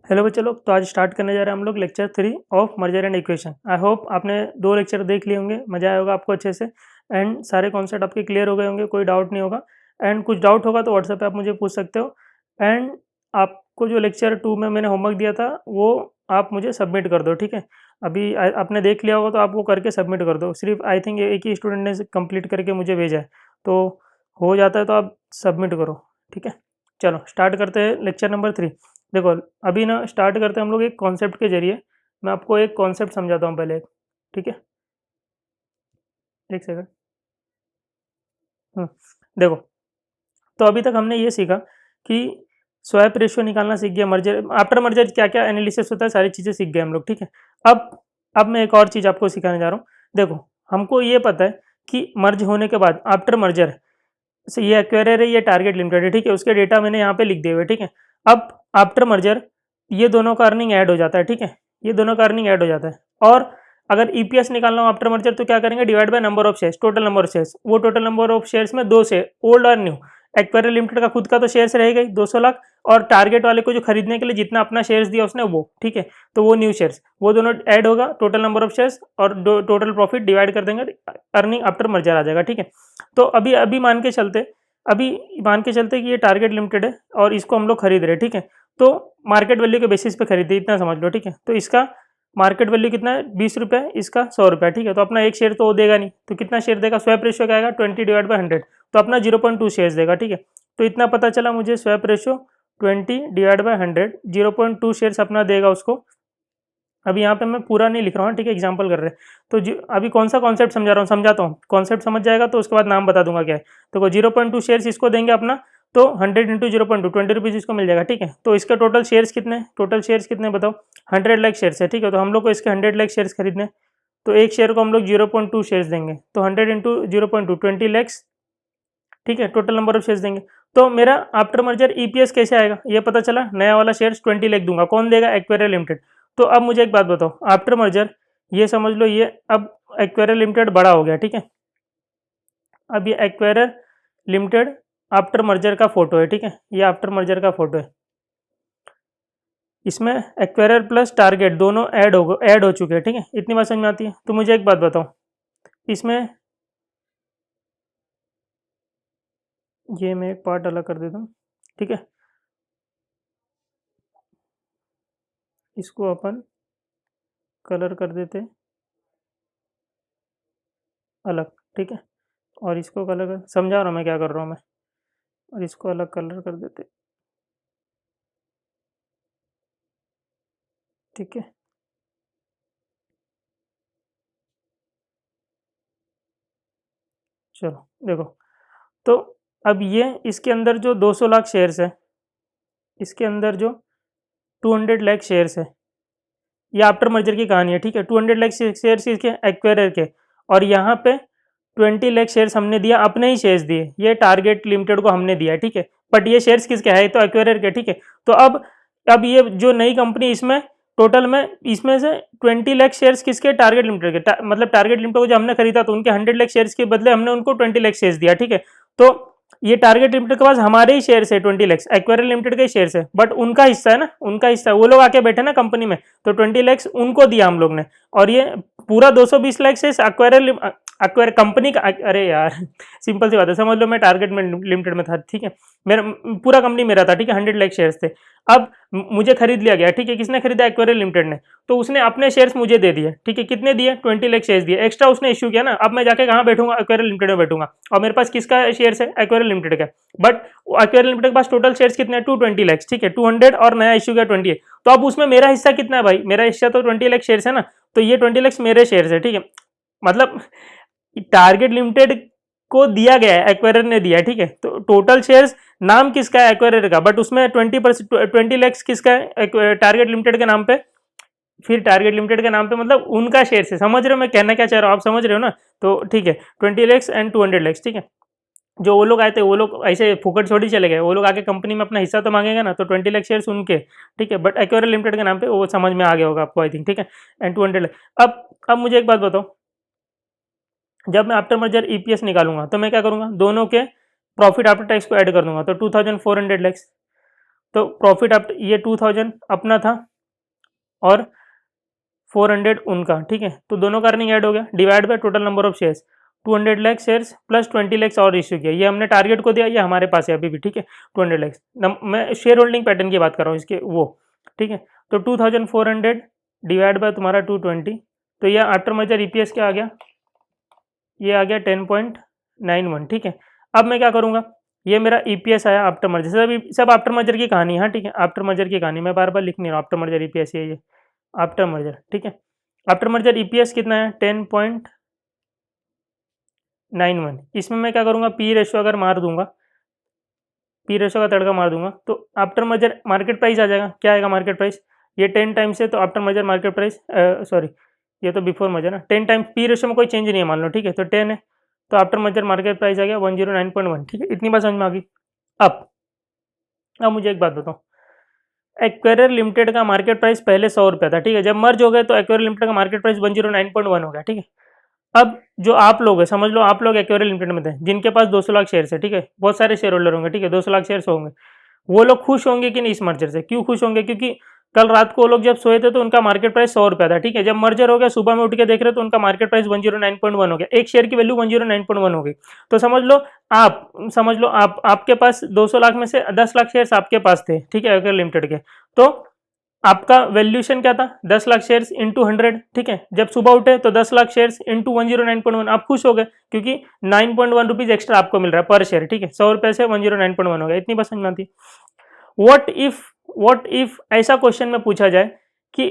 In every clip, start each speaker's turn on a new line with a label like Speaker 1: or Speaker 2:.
Speaker 1: Hello बच्चे लोग, तो आज स्टार्ट करने जा रहे हैं हम लोग lecture 3 of merger and equation. I hope आपने 2 लेक्चर देख लिए होंगे, मजा आया होगा आपको अच्छे से एंड सारे कॉन्सेप्ट आपके क्लियर हो गए होंगे, कोई डाउट नहीं होगा। एंड कुछ डाउट होगा तो व्हाट्सएप पे आप मुझे पूछ सकते हो। एंड आपको जो लेक्चर 2 में मैंने होमवर्क दिया था वो आप मुझे सबमिट कर दो, ठीक है। अभी आपने देख लिया होगा तो आप वो करके सबमिट कर दो। सिर्फ आई थिंक एक ही स्टूडेंट ने कंप्लीट करके मुझे भेजा है, तो हो जाता है तो आप सबमिट करो, ठीक है। चलो स्टार्ट करते हैं लेक्चर नंबर 3। देखो, अभी ना स्टार्ट करते हैं हम लोग एक कॉन्सेप्ट के जरिए। मैं आपको एक कॉन्सेप्ट समझाता हूँ पहले, ठीक है। एक सेकंड। हम्म, देखो, तो अभी तक हमने ये सीखा कि स्वैप रेशियो निकालना सीख गया, मर्जर आफ्टर मर्जर क्या क्या एनालिसिस होता है, सारी चीज़ें सीख गए हम लोग, ठीक है। अब मैं एक और चीज़ आपको सिखाने जा रहा हूँ। देखो, हमको ये पता है कि मर्ज होने के बाद आफ्टर मर्जर से ये एक्वायरर है, ये टारगेट लिमिटेड है, ठीक है। उसके डेटा मैंने यहाँ पे लिख दिए हुए, ठीक है। अब आफ्टर मर्जर ये दोनों का अर्निंग ऐड हो जाता है, ठीक है। ये दोनों का अर्निंग ऐड हो जाता है। और अगर ईपीएस निकालना हो आफ्टर मर्जर तो क्या करेंगे, divide by number of shares, total number of shares. वो टोटल नंबर ऑफ शेयर्स में 2 से ओल्ड और न्यू। एक्वायरर लिमिटेड का खुद का तो शेयर्स रहेगा ही 200 लाख, और टारगेट वाले को जो खरीदने के लिए जितना अपना शेयर्स दिया उसने वो, ठीक है। तो वो न्यू शेयर्स, वो दोनों ऐड होगा, टोटल नंबर ऑफ शेयर्स और टोटल प्रॉफिट डिवाइड कर देंगे, अर्निंग आफ्टर मर्जर आ जाएगा, ठीक है। तो अभी अभी अभी मान के चलते कि ये टारगेट लिमिटेड है और इसको हम लोग खरीद रहे हैं, ठीक है। तो मार्केट वैल्यू के बेसिस पे खरीदे, इतना समझ लो, ठीक है। तो इसका मार्केट वैल्यू कितना है, 20 रुपये, इसका 100 रुपये, ठीक है। तो अपना एक शेयर तो वो देगा नहीं, तो कितना शेयर देगा, स्वैप रेशियो क्या आएगा, 20/100, तो अपना 0.2 शेयर्स देगा, ठीक है। तो इतना पता चला मुझे, स्वैप रेशियो 20/100, 0.2 शेयर्स अपना देगा उसको। अभी यहाँ पे मैं पूरा नहीं लिख रहा हूँ, ठीक है, एग्जाम्पल कर रहे हैं। तो अभी कौन सा कॉन्सेप्ट समझा रहा हूँ, समझाता हूँ, कॉन्सेप्ट समझ जाएगा तो उसके बाद नाम बता दूंगा क्या है। तो 0.2 शेयर्स इसको देंगे अपना, तो 100 इंटू 0.2, 20 रुपीज़ इसको मिल जाएगा, ठीक है। तो इसके टोटल शेयर्स कितने बताओ, 100 लाख शेयर्स है, ठीक है। तो हम लोग को इसके 100 लाख शेयर्स खरीदने, तो एक शेयर को हम लोग 0.2 शेयर्स देंगे, तो 100 इंटू 0.2, 20 लाख, ठीक है। टोटल नंबर ऑफ शेयर्स देंगे। तो मेरा आफ्टर मर्जर ईपीएस कैसे आएगा, ये पता चला, नया वाला शेयर्स 20 लाख दूंगा, कौन देगा, एक्वेरिया लिमिटेड। तो अब मुझे एक बात बताओ, आफ्टर मर्जर ये समझ लो, ये अब एक्वेरिया लिमिटेड बड़ा हो गया, ठीक है। अब ये एक्वेरिया लिमिटेड आफ्टर मर्जर का फोटो है, ठीक है। ये आफ्टर मर्जर का फोटो है, इसमें एक्वेरियर प्लस टारगेट दोनों ऐड हो चुके हैं, ठीक है। इतनी बात समझ में आती है। तो मुझे एक बात बताओ, इसमें ये मैं एक पार्ट अलग कर देता हूँ, ठीक है। इसको अपन कलर कर देते अलग, ठीक है। और इसको कलर कर, समझा रहा हूँ मैं क्या कर रहा हूँ मैं। और इसको अलग कलर कर देते, ठीक है। चलो देखो, तो अब ये इसके अंदर जो 200 लाख शेयर्स है, इसके अंदर जो 200 लाख शेयर्स है, ये आफ्टर मर्जर की कहानी है, ठीक है। 200 लाख शेयर्स इसके एक्वायरर के, और यहाँ पे 20 लाख शेयर्स हमने दिया, अपने ही शेयर्स दिए, ये टारगेट लिमिटेड को हमने दिया, ठीक है। बट ये शेयर्स किसके है, तो एक्वायरर के, ठीक है। तो अब ये जो नई कंपनी, इसमें टोटल में इसमें से 20 लाख शेयर्स किसके, टारगेट लिमिटेड के, मतलब टारगेट लिमिटेड को जो हमने खरीदा तो उनके 100 लाख शेयर्स के बदले हमने उनको 20 लाख शेयर्स दिया, ठीक है। तो ये टारगेट लिमिटेड के पास हमारे ही शेयर्स है, 20 लाख एक्वायरर लिमिटेड के शेयर्स है, बट उनका हिस्सा है ना, उनका हिस्सा है। वो लोग आके बैठे ना कंपनी में, तो 20 लाख उनको दिया हम लोग ने, और ये पूरा 220 लाख से एक्वायर कंपनी का, अरे यार सिंपल सी बात है, समझ लो मैं टारगेट में लिमिटेड में था, ठीक है। मेरा पूरा कंपनी मेरा था, ठीक है, 100 लाख शेयर्स थे। अब मुझे खरीद लिया गया, ठीक है। किसने खरीदा, एक्वायर लिमिटेड ने। तो उसने अपने शेयर्स मुझे दे दिए, ठीक है। कितने दिए, 20 लाख शेयर्स दिए, एक्स्ट्रा उसने इश्यू किया ना। अब मैं जाके कहाँ बैठूंगा, एक्वायर लिमिटेड में बैठूंगा, और मेरे पास किसका शेयर्स है, एक्वायर लिमिटेड का। बट एक्वायर लिमिटेड के पास टोटल शेयर्स कितने हैं, 220 लाख, ठीक है। 200 और नया इश्यू किया 20। तो अब उसमें मेरा हिस्सा कितना है भाई, मेरा हिस्सा तो 20 लाख शेयर्स है ना, तो ये 20 लाख मेरे शेयर्स है, ठीक है। मतलब टारगेट लिमिटेड को दिया गया है, एक्वायरर ने दिया है, ठीक है। तो टोटल शेयर्स नाम किसका है, एक्वायरर का, बट उसमें 20 लैक्स किसका है, टारगेट लिमिटेड के नाम पे। फिर टारगेट लिमिटेड के नाम पे मतलब उनका शेयर है, समझ रहे हो मैं कहना क्या चाह रहा हूँ, आप समझ रहे हो ना। तो ठीक है, 20 लैक्स एंड 200 लैक्स, ठीक है। जो वो लोग आए थे वो लोग ऐसे फुकट छोड़ी चले गए, वो लोग आके कंपनी में अपना हिस्सा तो मांगेगा ना, तो 20 लाख शेयर्स उनके, ठीक है। बट एक्वायरर लिमिटेड के नाम पे, वो समझ में आ गया होगा आपको आई थिंक, ठीक है। एंड 200 लाख। अब मुझे एक बात बताओ, जब मैं आफ्टर मर्जर ईपीएस निकालूंगा तो मैं क्या करूंगा, दोनों के प्रॉफिट आफ्टर टैक्स को ऐड कर दूंगा, तो 2400 लैक्स। तो प्रॉफिट आफ्टर ये 2000 अपना था और 400 उनका, ठीक है। तो दोनों का अर्निंग ऐड हो गया, divide by total number of shares, 200 lakh shares plus 20 lakh और इश्यू किया, ये हमने टारगेट को दिया, ये हमारे पास है अभी भी, ठीक है। 200 लाख मैं शेयर होल्डिंग पैटर्न की बात कर रहा हूँ इसके वो, ठीक है। तो 2400 डिवाइड बाय तुम्हारा 220, तो यह आफ्टर मर्जर ईपीएस क्या आ गया, ये आ गया 10.91, ठीक है। अब मैं क्या करूँगा, ये मेरा ईपीएस आया आफ्टर मर्जर, सब आफ्टर मर्जर की कहानी, हाँ ठीक है, आफ्टर मर्जर की कहानी, मैं बार बार लिख नहीं रहा, आफ्टर मर्जर ईपीएस ये आफ्टर मर्जर, ठीक है। आफ्टर मर्जर ईपीएस कितना है 10.91। इसमें मैं क्या करूँगा, पी रेशो अगर मार दूंगा, पी रेशो का तड़का मार दूंगा, तो आफ्टर मर्जर मार्केट प्राइस आ जाएगा, क्या आएगा मार्केट प्राइस, ये 10 टाइम्स है तो after merger market price, sorry ये तो बिफोर मर्जर ना, 10 टाइम पी रेशो में कोई चेंज नहीं है मान लो, ठीक है, तो 10 है तो आफ्टर मर्जर मार्केट प्राइस आ गया 109.1, ठीक है। इतनी बात समझ में आ गई। अब मुझे एक बात बताओ, एक्वेरियर लिमिटेड का मार्केट प्राइस पहले 100 रुपया था, ठीक है, जब मर्ज हो गए तो एक्वेरियर लिमिटेड का मार्केट प्राइस 109.1 हो गया, ठीक है। अब जो आप लोग है, समझ लो आप लोग एक्वेरियर लिमिटेड में थे, जिनके पास 200 लाख शेयर है, ठीक है, बहुत सारे शेयर होल्डर होंगे, ठीक है, 200 लाख शेयर होंगे, वो लोग खुश होंगे कि नहीं इस मर्जर से, क्यों खुश होंगे, क्योंकि कल रात को वो लोग जब सोए थे तो उनका मार्केट प्राइस 100 रुपया था, ठीक है, जब मर्जर हो गया सुबह में उठ के देख रहे तो उनका मार्केट प्राइस 109.1 हो गया, एक शेयर की वैल्यू 109.1 हो गई। तो समझ लो आप आपके पास 200 लाख में से 10 लाख शेयर्स आपके पास थे, ठीक है, एक्वेरियर लिमिटेड के, तो आपका वैल्यूएशन क्या था 10 लाख शेयर्स इंटू 100, ठीक है, जब सुबह उठे तो 10 लाख शेयर्स इंटू 109.1, आप खुश हो गए क्योंकि 9.1 रुपीज एक्स्ट्रा आपको मिल रहा है पर शेयर, ठीक है, 100 रुपए से 109.1 हो गया। इतनी बात समझ में आती। व्हाट इफ ऐसा क्वेश्चन में पूछा जाए कि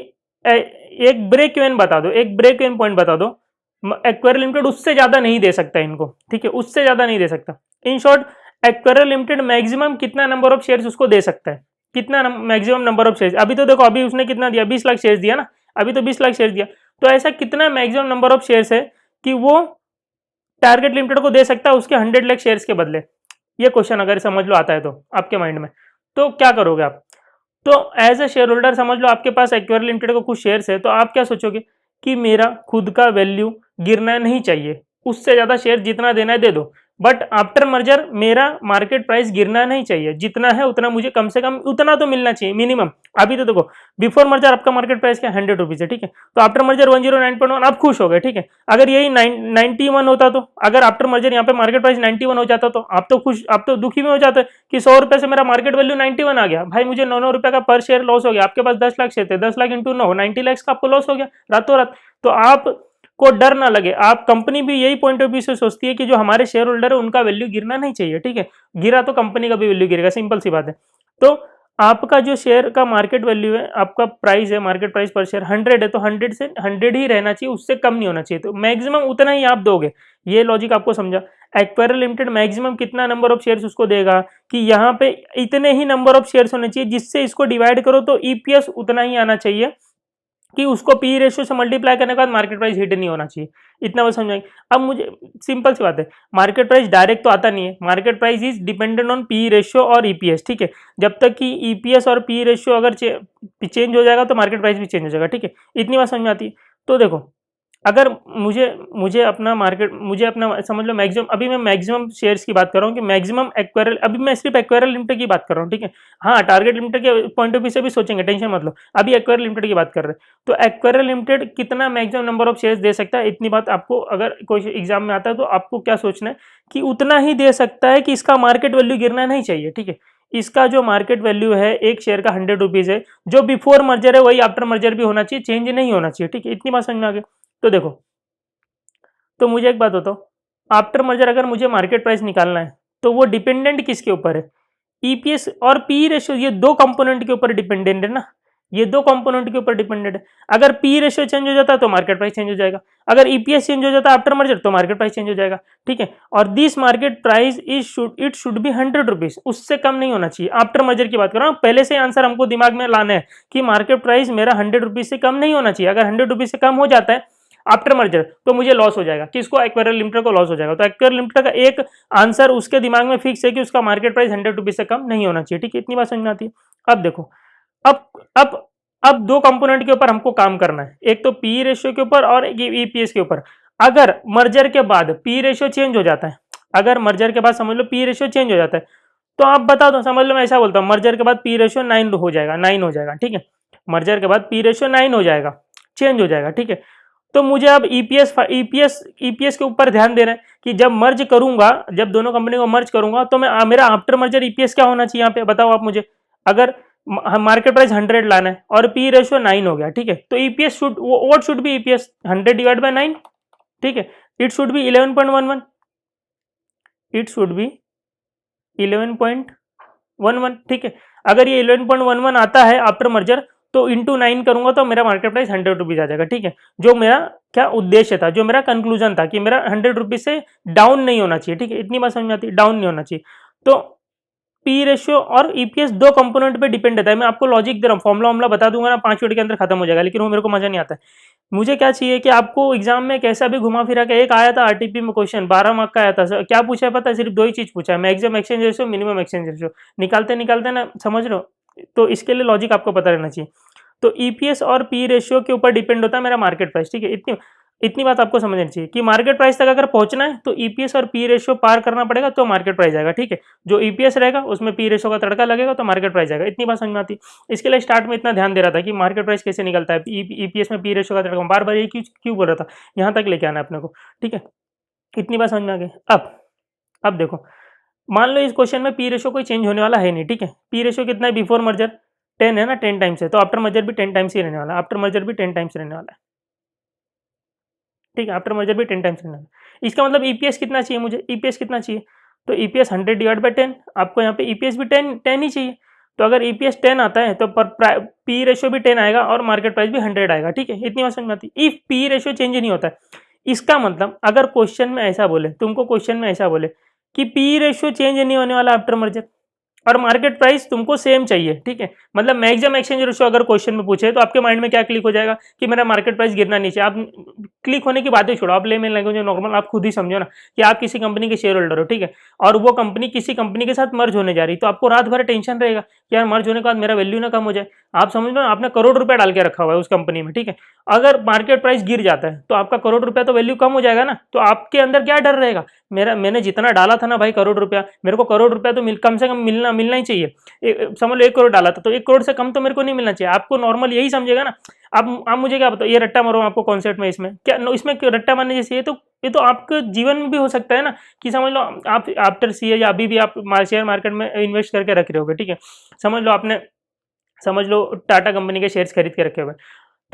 Speaker 1: एक ब्रेक इवन बता दो, एक ब्रेक इवन पॉइंट बता दो, एक्वेरियर लिमिटेड उससे ज्यादा नहीं दे सकता इनको, ठीक है, उससे ज्यादा नहीं दे सकता। इन शॉर्ट एक्वेरियर लिमिटेड मैक्सिमम कितना नंबर ऑफ शेयर्स उसको दे सकता है, कितना मैक्सिमम नंबर ऑफ शेयर्स, अभी तो देखो अभी उसने कितना दिया 20 लाख शेयर्स दिया ना, अभी तो 20 लाख शेयर्स दिया, तो ऐसा कितना मैक्सिमम नंबर ऑफ शेयर्स है कि वो टारगेट लिमिटेड को दे सकता है उसके 100 लाख शेयर्स के बदले। ये क्वेश्चन अगर समझ लो आता है तो आपके माइंड में, तो क्या करोगे आप, तो एज ए शेयर होल्डर समझ लो आपके पास एक्वेरियर लिमिटेड को कुछ शेयर्स है, तो आप क्या सोचोगे कि मेरा खुद का वैल्यू गिरना नहीं चाहिए, उससे ज्यादा शेयर जितना देना है दे दो, बट आफ्टर मर्जर मेरा मार्केट प्राइस गिरना नहीं चाहिए, जितना है उतना मुझे कम से कम उतना तो मिलना चाहिए मिनिमम। अभी तो देखो बिफोर मर्जर आपका मार्केट प्राइस क्या 100 रुपीज है, ठीक है, तो आफ्टर मर्जर 109.1 आप खुश हो गए, ठीक है। अगर यही 91 होता, तो अगर आफ्टर मर्जर यहाँ पे मार्केट प्राइस 91 हो जाता तो आप तो खुश, आप तो दुखी में हो जाते कि 100 रुपए से मेरा मार्केट वैल्यू 91 आ गया, भाई मुझे 9 रुपए का पर शेयर लॉस हो गया, आपके पास 10 लाख शेयर थे, 10 लाख इंटू 9 90 लाख का आपको लॉस हो गया रातों रात। तो आप को डर ना लगे, आप कंपनी भी यही पॉइंट ऑफ व्यू से सोचती है कि जो हमारे शेयर होल्डर है उनका वैल्यू गिरना नहीं चाहिए, ठीक है, गिरा तो कंपनी का भी वैल्यू गिरेगा, सिंपल सी बात है। तो आपका जो शेयर का मार्केट वैल्यू है, आपका प्राइस है, मार्केट प्राइस पर शेयर 100 है, तो 100 से 100 ही रहना चाहिए, उससे कम नहीं होना चाहिए, तो मैक्सिमम उतना ही आप दोगे। ये लॉजिक आपको समझा। एक्वेरियर लिमिटेड मैक्सिमम कितना नंबर ऑफ शेयर्स उसको देगा कि यहाँ पे इतने ही नंबर ऑफ शेयर्स होने चाहिए, जिससे इसको डिवाइड करो तो ईपीएस उतना ही आना चाहिए कि उसको पी रेशियो से मल्टीप्लाई करने के बाद मार्केट प्राइस हिट नहीं होना चाहिए। इतना बस समझाएंगे। अब मुझे सिंपल सी बात है, मार्केट प्राइस डायरेक्ट तो आता नहीं है, market price is dependent on P ratio और ईपीएस, ठीक है। जब तक कि ईपीएस और पी रेशियो अगर चेंज हो जाएगा तो मार्केट प्राइस भी चेंज हो जाएगा, ठीक है। इतनी बात समझ में आती है। तो देखो अगर मुझे अपना समझ लो मैक्सिमम, अभी मैं मैक्सिमम शेयर्स की बात कर रहा हूँ कि मैक्सिमम एक्वेरियल, अभी मैं सिर्फ एक्वेरियल लिमिटेड की बात कर रहा हूँ, ठीक है। हाँ टारगेट लिमिटेड के पॉइंट ऑफ व्यू से भी सोचेंगे, टेंशन मत लो, अभी एक्वेरियल लिमिटेड की बात कर रहे हैं। तो एक्वेरियल लिमिटेड कितना मैक्सिमम नंबर ऑफ शेयर्स दे सकता है, इतनी बात आपको अगर कोई एग्जाम में आता है तो आपको क्या सोचना है कि उतना ही दे सकता है कि इसका मार्केट वैल्यू गिरना नहीं चाहिए, ठीक है। इसका जो मार्केट वैल्यू है एक शेयर का 100 रुपीज है, जो बिफोर मर्जर है वही आफ्टर मर्जर भी होना चाहिए, चेंज नहीं होना चाहिए, ठीक है। इतनी बात समझ में आ गई। तो देखो, तो मुझे एक बात बताओ, आफ्टर मर्जर अगर मुझे मार्केट प्राइस निकालना है तो वो डिपेंडेंट किसके ऊपर है, ईपीएस और पी रेशियो, ये दो कंपोनेंट के ऊपर डिपेंडेंट है ना, ये दो कंपोनेंट के ऊपर डिपेंडेंट है। अगर पी रेशियो चेंज हो जाता है तो मार्केट प्राइस चेंज हो जाएगा, अगर ईपीएस चेंज हो जाता है आफ्टर मर्जर तो मार्केट प्राइस चेंज हो जाएगा, ठीक है। और this market price it should be 100 rupees, उससे कम नहीं होना चाहिए। आफ्टर मर्जर की बात कर रहा हूँ, पहले से आंसर हमको दिमाग में लाना है कि मार्केट प्राइस मेरा 100 रुपीज से कम नहीं होना चाहिए। अगर 100 रुपीज से कम हो जाता है आफ्टर मर्जर तो मुझे लॉस हो जाएगा, किसको, एक्वेरियल लिमिटेड को लॉस हो जाएगा। तो एक्वेरियल लिमिटेड का एक आंसर उसके दिमाग में फिक्स है कि उसका मार्केट प्राइस 100 रुपीज से कम नहीं होना चाहिए, ठीक है। इतनी बात समझ में आती है। अब देखो, अब अब अब दो कंपोनेंट के ऊपर हमको काम करना है, एक तो पी रेशियो के ऊपर और ईपीएस के ऊपर। अगर मर्जर के बाद पी रेशियो चेंज हो जाता है, अगर मर्जर के बाद समझ लो पी रेशियो चेंज हो जाता है, तो आप बता दो, समझ लो मैं ऐसा बोलता हूँ, मर्जर के बाद पी रेशियो 9 हो जाएगा, 9 हो जाएगा, ठीक है। मर्जर के बाद पी रेशियो 9 हो जाएगा, चेंज हो जाएगा, ठीक है। तो मुझे अब ईपीएस के ऊपर ध्यान देना है कि जब मर्ज करूंगा, जब दोनों कंपनी को मर्ज करूंगा, तो मैं मेरा आफ्टर मर्जर ईपीएस क्या होना चाहिए यहाँ पे बताओ आप मुझे। अगर मार्केट प्राइस 100 लाना है और पी रेशियो 9 हो गया, ठीक है, तो EPS should, what should be EPS, 100 divide by 9, ठीक है। It should be 11.11, it should be 11.11, ठीक है। अगर ये 11.11 आता है आफ्टर मर्जर, तो इंटू 9 करूंगा तो मेरा मार्केट प्राइस 100 रुपीज आ जाएगा, ठीक है। जो मेरा क्या उद्देश्य था, जो मेरा कंक्लूजन था कि मेरा 100 रुपीज से डाउन नहीं होना चाहिए, ठीक है। इतनी बात समझ में आती है, डाउन नहीं होना चाहिए। तो पी रेशियो और ईपीएस दो कंपोनेंट पे डिपेंड रहता है। मैं आपको लॉजिक दे रहा हूँ, फॉर्मुला बता दूंगा ना, 5 मिनट के अंदर खत्म हो जाएगा, लेकिन वो मेरे को मजा नहीं आता है। मुझे क्या चाहिए कि आपको एग्जाम में कैसा भी घुमा फिरा के, एक आया था आरटीपी में क्वेश्चन 12 मार्क का आया था, क्या पूछा है पता है, सिर्फ दो ही चीज पूछा है, maximum exchange ratio, minimum exchange ratio, निकालते निकालते ना, समझ लो। तो इसके लिए लॉजिक आपको पता रहना चाहिए। तो ईपीएस और पी रेशियो के ऊपर डिपेंड होता है मेरा मार्केट प्राइस, ठीक है। इतनी इतनी बात आपको समझनी चाहिए कि मार्केट प्राइस तक अगर पहुंचना है तो ईपीएस और पी रेशियो पार करना पड़ेगा, तो मार्केट प्राइस आएगा, ठीक है। जो ईपीएस रहेगा उसमें पी रेशियो का तड़का लगेगा, तो मार्केट प्राइस आएगा। इतनी बात समझ में आती है। इसके लिए स्टार्ट में इतना ध्यान दे रहा था कि मार्केट प्राइस कैसे निकलता है, ईपीएस में पी रेशियो का तड़का, बार बार ये क्यों बोल रहा था, यहाँ तक लेके आना है अपने को, ठीक है। इतनी बात समझ में आ गई। अब देखो, मान लो इस क्वेश्चन में पी रेशियो कोई चेंज होने वाला है नहीं, ठीक है। पी रेशियो कितना है बिफोर मर्जर, 10 है ना, 10 टाइम्स है, तो आफ्टर मर्जर भी 10 टाइम्स ही रहने वाला है, आफ्टर मर्जर भी 10 टाइम्स रहने वाला है, ठीक है। आफ्टर मर्जर भी 10 टाइम्स रहने वाला है। इसका मतलब ईपीएस कितना चाहिए मुझे, ईपीएस कितना चाहिए, तो ईपीएस 100 डिवाइड बाई 10, आपको यहाँ पे ईपीएस भी 10 ही चाहिए। तो अगर ईपीएस 10 आता है तो पी रेशियो भी 10 आएगा और मार्केट प्राइस भी 100 आएगा, ठीक है। इतनी बात समझ में आती है। इफ पी रेशियो चेंज नहीं होता है, इसका मतलब अगर क्वेश्चन में ऐसा बोले, तुमको क्वेश्चन में ऐसा बोले कि पी रेशियो चेंज नहीं होने वाला आफ्टर मर्जर और मार्केट प्राइस तुमको सेम चाहिए, ठीक है, मतलब मैक्सिमम एक्सचेंज रेशियो अगर क्वेश्चन में पूछे, तो आपके माइंड में क्या क्लिक हो जाएगा कि मेरा मार्केट प्राइस गिरना नहीं चाहिए। आप क्लिक होने की बातें छोड़ो, आप लेमन लैंग्वेज में नॉर्मल आप खुद ही समझो ना कि आप किसी कंपनी के शेयर होल्डर हो, ठीक है, और वो कंपनी किसी कंपनी के साथ मर्ज होने जा रही, तो आपको रात भर टेंशन रहेगा कि यार मर्ज होने के बाद मेरा वैल्यू ना कम हो जाए। आप समझ लो आपने करोड़ रुपया डाल के रखा हुआ है उस कंपनी में, ठीक है, अगर मार्केट प्राइस गिर जाता है तो आपका करोड़ रुपया तो वैल्यू कम हो जाएगा ना। तो आपके अंदर क्या डर रहेगा, मैंने जितना डाला था ना भाई करोड़ रुपया, मेरे को करोड़ रुपया तो कम से कम मिलना ही चाहिए। समझ लो 1 करोड़ डाला था तो 1 करोड़ से कम तो मेरे को नहीं मिलना चाहिए। आपको नॉर्मल यही समझेगा ना। आप मुझे क्या बताओ, ये रट्टा मारो आपको कॉन्सेप्ट में, इसमें क्या इसमें रट्टा मारने जैसे ये तो आपके जीवन में भी हो सकता है ना, कि समझ लो आप आफ्टर सीए या अभी भी आप शेयर मार्केट में इन्वेस्ट करके रख रहे होगे, ठीक है। समझ लो टाटा कंपनी के शेयर्स खरीद के रखे हुए,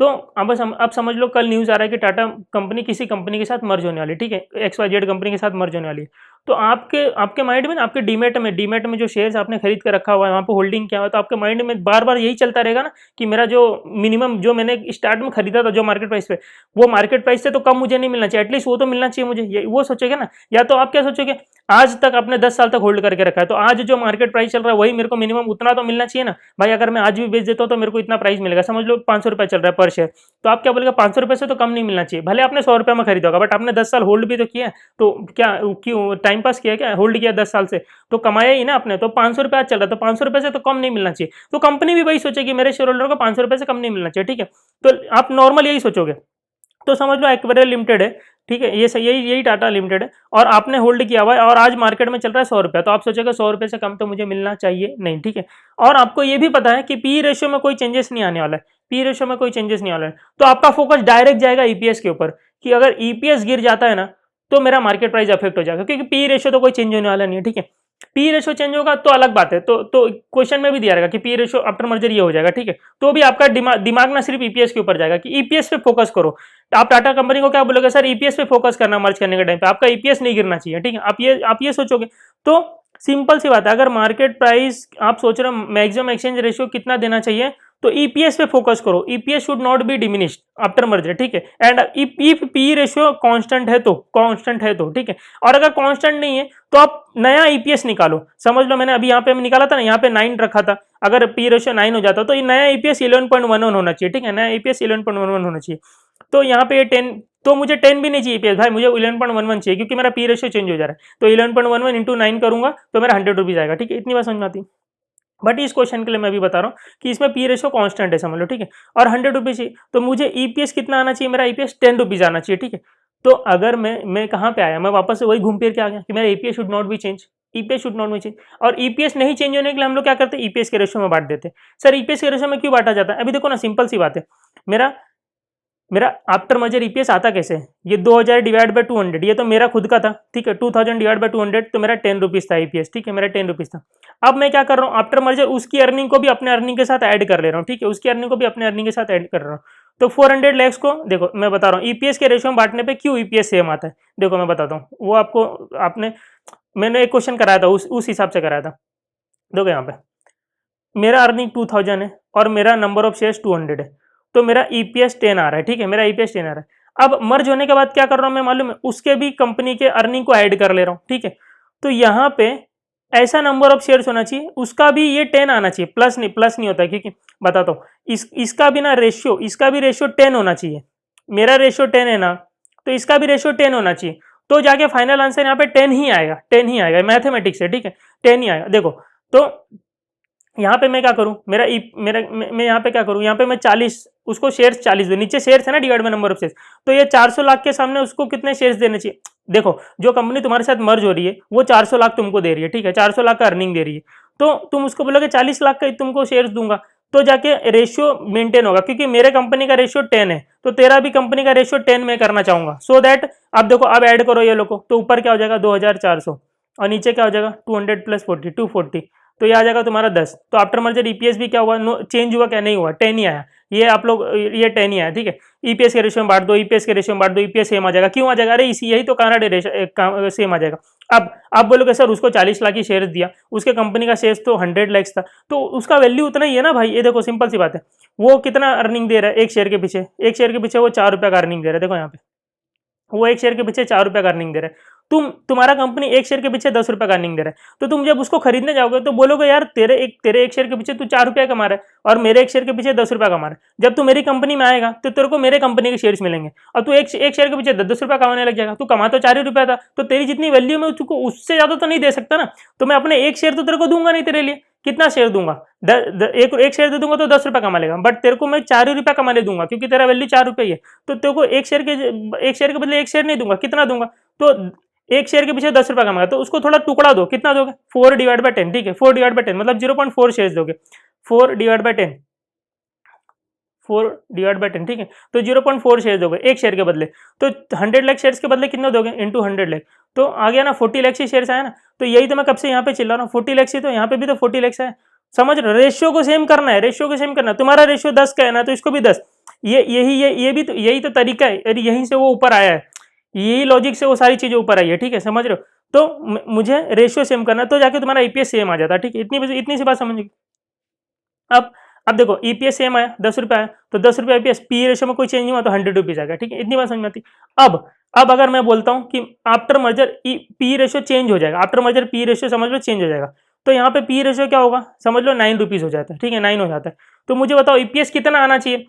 Speaker 1: तो अब समझ लो कल न्यूज़ आ रहा है कि टाटा कंपनी किसी कंपनी के साथ मर्ज होने वाली है, ठीक है, XYZ कंपनी के साथ मर्ज होने वाली है। तो आपके माइंड में ना, आपके डीमेट में जो शेयर्स आपने खरीद कर रखा हुआ है, वहाँ पे होल्डिंग किया हुआ है, तो आपके माइंड में बार बार यही चलता रहेगा ना कि मेरा जो मिनिमम, जो मैंने स्टार्ट में खरीदा था जो मार्केट प्राइस पे, वो मार्केट प्राइस से तो कम मुझे नहीं मिलना चाहिए, एटलीस्ट वो तो मिलना चाहिए मुझे, ये वो सोचेगा ना। या तो आप क्या सोचोगे, आज तक आपने 10 साल तक होल्ड करके रखा है, तो आज जो मार्केट प्राइस चल रहा है वही मेरे को मिनिमम उतना तो मिलना चाहिए ना भाई। अगर मैं आज भी बेच देता हूँ तो मेरे को इतना प्राइस मिलेगा, समझ लो 500 रुपये चल रहा है पर शेयर, तो आप क्या बोलेगा, 500 रुपये से तो कम नहीं मिलना चाहिए। भले आपने 100 रुपये में खरीदा होगा, बट आपने 10 साल होल्ड भी तो किया है, तो क्या क्यों टाइम पास किया, क्या होल्ड किया 10 साल से, तो कमाया ही ना आपने। तो 500 रुपये आज चल रहा है, तो 500 रुपये से तो कम नहीं मिलना चाहिए। तो कंपनी भी वही सोचेगी मेरे शेयर होल्डर को 500 रुपये से कम नहीं मिलना चाहिए, ठीक है। तो आप नॉर्मल यही सोचोगे। तो समझ लो एक्वेरियल लिमिटेड है, ठीक है, ये यही टाटा लिमिटेड है, और आपने होल्ड किया हुआ है और आज मार्केट में चल रहा है 100 रुपया, तो आप सोचोगे 100 रुपये से कम तो मुझे मिलना चाहिए नहीं, ठीक है। और आपको ये भी पता है कि पी रेशियो में कोई चेंजेस नहीं आने वाला है, पी रेशियो में कोई चेंजेस नहीं आने वाला है, तो आपका फोकस डायरेक्ट जाएगा ईपीएस के ऊपर कि अगर ईपीएस गिर जाता है ना तो मेरा मार्केट प्राइस अफेक्ट हो जाएगा, क्योंकि पी रेशियो तो कोई चेंज होने वाला नहीं है, ठीक है। पी रेशियो चेंज होगा तो अलग बात है, तो क्वेश्चन में भी दिया रहेगा कि पी रेशियो आफ्टर मर्जर ये हो जाएगा, ठीक है। तो भी आपका दिमाग ना सिर्फ ईपीएस के ऊपर जाएगा कि ईपीएस पे फोकस करो। आप टाटा कंपनी को क्या बोलोगे, सर ईपीएस पे फोकस करना मर्ज करने के टाइम पे, आपका ईपीएस नहीं गिरना चाहिए, ठीक है। आप ये सोचोगे। तो सिंपल सी बात है, अगर मार्केट प्राइस आप सोच रहे हो मैक्सिमम एक्सचेंज रेशियो कितना देना चाहिए, तो ईपीएस पे फोकस करो। EPS should not be diminished after merger, ठीक है। And if P ratio constant है तो ठीक है। और अगर कांस्टेंट नहीं है तो आप नया ईपीएस निकालो। समझ लो मैंने अभी यहाँ पे निकाला था ना, यहाँ पे 9 रखा था, अगर पी रेशियो 9 हो जाता तो ये नया ईपीएस 11.11 होना चाहिए, ठीक है, नया ईपीएस 11.11 होना चाहिए। तो यहाँ पे 10, तो मुझे 10 भी नहीं चाहिए ईपीएस भाई, मुझे 11.11 चाहिए, क्योंकि मेरा पी रेशियो चेंज हो जा रहा है। तो 11.11 इंटू 9 करूंगा तो मेरा 100 रुपीज आएगा, ठीक है। इतनी बात समझ में आती है। बट इस क्वेश्चन के लिए मैं भी बता रहा हूँ कि इसमें पी रेशियो कांस्टेंट है, समझ लो, ठीक है, और 100 रुपीज चाहिए, तो मुझे ईपीएस कितना आना चाहिए, मेरा ईपीएस 10 रुपीज आना चाहिए, ठीक है। तो अगर मैं कहाँ पे आया, मैं वापस से वही घूम फिर के आ गया कि मेरा EPS should not B change, EPS should not B change. और ईपीएस नहीं चेंज होने के लिए हम लोग क्या करते हैं, ईपीएस के रेशियो में बांट देते हैं। सर ईपीएस के रेशियो में क्यों बांटा जाता है? अभी देखो ना, सिंपल सी बात है, मेरा मेरा आफ्टर मर्जर ईपीएस आता कैसे है, ये 2000 डिवाइड बाय 200, ये तो मेरा खुद का था, ठीक है, 2000 डिवाइड बाय 200 तो मेरा 10 रुपीज था ईपीएस, ठीक है, मेरा 10 रुपीज था। अब मैं क्या कर रहा हूँ, आफ्टर मर्जर उसकी अर्निंग को भी अपने अर्निंग के साथ ऐड कर ले रहा हूँ, ठीक है, उसकी अर्निंग को भी अपने अर्निंग के साथ ऐड कर रहा हूँ। तो 400 लैक्स को देखो मैं बता रहा हूँ ईपीएस के रेशियो में बांटने पे क्यों ईपीएस सेम आता है, देखो मैं बताता हूँ वो आपको। आपने मैंने एक क्वेश्चन कराया था, उस हिसाब से कराया था। देखो यहाँ पे मेरा अर्निंग 2000 है और मेरा नंबर ऑफ शेयर्स 200 है, तो मेरा ईपीएस 10 आ रहा है, ठीक है, मेरा ईपीएस 10 आ रहा है। अब मर्ज होने के बाद क्या कर रहा हूं मैं मालूम है, उसके भी कंपनी के अर्निंग को ऐड कर ले रहा हूं, ठीक है। तो यहाँ पे ऐसा नंबर ऑफ शेयर्स होना चाहिए, उसका भी ये 10 आना चाहिए, प्लस नहीं होता है, क्योंकि बताता हूँ इसका भी ना रेशियो, इसका भी रेशियो 10 होना चाहिए। मेरा रेशियो 10 है ना, तो इसका भी रेशियो 10 होना चाहिए, तो जाके फाइनल आंसर यहाँ पे 10 ही आएगा, 10 ही आएगा, मैथमेटिक्स है, ठीक है, 10 ही आएगा। देखो तो यहाँ पे मैं क्या करूँ, मैं यहाँ पे क्या करूँ, यहाँ पे मैं 40, उसको शेयर्स 40 दो, नीचे शेयर्स है ना divide by number of shares, तो ये 400 लाख के सामने उसको कितने शेयर्स देने चाहिए। देखो जो कंपनी तुम्हारे साथ मर्ज हो रही है वो 400 लाख तुमको दे रही है, ठीक है, 400 लाख का अर्निंग दे रही है, तो तुम उसको बोलोगे 40 लाख का तुमको शेयर्स दूंगा, तो जाके रेशियो मेंटेन होगा, क्योंकि मेरे कंपनी का रेशियो 10 है, तो तेरा भी कंपनी का रेशियो 10 में करना चाहूंगा, सो दैट अब देखो अब ऐड करो ये लोग, तो ऊपर क्या हो जाएगा 2400 और नीचे क्या हो जाएगा 200 प्लस 40 240, तो ये आ जाएगा तुम्हारा 10। तो आफ्टर मर्जर ईपीएस भी क्या हुआ, चेंज हुआ क्या, नहीं हुआ, 10 ही आया, ये आप लोग ये 10 ही आया, ठीक है। ईपीएस के रेशियो में बांट दो, ईपीएस के रेशियो में बांट दो, ईपीएस सेम आ जाएगा, क्यों आ जाएगा, अरे इसी यही तो कारण सेम आ जाएगा। अब आप बोलोगे सर उसको 40 लाख की शेयर्स दिया, उसके कंपनी का शेयर्स तो 100 लाख था, तो उसका वैल्यू उतना ही है ना भाई। ये देखो सिंपल सी बात है, वो कितना अर्निंग दे रहा है एक शेयर के पीछे, एक शेयर के पीछे वो 4 रुपये का अर्निंग दे रहा है, देखो यहाँ पे वो एक शेयर के पीछे 4 रुपये का अर्निंग दे रहा है, तुम्हारा कंपनी एक शेयर के पीछे 10 रुपये का अर्निंग दे रहा है, तो तुम जब उसको खरीदने जाओगे तो बोलोगे यार तेरे एक शेयर के पीछे तू 4 रुपये कमा रहा है और मेरे एक शेयर के पीछे 10 रुपये कमा रहा है। जब तू मेरी कंपनी में आएगा तो तेरे को मेरे कंपनी के शेयर्स मिलेंगे और तू एक शेयर के पीछे 10 रुपये कमाने लग जाएगा, तू कमा तो 4 ही रुपया था, तो तेरी जितनी वैल्यू में तुझको उससे ज्यादा तो नहीं दे सकता ना, तो मैं अपने एक शेयर तो तेरे को दूंगा नहीं, तेरे लिए कितना शेयर दूंगा, एक शेयर दे दूंगा तो 10 रुपये कमा लेगा, बट तेरे को मैं 4 ही रुपया कमाने दूंगा क्योंकि तेरा वैल्यू 4 रुपये ही है, तो तेरे को एक शेयर के बदले एक शेयर नहीं दूंगा, कितना दूंगा, तो एक शेयर के पीछे 10 रुपया कमाएगा, तो उसको थोड़ा टुकड़ा दो, कितना दोगे 4 डिवाइड बाय 10, ठीक है, 4 डिवाइड बाय 10 मतलब 0.4 शेयर दोगे, 4 डिवाइड बाय 10, 4 डिवाइड बाय 10, ठीक है, तो 0.4 शेयर दोगे एक शेयर के बदले, तो 100 लाख शेयर्स के बदले कितना दोगे इंटू 100 लाख, तो आ गया ना 40 लाख शेयर्स आया ना, तो यही तो मैं कब से यहाँ पे चिल्ला रहा हूँ, 40 लाख से, तो यहाँ पे भी तो 40 लाख है, समझ रहे हो, रेशियो को सेम करना है, रेशियो को सेम करना है, तुम्हारा रेशियो 10 का है ना, तो इसको भी 10, ये भी तो यही तो तरीका है, अरे यहीं से वो ऊपर आया है, यही लॉजिक से वो सारी चीजें ऊपर आई है, ठीक है, समझ रहे हो, तो मुझे रेशियो सेम करना है, तो जाके तुम्हारा ईपीएस सेम आ जाता है, ठीक है, इतनी सी बात समझ। अब अब देखो ईपीएस सेम आया 10 रुपये आया, तो 10 रुपये ईपीएस, पी रेशियो में कोई चेंज नहीं हुआ तो 100 रुपीज आएगा, ठीक है, इतनी बात समझ में आती। अब अगर मैं बोलता हूँ कि after merger P ratio change हो जाएगा, आफ्टर मर्जर पी रेशियो समझ लो चेंज हो जाएगा, तो यहाँ पे पी रेशियो क्या होगा, समझ लो 9 रुपीज हो जाता है, ठीक है, 9 हो जाता है, तो मुझे बताओ ईपीएस कितना आना चाहिए।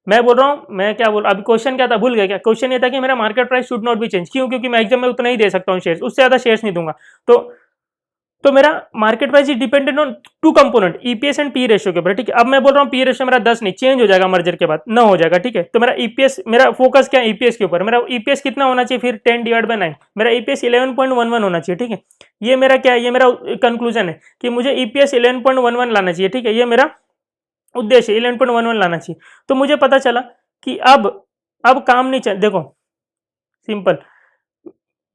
Speaker 1: मैं बोल रहा हूँ, मैं क्या बोल, अभी क्वेश्चन क्या था भूल गया क्या, क्वेश्चन ये था कि मेरा market price should not B change, क्यों, क्योंकि मैं एग्जाम में उतना ही दे सकता हूँ शेयर्स, उससे ज्यादा शेयर्स नहीं दूंगा, तो मेरा market price is dependent on two component EPS and P ratio के ऊपर, ठीक है। अब मैं बोल रहा हूँ पी रेशियो मेरा 10 नहीं चेंज हो जाएगा मर्जर के बाद 9 हो जाएगा, ठीक है, तो मेरा ईपीएस, मेरा फोकस क्या है ईपीएस के ऊपर, मेरा ईपीएस कितना होना चाहिए फिर 10 डिवाइड बाय 9, मेरा ईपीएस 11.11 होना चाहिए, ठीक है, ये मेरा क्या है, ये मेरा कंक्लूजन है कि मुझे ईपीएस 11.11 लाना चाहिए, ठीक है, ये मेरा उद्देश्य 11.11 लाना चाहिए। तो मुझे पता चला कि अब काम नहीं चल, देखो सिंपल,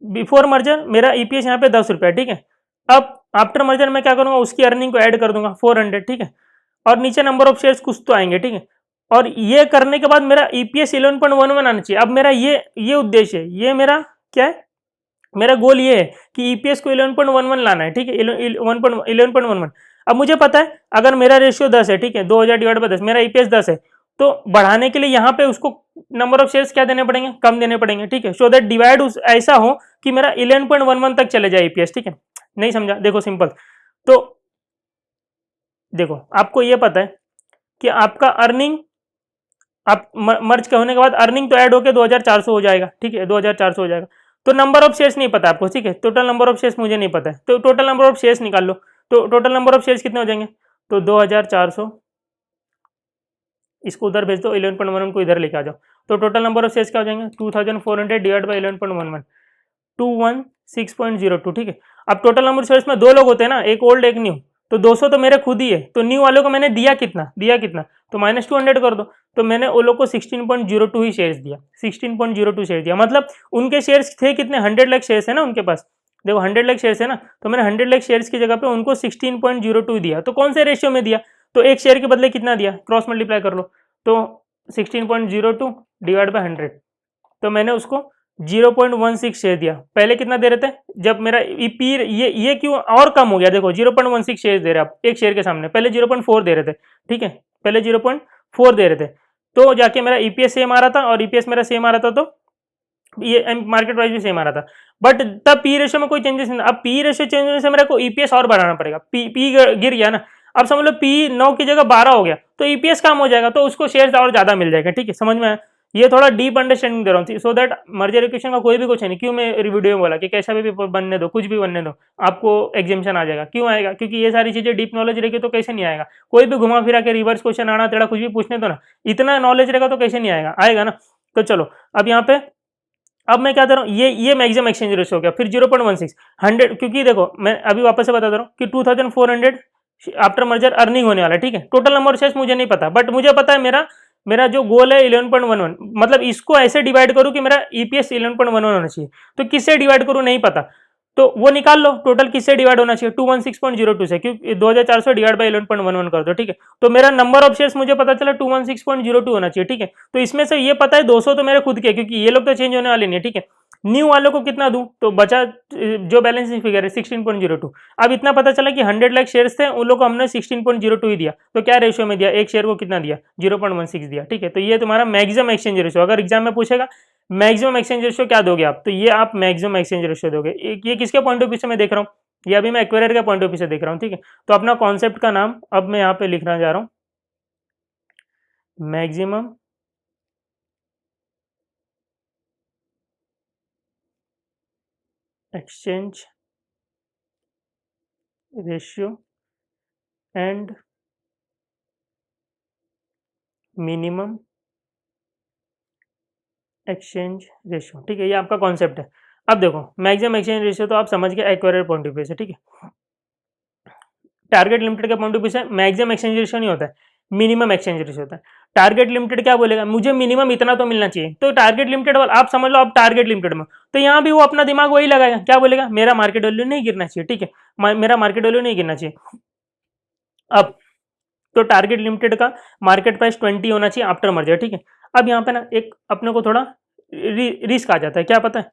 Speaker 1: बिफोर मर्जर मेरा ईपीएस यहाँ पे 10 रुपया, ठीक है, अब आफ्टर मर्जर मैं क्या करूंगा, उसकी अर्निंग को ऐड कर दूंगा 400, ठीक है, और नीचे नंबर ऑफ शेयर्स कुछ तो आएंगे, ठीक है, और ये करने के बाद मेरा ईपीएस 11.11 आना चाहिए। अब मेरा ये उद्देश्य है, ये मेरा क्या है, मेरा गोल ये है कि ईपीएस को 11.11 लाना है, ठीक है, 11.11। अब मुझे पता है अगर मेरा रेशियो 10 है, ठीक है, 2000 डिवाइड बाय 10, मेरा ईपीएस 10 है, तो बढ़ाने के लिए यहाँ पे उसको नंबर ऑफ शेयर्स क्या देने पड़ेंगे, कम देने पड़ेंगे, ठीक है, सो दैट डिवाइड ऐसा हो कि मेरा 11.11 तक चले जाए ईपीएस, ठीक है, नहीं समझा, देखो सिंपल, तो देखो आपको ये पता है कि आपका अर्निंग, आप मर्ज के होने के बाद अर्निंग तो ऐड होकर 2400 हो जाएगा, ठीक है, 2400 हो जाएगा, तो नंबर ऑफ शेयर्स नहीं पता आपको, ठीक है, टोटल नंबर ऑफ शेयर्स मुझे नहीं पता है, तो टोटल नंबर ऑफ शेयर्स निकाल लो, तो टोटल नंबर ऑफ शेयर्स कितने हो जाएंगे, तो 2400, इसको उधर भेज दो, 11.11 को इधर लेके आ जाओ, तो टोटल नंबर ऑफ शेयर्स क्या हो जाएंगे 2400 डिवाइड बाई 11.11, 216.02, ठीक है। अब टोटल नंबर ऑफ शेयर्स में 2 लोग होते हैं ना, एक ओल्ड एक न्यू, तो 200 तो मेरे खुद ही है, तो न्यू वालों को मैंने दिया कितना, तो -200 कर दो, तो मैंने वो लोग को 16.02 ही शेयर्स दिया, 16.02 शेयर दिया। मतलब उनके शेयर्स थे कितने, 100 लाख शेयर्स है ना उनके पास, देखो 100 लाख शेयर्स है ना, तो मैंने 100 लाख शेयर्स की जगह पे उनको 16.02 दिया। तो कौन से रेशियो में दिया, तो एक शेयर के बदले कितना दिया, क्रॉस मल्टीप्लाई कर लो, तो 16.02 डिवाइड बाय 100, तो मैंने उसको 0.16 शेयर दिया। पहले कितना दे रहे थे, जब मेरा ईपी ये क्यों और कम हो गया, देखो 0.16 शेयर दे रहे आप एक शेयर के सामने, पहले 0.4 दे रहे थे, ठीक है, पहले 0.4 दे रहे थे, तो जाके मेरा ईपीएस सेम आ रहा था और ईपीएस मेरा सेम आ रहा था, तो ये मार्केट प्राइस भी सेम आ रहा था। बट तब पी रेशियो में कोई चेंजेस नहीं, अब पी रेशियो चेंज होने से मेरे को ईपीएस और बढ़ाना पड़ेगा, पी गिर गया ना, अब समझ लो पी 9 की जगह 12 हो गया, तो ईपीएस कम हो जाएगा, तो उसको शेयर्स और ज्यादा मिल जाएगा, ठीक है, समझ में आया। ये थोड़ा डीप अंडरस्टैंडिंग दे रहा हूँ, सो दैट मर्जर इक्वेशन का कोई भी क्वेश्चन नहीं, क्यों मैं वीडियो में बोला कि कैसा भी बनने दो, कुछ भी बनने दो, आपको एग्जामिशन आ जाएगा, क्यों आएगा, क्योंकि ये सारी चीजें डीप नॉलेज रहेगी तो कैसे नहीं आएगा, कोई भी घुमा फिरा के रिवर्स क्वेश्चन आना टेढ़ा कुछ भी पूछने दो ना, इतना नॉलेज रहेगा तो कैसे नहीं आएगा, आएगा ना। तो चलो अब यहाँ पे, अब मैं क्या कर रहा हूँ, ये मैक्सिमम एक्सचेंज रेशियो हो गया, फिर 0.16 100, क्योंकि देखो मैं अभी वापस से बता दे रहा हूँ कि 2400 आफ्टर मर्जर अर्निंग होने वाला है, ठीक है। टोटल नंबर ऑफ शेयर्स मुझे नहीं पता, बट मुझे पता है मेरा मेरा जो गोल है 11.11, मतलब इसको ऐसे डिवाइड करूँ कि मेरा ईपीएस 11.11 होना चाहिए, तो किससे डिवाइड करूँ नहीं पता, तो वो निकाल लो टोटल किससे डिवाइड होना चाहिए, 216.02 से, क्योंकि 2400 डिवाइड बाई 11.11 कर दो, ठीक है। तो मेरा नंबर ऑफ शेयर्स मुझे पता चला 216.02 होना चाहिए, ठीक है। तो इसमें से ये पता है 200 तो मेरे खुद के, क्योंकि ये लोग तो चेंज होने वाले नहीं है, ठीक है। न्यू वालों को कितना दूं, तो बचा जो बैलेंसिंग फिगर है 16.02। अब इतना पता चला कि 100 लाख शेयर्स थे, उन लोग को हमने 16.02 ही दिया, तो क्या रेशियो में दिया, एक शेयर को कितना दिया, 0.16 दिया, ठीक है। तो ये तुम्हारा मैक्सिमम एक्सचेंज रेशियो, अगर एग्जाम में पूछेगा मैक्सिमम एक्सचेंज रेशियो क्या दोगे आप, तो ये आप मैक्सिमम एक्सचेंज रेशियो दोगे। ये किसके पॉइंट ऑफ व्यू से मैं देख रहा हूँ, ये अभी मैं एक्वेरियर के पॉइंट ऑफ व्यू से देख रहा हूँ, ठीक है। तो अपना कॉन्सेप्ट का नाम अब मैं यहाँ पे लिखना जा रहा हूँ, maximum exchange ratio and minimum exchange ratio, ठीक है, ये आपका कॉन्सेप्ट है। अब देखो मैक्सिमम एक्सचेंज रेशियो तो आप समझ गए एक्वेरियर पॉइंट ऑफ व्यू से, ठीक है। टारगेट लिमिटेड के पॉइंट ऑफ व्यू से मैक्सिमम एक्सचेंज रेशियो नहीं होता है, मिनिमम एक्सचेंज रेशियो होता है। टारगेट लिमिटेड क्या बोलेगा, मुझे मिनिमम इतना तो मिलना चाहिए, तो टारगेट लिमिटेड वाला आप समझ लो, आप टारगेट लिमिटेड में, तो यहाँ भी वो अपना दिमाग वही लगाएगा, क्या बोलेगा, मेरा मार्केट वैल्यू नहीं गिरना चाहिए, ठीक है, मेरा मार्केट वैल्यू नहीं गिरना चाहिए। अब तो टारगेट लिमिटेड का मार्केट प्राइस 20 होना चाहिए आफ्टर मर्जर, ठीक है। अब यहाँ पे ना एक अपने को थोड़ा रिस्क आ जाता है, क्या पता है,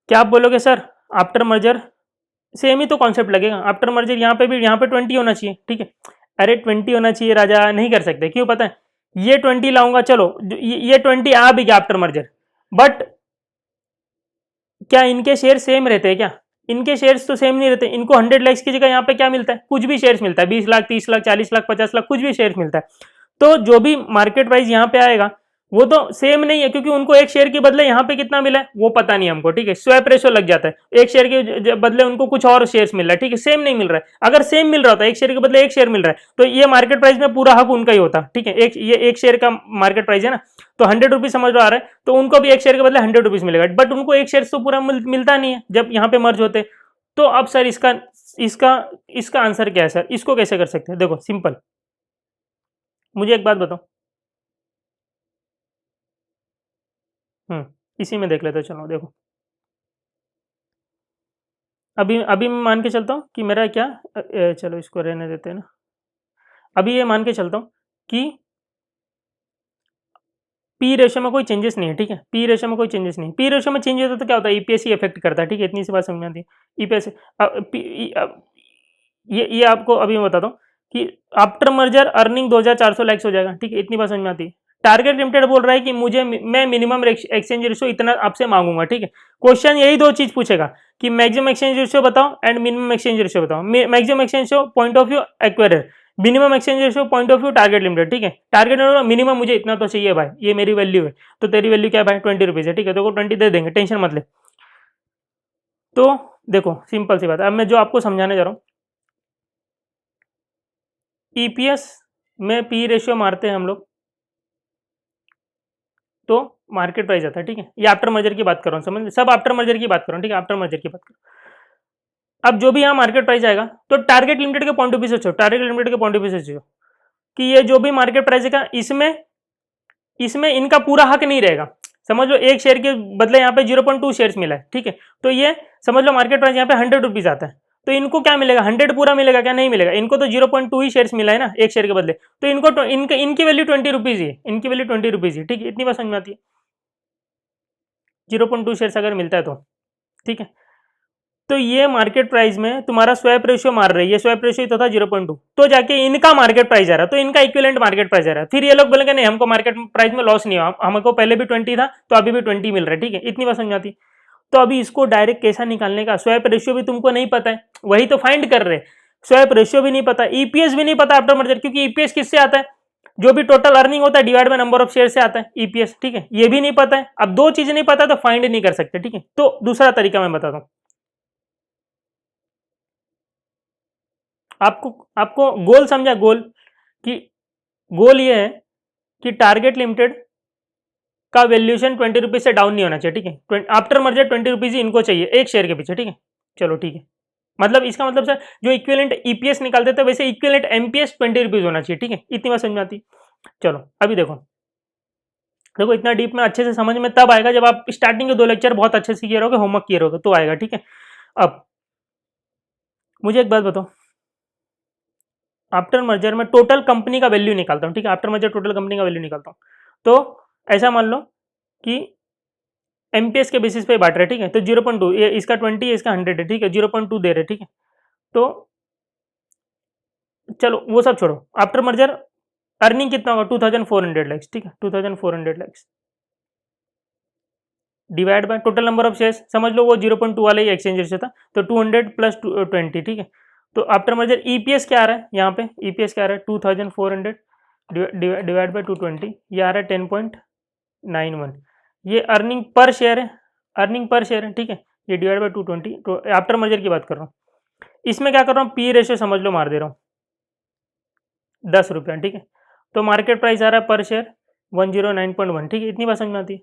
Speaker 1: क्या आप बोलोगे सर आफ्टर मर्जर सेम ही तो कॉन्सेप्ट लगेगा, आफ्टर मर्जर यहाँ पे भी, यहाँ पे 20 होना चाहिए, ठीक है। अरे 20 होना चाहिए राजा, नहीं कर सकते, क्यों पता है, ये 20 लाऊंगा, चलो ये 20 आ भी गया आफ्टर मर्जर, बट क्या इनके शेयर सेम रहते हैं क्या, इनके शेयर्स तो सेम नहीं रहते, इनको 100 लाख की जगह यहाँ पे क्या मिलता है, कुछ भी शेयर्स मिलता है, 20 लाख 30 लाख 40 लाख 50 लाख कुछ भी शेयर्स मिलता है। तो जो भी मार्केट प्राइस यहाँ पे आएगा वो तो सेम नहीं है, क्योंकि उनको एक शेयर के बदले यहाँ पे कितना मिला है वो पता नहीं हमको, ठीक है, स्वैप रेशो लग जाता है, एक शेयर के बदले उनको कुछ और शेयर्स मिल रहा है, ठीक है, सेम नहीं मिल रहा है। अगर सेम मिल रहा होता, एक शेयर के बदले एक शेयर मिल रहा है, तो ये मार्केट प्राइस में पूरा हक उनका ही होता, ठीक है, ये एक शेयर का मार्केट प्राइस है ना, तो 100 रुपीज समझ आ रहा है, तो उनको भी एक शेयर के बदले 100 रुपीज मिलेगा, बट उनको एक शेयर तो पूरा मिलता नहीं है जब यहाँ पे मर्ज होते। तो अब सर इसका इसका इसका आंसर क्या है सर, इसको कैसे कर सकते हैं, देखो सिंपल, मुझे एक बात बताओ, इसी में देख लेते हैं, चलो देखो, अभी अभी मैं मान के चलता हूँ कि मेरा क्या, चलो इसको रहने देते हैं ना, अभी ये मान के चलता हूँ कि पी रेशो में कोई चेंजेस नहीं है, ठीक है, पी रेशो में कोई चेंजेस नहीं, पी रेशो में चेंज होता तो क्या होता है, ईपीएस ही इफेक्ट करता है, ठीक है, इतनी सी बात समझ में आती है, ईपीएस। ये आपको अभी मैं बताता हूँ कि आफ्टर मर्जर अर्निंग 2400 लैक्स हो जाएगा, ठीक है, इतनी बात समझ में आती है। टारगेट लिमिटेड बोल रहा है कि मुझे मैं मिनिमम एक्सचेंज रेशियो इतना आपसे मांगूंगा, ठीक है। क्वेश्चन यही दो चीज पूछेगा कि मैक्सिमम एक्सचेंज रेशियो बताओ एंड मिनिमम एक्सचेंज रेशियो बताओ। Maximum exchange ratio point of view acquirer, minimum exchange ratio point of view target limited, ठीक है। टारगेट मिनिमम मुझे इतना तो चाहिए भाई, ये मेरी वैल्यू है, तो तेरी वैल्यू क्या है भाई, 20 रुपीज है, ठीक है, तो 20 दे देंगे, टेंशन मत ले। तो देखो सिंपल सी बात है, अब मैं जो आपको समझाने जा रहा हूँ, ईपीएस में पी रेशियो मारते हैं हम लोग, तो मार्केट प्राइस आता है, ठीक है। ये आफ्टर मर्जर की बात कर रहा हूँ, समझ, सब आफ्टर मर्जर की बात कर रहा हूँ, ठीक है, आफ्टर मर्जर की बात कर रहा हूँ। अब जो भी यहाँ मार्केट प्राइस आएगा तो टारगेट लिमिटेड के पॉइंट ऑफ व्यू से सोचो, टारगेट लिमिटेड के पॉइंट ऑफ व्यू से सोचो कि ये जो भी मार्केट प्राइस है इसमें इसमें इनका पूरा हक नहीं रहेगा। समझ लो एक शेयर के बदले यहाँ पे 0.2 शेयर्स मिला है, ठीक है। तो ये समझ लो मार्केट प्राइस यहाँ पे 100 रुपीज आता है, तो इनको क्या मिलेगा, 100 पूरा मिलेगा क्या, नहीं मिलेगा। इनको तो 0.2 ही शेयर्स मिला है ना एक शेयर के बदले, तो इनको इनकी वैल्यू 20 रुपीज ही है, इनकी वैल्यू 20 रुपीज ही, ठीक है। इतनी बात समझ में आती है, 0.2 शेयर्स अगर मिलता है तो, ठीक है। तो ये मार्केट प्राइस में तुम्हारा स्वैप रेशियो मार रही है, स्वैप रेशियो तो था 0.2, तो जाके इनका मार्केट प्राइस आ रहा है, तो इनका इक्विवेलेंट मार्केट प्राइस आ रहा है। फिर ये लोग बोलेंगे नहीं हमको मार्केट प्राइस में लॉस नहीं हुआ, हमको पहले भी 20 था तो अभी भी 20 मिल रहा है, ठीक है। इतनी बात समझ आती। तो अभी इसको डायरेक्ट कैसा निकालने का, स्वैप रेशियो भी तुमको नहीं पता है, वही तो फाइंड कर रहे हैं। स्वैप रेशियो भी नहीं पता, ईपीएस भी नहीं पता आफ्टर मर्जर, क्योंकि ईपीएस किससे आता है, जो भी टोटल अर्निंग होता है divide by number of share से आता है ईपीएस, ठीक है। ये भी नहीं पता है। अब दो चीजें नहीं पता तो फाइंड नहीं कर सकते, ठीक है। तो दूसरा तरीका मैं बताता हूं आपको, आपको गोल समझा, गोल कि गोल ये है कि टारगेट लिमिटेड का वैल्यूएशन 20 रुपीज से डाउन नहीं होना चाहिए, ठीक है। आफ्टर मर्जर 20 रुपीज ही इनको चाहिए एक शेयर के पीछे, ठीक है। चलो ठीक है, मतलब इसका मतलब सर जो इक्विवेलेंट ईपीएस निकालते थे वैसे इक्विवेलेंट एमपीएस 20 रुपीज होना चाहिए, ठीक है। इतनी बात समझ में आती। चलो अभी देखो, देखो इतना डीप में अच्छे से समझ में तब आएगा जब आप स्टार्टिंग के 2 लेक्चर बहुत अच्छे से किए रहोगे, होमवर्क किए रहोगे तो आएगा, ठीक है। अब मुझे एक बात बताओ, आफ्टर मर्जर में टोटल कंपनी का वैल्यू निकालता हूँ, ठीक है। आफ्टर मर्जर टोटल कंपनी का वैल्यू निकालता हूँ, तो ऐसा मान लो कि एमपीएस के बेसिस पे बांट रहे, ठीक है। तो 0.2, ये इसका 20 है, इसका 100 है, ठीक है। 0.2 दे रहे, ठीक है। तो चलो वो सब छोड़ो, आफ्टर मर्जर अर्निंग कितना होगा, 2400 लैक्स, ठीक है। 2400 lakhs divide by total number of shares, समझ लो वो 0.2 वाला ही एक्सचेंज रेशियो था, तो 200 प्लस 20, ठीक है। तो आफ्टर मर्जर ईपीएस क्या आ रहा है यहाँ पे, ईपीएस क्या आ रहा है 2400 डिवाइड बाय 220, ये आ रहा है 10.91। ये अर्निंग पर शेयर है, अर्निंग पर शेयर है, ठीक है। ये डिवाइड बाय 220, तो आफ्टर मर्जर की बात कर रहा हूँ। इसमें क्या कर रहा हूँ, पी रेशियो समझ लो मार दे रहा हूँ 10 रुपया, ठीक है। तो मार्केट प्राइस आ रहा है पर शेयर 109.1, ठीक है। इतनी बात समझ में आती है।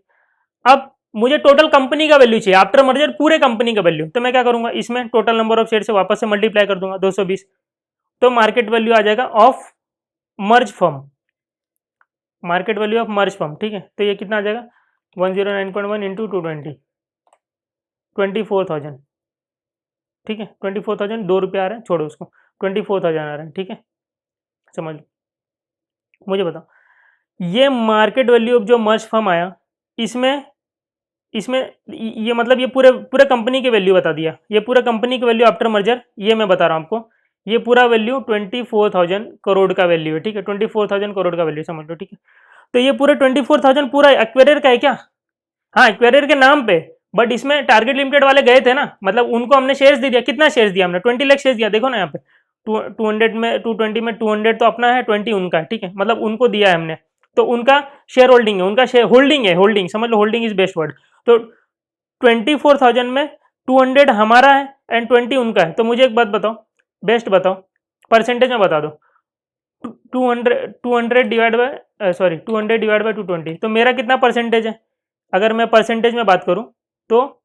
Speaker 1: अब मुझे टोटल कंपनी का वैल्यू चाहिए, आफ्टर मर्जर पूरे कंपनी का वैल्यू, तो मैं क्या करूंगा, इसमें टोटल नंबर ऑफ शेयर से वापस से मल्टीप्लाई कर दूंगा 220, तो मार्केट वैल्यू आ जाएगा of merged firm, market value of merged firm, ठीक है। तो ये कितना आ जाएगा 109.1 इंटू 220, 24,000, ठीक है। 24,000, 2 रुपये आ रहे हैं, छोड़ो उसको, 24,000 आ रहे हैं, ठीक है। समझ लो, मुझे बताओ ये मार्केट वैल्यू ऑफ जो मर्ज फर्म आया, इसमें इसमें ये मतलब ये पूरे पूरे कंपनी की वैल्यू बता दिया, ये पूरा कंपनी की वैल्यू आफ्टर मर्जर, ये मैं बता रहा हूँ आपको, ये पूरा वैल्यू 24,000 करोड़ का वैल्यू है, ठीक है। 24,000 करोड़ का वैल्यू समझ लो, ठीक है। तो ये पूरे 24,000 पूरा एक्वेरियर का है क्या, हाँ एक्वेरियर के नाम पे, बट इसमें टारगेट लिमिटेड वाले गए थे ना, मतलब उनको हमने शेयर्स दे दिया, कितना शेयर्स दिया हमने, 20 लाख शेयर्स दिया, देखो ना यहाँ पे 200 में 220 में 200 तो अपना है, 20 उनका है, ठीक है। मतलब उनको दिया है हमने, तो उनका शेयर होल्डिंग है, उनका शेयर होल्डिंग है, होल्डिंग समझ लो, होल्डिंग इज बेस्ट वर्ड। तो 24,000 में 200 हमारा है एंड 20 उनका है। तो मुझे एक बात बताओ, बेस्ट बताओ, परसेंटेज में बता दो, 200 डिवाइड बाय 220, तो मेरा कितना परसेंटेज है, अगर मैं परसेंटेज में बात करूं तो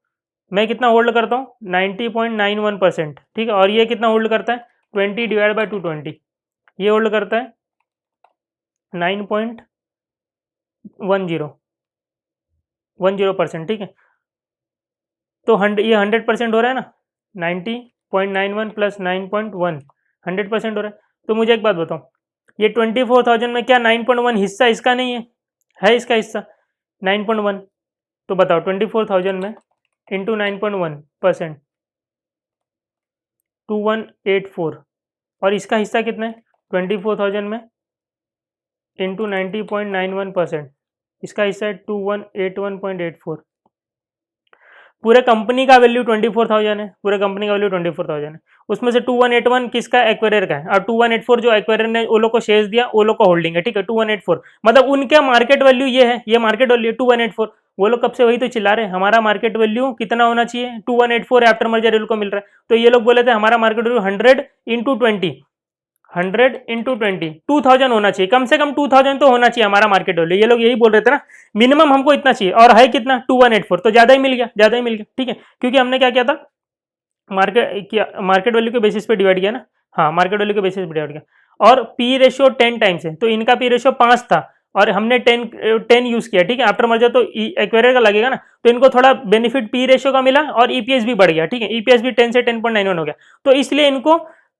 Speaker 1: मैं कितना होल्ड करता हूं 90.91%, ठीक है। और ये कितना होल्ड करता है 20 डिवाइड बाय 220, ये होल्ड करता है 9.10%, ठीक है। तो ये 100% हो रहा है ना, 90.91 प्लस 9.1 100% हो रहा है। तो मुझे एक बात बताओ, ये 24,000 में क्या 9.1 हिस्सा इसका नहीं है इसका हिस्सा 9.1, तो बताओ 24,000 में इंटू 9.1%, 2184, और इसका हिस्सा कितना है 24,000 में इंटू 90.91%, इसका हिस्सा है 2181.84। पूरे कंपनी का वैल्यू 24,000 है, पूरे कंपनी का वैल्यू 24,000 है, उसमें से 2181 किसका, एक्वेरियर का है, और 2184 जो एक्वेरियर ने वो लोग को शेयर्स दिया, वो लोग को होल्डिंग है, ठीक है। 2184 मतलब उनके मार्केट वैल्यू ये है, ये मार्केट वैल्यू 2184, वो लोग कब से वही तो चिल्ला रहे हैं हमारा मार्केट वैल्यू कितना होना चाहिए 2184 आफ्टर मर्जर को मिल रहा है, तो ये लोग बोले थे हमारा मार्केट वैल्यू 100 इंटू 20, 100 इंटू 20, 2000 होना चाहिए, कम से कम 2000 तो होना चाहिए हमारा मार्केट वैल्यू। ये लोग यही बोल रहे थे ना, मिनिमम हमको इतना चाहिए, और है कितना 2184, तो ज्यादा ही मिल गया, ज्यादा ही मिल गया, ठीक है, क्योंकि हमने क्या किया था, मार्केट वैल्यू के बेसिस पे डिवाइड किया ना, हाँ मार्केट वैल्यू के बेसिस पे डिवाइड किया, और पी रेशियो 10 टाइम्स है, तो इनका पी रेशियो 5 था और हमने 10 यूज किया, ठीक है, आफ्टर मर्जर तो एक्वेरियर का लगेगा ना, तो इनको थोड़ा बेनिफिट पी रेशियो का मिला और ईपीएस भी बढ़ गया, ठीक है, ईपीएस भी 10 से 10.91 हो गया, तो इसलिए इनको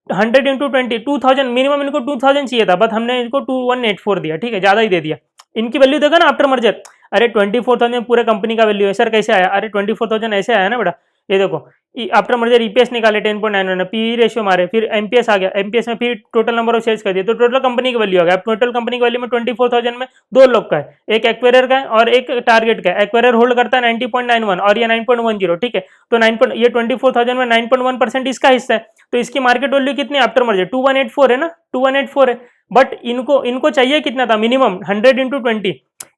Speaker 1: 100 इंटू 20, 2000 मिनिमम, इनको 2000 चाहिए था, बट हमने इनको 2184 दिया, ठीक है, ज्यादा ही दे दिया। इनकी वैल्यू देखा ना आफ्टर मर्जर, अरे 24,000 पूरे कंपनी का वैल्यू है सर, कैसे आया, अरे 24,000 ऐसे आया ना बेटा, ये देखो आफ्टर मर्जर ईपीएस निकाले 10.91, पी रेशियो मारे, फिर एमपीएस आ गया, एमपीएस में फिर टोटल नंबर ऑफ शेयर्स कर दिया, तो टोटल कंपनी की वैल्यू आ गया। अब टोटल कंपनी की वैल्यू में 24,000 में दो लोग का है, एक एक्वेरियर का है और एक टारगेट का है। एक्वेरियर होल्ड करता है 90.91 और ये 9.10, ठीक है, तो 9 ये 24,000 में 9.1% इसका हिस्सा है, तो इसकी मार्केट वैल्यू कितनी आफ्टर मर्जर 2184 है ना, 2184 है, बट इनको चाहिए कितना था मिनिमम 100 इंटू 20,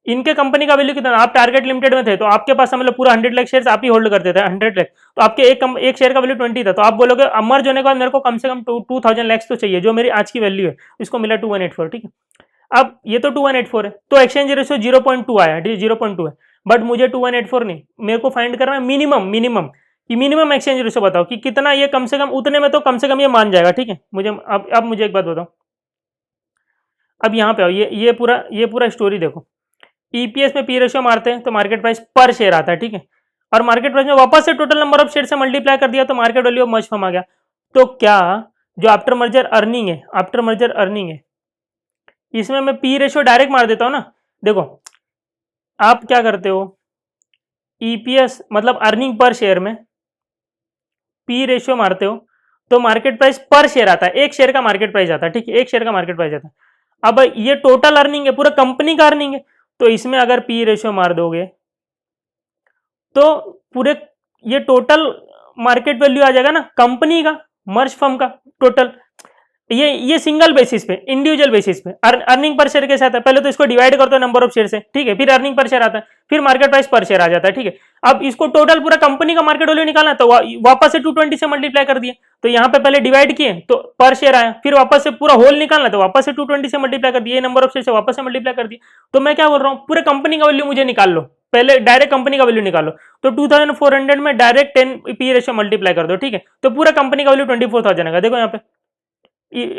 Speaker 1: इनके कंपनी का वैल्यू कितना, आप टारगेट लिमिटेड में थे तो आपके पास मतलब पूरा 100 लाख शेयर्स आप ही होल्ड करते थे, 100 लाख, तो आपके एक शेयर का वैल्यू 20 था, तो आप बोलोगे मर्ज होने के बाद मेरे को कम से कम 2000 लैक्स तो चाहिए, जो मेरी आज की वैल्यू है, इसको मिला 2184, ठीक है। अब ये तो 2184 है, तो एक्सचेंज रेशियो 0.2 आया, 0.2 है, बट मुझे 2184 नहीं, मेरे को फाइंड करना है मिनिमम, मिनिमम एक्सचेंज रेशियो बताओ कि कितना, ये कम से कम उतने में तो कम से कम ये मान जाएगा, ठीक है। मुझे अब मुझे एक बात बताओ, अब यहाँ पे आओ, ये पूरा स्टोरी देखो, ईपीएस में पी रेशियो मारते हैं तो मार्केट प्राइस पर शेयर आता है, ठीक है, और मार्केट प्राइस में वापस से टोटल नंबर ऑफ शेयर से मल्टीप्लाई कर दिया तो market value of merged firm आ गया। तो क्या जो आफ्टर मर्जर अर्निंग है, इसमें मैं पी रेशियो डायरेक्ट मार देता हूं ना, देखो आप क्या करते हो, ईपीएस मतलब अर्निंग पर शेयर में पी रेशियो मारते हो तो मार्केट प्राइस पर शेयर आता है, एक शेयर का मार्केट प्राइस आता है, ठीक है, एक शेयर का मार्केट प्राइस आता है। अब ये टोटल अर्निंग है, पूरा कंपनी का अर्निंग है, तो इसमें अगर पी रेशियो मार दोगे तो पूरे ये टोटल मार्केट वैल्यू आ जाएगा ना कंपनी का, मर्ज फर्म का टोटल, ये सिंगल बेसिस पे, इंडिविजुअल बेसिस पे अर्निंग पर शेयर के साथ है, पहले तो इसको डिवाइड करते हो नंबर ऑफ शेयर से, ठीक है, फिर अर्निंग पर शेयर आता है, फिर मार्केट प्राइस पर शेयर आ जाता है, ठीक है। अब इसको टोटल पूरा कंपनी का मार्केट वैल्यू निकालना है तो वापस से 220 से मल्टीप्लाई कर दिए, तो यहाँ पे पहले डिवाइड किए तो पर शेयर आया, फिर वापस से पूरा होल निकालना तो वापस से 220 से मल्टीप्लाई कर दिए, नंबर ऑफ शेयर से वापस से मल्टीप्लाई कर दिए। तो मैं क्या बोल रहा हूँ, पूरे कंपनी का वैल्यू मुझे निकाल लो, पहले डायरेक्ट कंपनी का वैल्यू निकालो, तो 2400 में डायरेक्ट 10 पी रेशियो मल्टीप्लाई कर दो, ठीक है, तो पूरा कंपनी का वैल्यू 24,000 आएगा। देखो यहाँ पे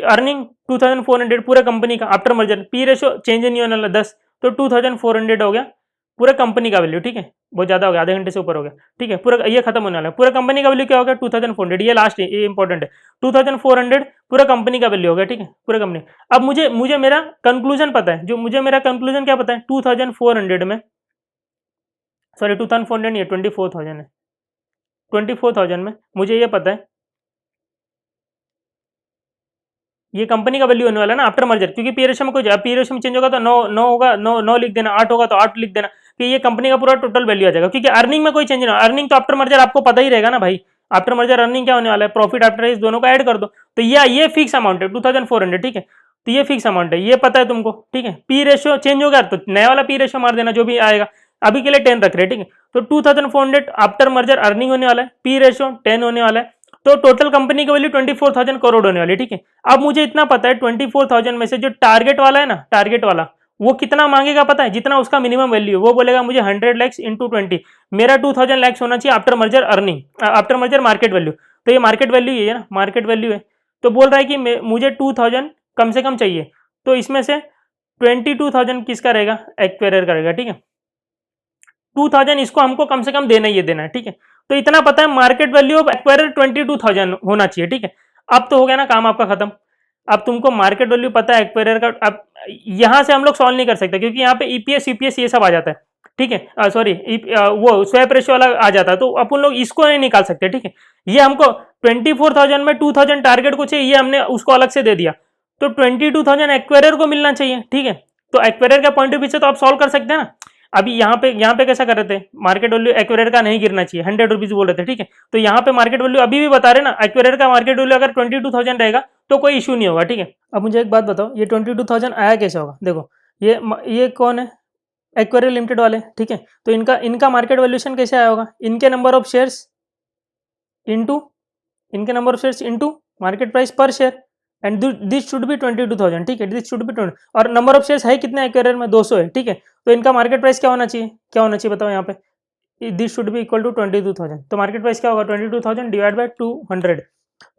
Speaker 1: अर्निंग 2400 पूरा कंपनी का after merger, P ratio change नहीं होने वाला 10, तो 2400 हो गया पूरा कंपनी का वैल्यू, ठीक है, बहुत ज्यादा हो गया, आधे घंटे से ऊपर हो गया, ठीक है, पूरा ये खत्म होने वाला है, पूरा कंपनी का वैल्यू क्या हो गया 2400, ये लास्ट है, ये इंपॉर्टेंट है, 2400 पूरा कंपनी का वैल्यू हो गया, ठीक है, पूरा कंपनी। अब मुझे मेरा कंक्लूजन पता है, जो मुझे मेरा कंक्लूजन क्या पता है, 2400 में, सॉरी 2400 नहीं है, 24,000 है, 24,000 में मुझे ये पता है ये कंपनी का वैल्यू होने वाला है ना आफ्टर मर्जर, क्योंकि पी रेशियो में कोई पी रेशियो में चेंज होगा तो 9 होगा, 9 लिख देना, 8 होगा तो 8 लिख देना, कि ये कंपनी का पूरा टोटल वैल्यू आ जाएगा, क्योंकि अर्निंग में कोई चेंज नहीं, अर्निंग तो आफ्टर मर्जर आपको पता ही रहेगा ना भाई, आफ्टर मर्जर अर्निंग क्या होने वाला है, प्रॉफिट आफ्टर टैक्स दोनों का ऐड कर दो, तो ये फिक्स अमाउंट है 2400, ठीक है, तो ये फिक्स अमाउंट है, ये पता है तुमको, ठीक है। पी रेशियो चेंज हो गया तो नया वाला पी रेशियो मार देना जो भी आएगा, अभी के लिए 10 रख रहे हैं, ठीक है, तो 2400 आफ्टर मर्जर अर्निंग होने वाला है, पी रेशियो 10 होने वाला है, तो टोटल कंपनी की वैल्यू 24,000 करोड़ होने वाली है, ठीक है। अब मुझे इतना पता है 24,000 में से जो टारगेट वाला है ना, टारगेट वाला वो कितना मांगेगा पता है, जितना उसका मिनिमम वैल्यू है, वो बोलेगा मुझे 100 लैक्स इंटू 20, मेरा 2,000 लैक्स होना चाहिए after merger earning, after merger market value, तो ये मार्केट वैल्यू ये है ना, मार्केट वैल्यू है, तो बोल रहा है कि मुझे 2,000 कम से कम चाहिए, तो इसमें से 22,000 किसका रहेगा, एक्वेरियर का रहेगा, ठीक है, 2,000 इसको हमको कम से कम देना ही देना है, ठीक है, तो इतना पता है मार्केट वैल्यू ऑफ एक्वायरर 22,000 होना चाहिए, ठीक है। अब तो हो गया ना काम आपका खत्म, अब तुमको मार्केट वैल्यू पता है एक्वायरर का, अब यहां से हम लोग सॉल्व नहीं कर सकते क्योंकि यहाँ पे ईपीएस यूपीएस ये सब आ जाता है, ठीक है, सॉरी वो स्वैप रेशियो वाला आ जाता है, तो अपन लोग इसको नहीं निकाल सकते, ठीक है। ये हमको 24,000 में 2,000 टारगेट को चाहिए, ये हमने उसको अलग से दे दिया, तो 22,000 एक्वायरर को मिलना चाहिए, ठीक है, तो एक्वायरर का पॉइंट ऑफ व्यू से तो आप सॉल्व कर सकते हैं ना। अभी यहाँ पे कैसा कर रहे थे, मार्केट वैल्यू एक्वेरियर का नहीं गिरना चाहिए, 100 रुपीज बोल रहे थे, ठीक है, तो यहाँ पे मार्केट वैल्यू अभी भी बता रहे ना, एक्वेरियर का मार्केट वैल्यू अगर 22,000 रहेगा तो कोई इशू नहीं होगा, ठीक है। अब मुझे एक बात बताओ, ये 22,000 आया कैसे होगा, देखो ये कौन है, एक्वेरियर लिमिटेड वाले, ठीक है, तो इनका मार्केट वैल्यूएशन कैसे आया होगा, इनके number of shares into market price per share, and this should be 22,000, ठीक है, दिस शुड बी 20। और नंबर ऑफ शेयर्स है कितने एक्वेरियर में, 200 है, ठीक है। तो इनका मार्केट प्राइस क्या होना चाहिए, क्या होना चाहिए बताओ यहाँ पे, this should be equal to 22,000। तो मार्केट प्राइस क्या होगा, 22,000 डिवाइड बाय 200।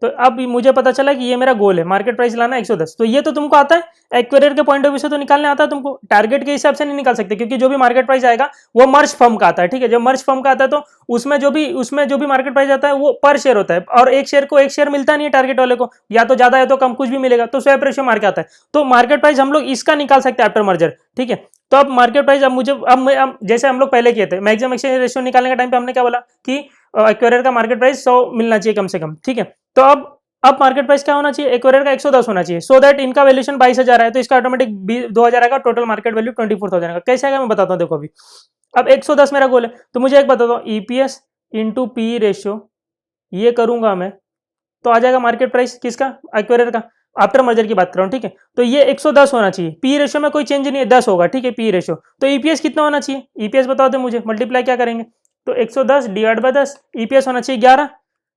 Speaker 1: तो अब मुझे पता चला कि ये मेरा गोल है, मार्केट प्राइस लाना 110। तो ये तो तुमको आता है, एक्वेरियर के पॉइंट ऑफ व्यू से तो निकालने आता है तुमको, टारगेट के हिसाब से नहीं निकाल सकते, क्योंकि जो भी मार्केट प्राइस आएगा वो मर्ज फर्म का आता है, ठीक है। जब मर्ज फर्म का आता है तो उसमें जो भी मार्केट प्राइस आता है वो पर शेयर होता है, और एक शेयर को एक शेयर मिलता नहीं है टारगेट वाले को, या तो ज्यादा है तो कम, कुछ भी मिलेगा, तो स्वैप रेशियो मार के आता है। तो मार्केट प्राइस हम लोग इसका निकाल सकते हैं आफ्टर मर्जर, ठीक है। तो अब मार्केट प्राइस, अब जैसे हम लोग पहले किए थे, मैक्सिमम एक्सचेंज रेशियो निकालने का टाइम पे हमने क्या बोला कि एक्वेरियर का मार्केट प्राइस 100 मिलना चाहिए कम से कम, ठीक है। तो अब मार्केट प्राइस क्या होना चाहिए, एक्वेरियर का 110 होना चाहिए, सो दैट इनका वैल्यूएशन 22,000 है, तो इसका ऑटोमेटिक 2,000 आएगा, टोटल मार्केट वैल्यू 24,000 का। कैसे आएगा मैं बताता हूँ, देखो अभी। अब 110 मेरा गोल है, तो मुझे एक बता दो, ईपीएस इंटू पी रेशियो ये करूंगा मैं, तो आ जाएगा मार्केट प्राइस किसका, एक्वेरियर का, आफ्टर मर्जर की बात कर रहा हूँ, ठीक है। तो ये 110 होना चाहिए, पी रेशियो में कोई चेंज नहीं है, 10 होगा, ठीक है, पी रेशियो। तो ईपीएस कितना होना चाहिए, ईपीएस बताओ दे मुझे, मल्टीप्लाई क्या करेंगे, तो 110 डिवाइड बाय 10, ईपीएस होना चाहिए 11,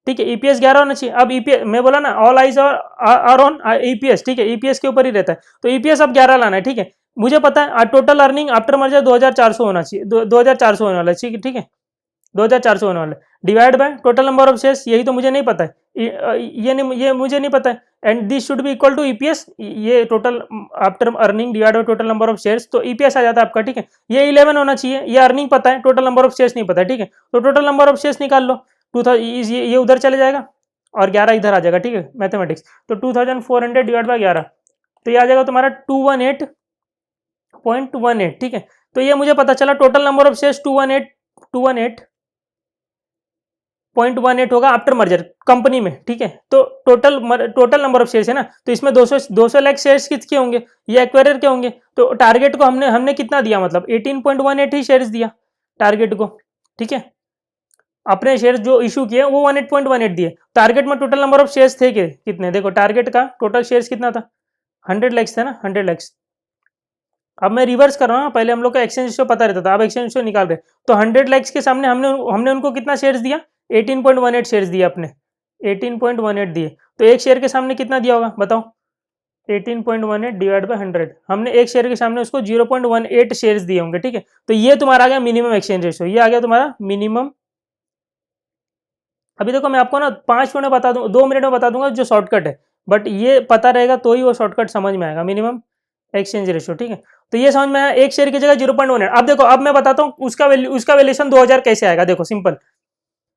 Speaker 1: ठीक है, ईपीएस 11 होना चाहिए। अब ईपीएस मैं बोला ना, all eyes are on EPS, ठीक है, ईपीएस के ऊपर ही रहता है, तो ईपीएस अब 11 लाना है, ठीक है। मुझे पता है टोटल अर्निंग आफ्टर मर्जर 2,400 होना चाहिए, 2,400 होने वाला है, ठीक है, ठीक है, 2,400 होने वाला है, divide by total number of shares, यही तो मुझे नहीं पता है, ये मुझे नहीं पता है, and this should be equal to EPS, ये total after earning divide by total number of shares, तो ईपीएस आ जाता है आपका, ठीक है। ये 11 होना चाहिए, ये अर्निंग पता है, टोटल नंबर ऑफ शेयर्स नहीं पता है, ठीक है। तो टोटल नंबर ऑफ शेयर्स निकाल लो, 2000, ये उधर चले जाएगा और 11 इधर आ जाएगा, ठीक है, मैथमेटिक्स। तो 2,400 डिवाइड बाय 11, तो ये आ जाएगा तुम्हारा 218.18, ठीक है। तो ये मुझे पता चला, टोटल नंबर ऑफ शेयर्स 218.18 होगा आफ्टर मर्जर कंपनी में, ठीक है। तो टोटल नंबर ऑफ शेयर्स है ना, तो इसमें 200 लाख शेयर्स किसके होंगे, ये एक्वायरर के होंगे। तो टारगेट को हमने कितना दिया, मतलब 18.18 ही शेयर्स दिया टारगेट को, ठीक है। अपने शेयर्स जो इशू किए वो 18.18 दिए, टारगेट में टोटल नंबर ऑफ शेयर्स थे कितने, देखो टारगेट का टोटल शेयर्स कितना था, 100 लैक्स था ना, 100 लैक्स। अब मैं रिवर्स कर रहा हूँ, पहले हम लोग का एक्सचेंज रेशियो पता रहता था, अब एक्सचेंज रेशियो निकाल रहे, तो 100 लैक्स के सामने हमने उनको कितना शेयर्स दिया, 18.18 शेयर्स दिए अपने, 18.18 दिए। तो एक शेयर के सामने कितना दिया होगा बताओ, 18.18 डिवाइड बाय 100, हमने एक शेयर के सामने उसको 0.18 शेयर्स दिए होंगे, ठीक है। तो ये तुम्हारा आ गया मिनिमम एक्सचेंज रेशियो, ये आ गया तुम्हारा मिनिमम। अभी देखो मैं आपको ना 5 मिनट में बता दूँ, 2 मिनट में बता दूंगा जो शॉर्टकट है, बट ये पता रहेगा तो ही वो शॉर्टकट समझ में आएगा, मिनिमम एक्सचेंज रेशियो, ठीक है। तो ये समझ में आया, एक शेयर की जगह 0.18। अब देखो, अब मैं बताता हूँ उसका वैल्यूएशन 2,000 कैसे आएगा, देखो सिंपल।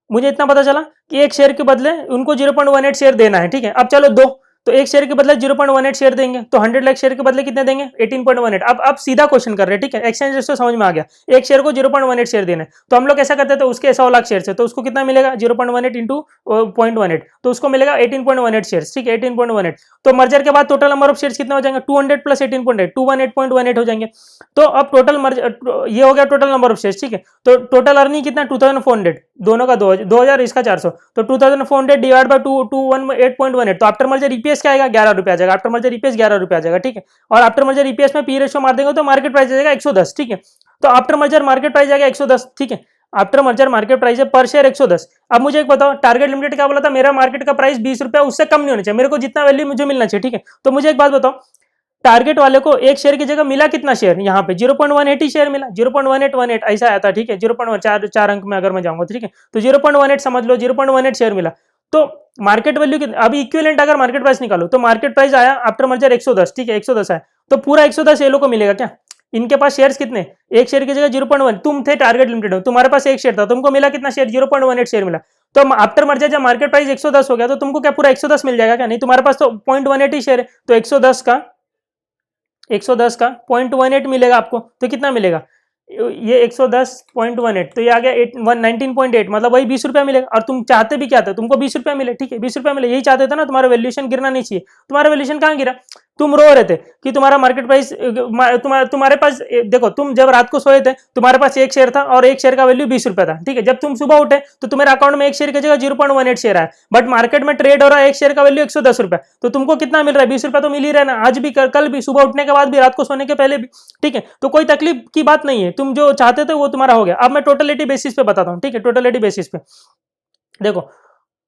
Speaker 1: मुझे इतना पता चला कि एक शेयर के बदले उनको 0.18 शेयर देना है, ठीक है। अब चलो दो, तो एक शेयर के बदले 0.18 शेयर देंगे, तो 100 लाख शेयर के बदले कितने देंगे, 18.18। अब सीधा क्वेश्चन कर रहे हैं, ठीक है, एक्सचेंज रेशियो समझ में आ गया, एक शेयर को 0.18 शेयर देना है, तो हम लोग ऐसा करते थे, उसके 100 लाख शेयर है, तो उसको कितना मिलेगा, 0.18 इंटू 0.18, तो उसको मिलेगा 18.18 शेयर, ठीक है, 18.18। तो मर्जर के बाद टोटल नंबर ऑफ शेयर कितना हो जाएंगे, 200 प्लस 18.8, 218.18 हो जाएंगे। तो अब टोटल ये हो गया टोटल नंबर ऑफ शेयर, ठीक है। तो टोटल अर्निंग कितना, 2,400, दोनों का 2,000, इसका 400, तो 2,400 डिवाइड बाय 218.18, तो आफ्टर मर्जर ईपीएस क्या आएगा, 11 रुपये आ जाएगा, आफ्टर मर्जर ईपीएस 11 रुपये आ जाएगा, ठीक है। और आफ्टर मर्जर ईपीएस में पी रेशियो मार देंगे तो मार्केट प्राइस आ जाएगा 110, ठीक है। तो आफ्टर मर्जर मार्केट प्राइस आएगा 110, ठीक है, आफ्टर मर्जर मार्केट प्राइस है पर शेयर 110। अब मुझे एक बताओ, टारगेट लिमिटेड क्या बोला था, मेरा मार्केट का प्राइस 20 रुपया, उससे कम नहीं होना चाहिए, मेरे को जितना वैल्यू मुझे मिलना चाहिए, ठीक है। तो मुझे एक बात बताओ, टारगेट वाले को एक शेयर की जगह मिला कितना शेयर, यहाँ पे 0.18 शेयर मिला, 0.1818 ऐसा आया था, ठीक है, 0.4 चार अंक में अगर मैं जाऊंगा, ठीक है, तो 0.18 समझ लो, 0.18 शेयर मिला। तो मार्केट वैल्यू कितना, अभी इक्विवेलेंट अगर मार्केट प्राइस निकालो, तो मार्केट प्राइस आया आफ्टर मर्जर 110, ठीक है, 110 आया, तो पूरा 110 ये लोग को मिलेगा क्या, इनके पास शेयर्स कितने, एक शेयर की जगह 0.1, तुम थे टारगेट लिमिटेड हो, तुम्हारे पास एक शेयर था, तुमको मिला कितना शेयर, 0.18 शेयर मिला। तो आफ्टर मर्जर जब मार्केट प्राइस 110 हो गया, तो तुमको क्या पूरा 110 मिल जाएगा क्या, नहीं, तुम्हारे पास तो 0.18 ही शेयर है, तो 110 का 0.18 मिलेगा आपको, तो कितना मिलेगा, ये 110.18, तो ये आ गया 19.8, मतलब वही 20 रुपया मिलेगा। और तुम चाहते भी क्या थे, तुमको 20 रुपया मिले, ठीक है, 20 रुपया मिले, यही चाहते थे ना, तुम्हारा वैल्यूएशन गिरना नहीं चाहिए, तुम्हारा वैल्यूएशन कहाँ गिरा, तुम रो रहे थे कि तुम्हारा मार्केट प्राइस, तुम्हारे पास देखो, तुम जब रात को सोए थे, तुम्हारे पास एक शेयर था और एक शेयर का वैल्यू 20 रुपया था, ठीक है। जब तुम सुबह उठे तो तुम्हारे अकाउंट में एक शेयर की जगह 0.18 शेयर आया, बट मार्केट में ट्रेड हो रहा है एक शेयर का वैल्यू 110 रुपया, तो तुमको कितना मिल रहा है, 20 रुपया तो मिल ही रहा है ना, आज भी, कल भी, सुबह उठने के बाद भी, रात को सोने के पहले भी, ठीक है। तो कोई तकलीफ की बात नहीं है, तुम जो चाहते थे वो तुम्हारा हो गया। अब मैं टोटलिटी बेसिस पे बताता हूँ, ठीक है, टोटलिटी बेसिस पे देखो,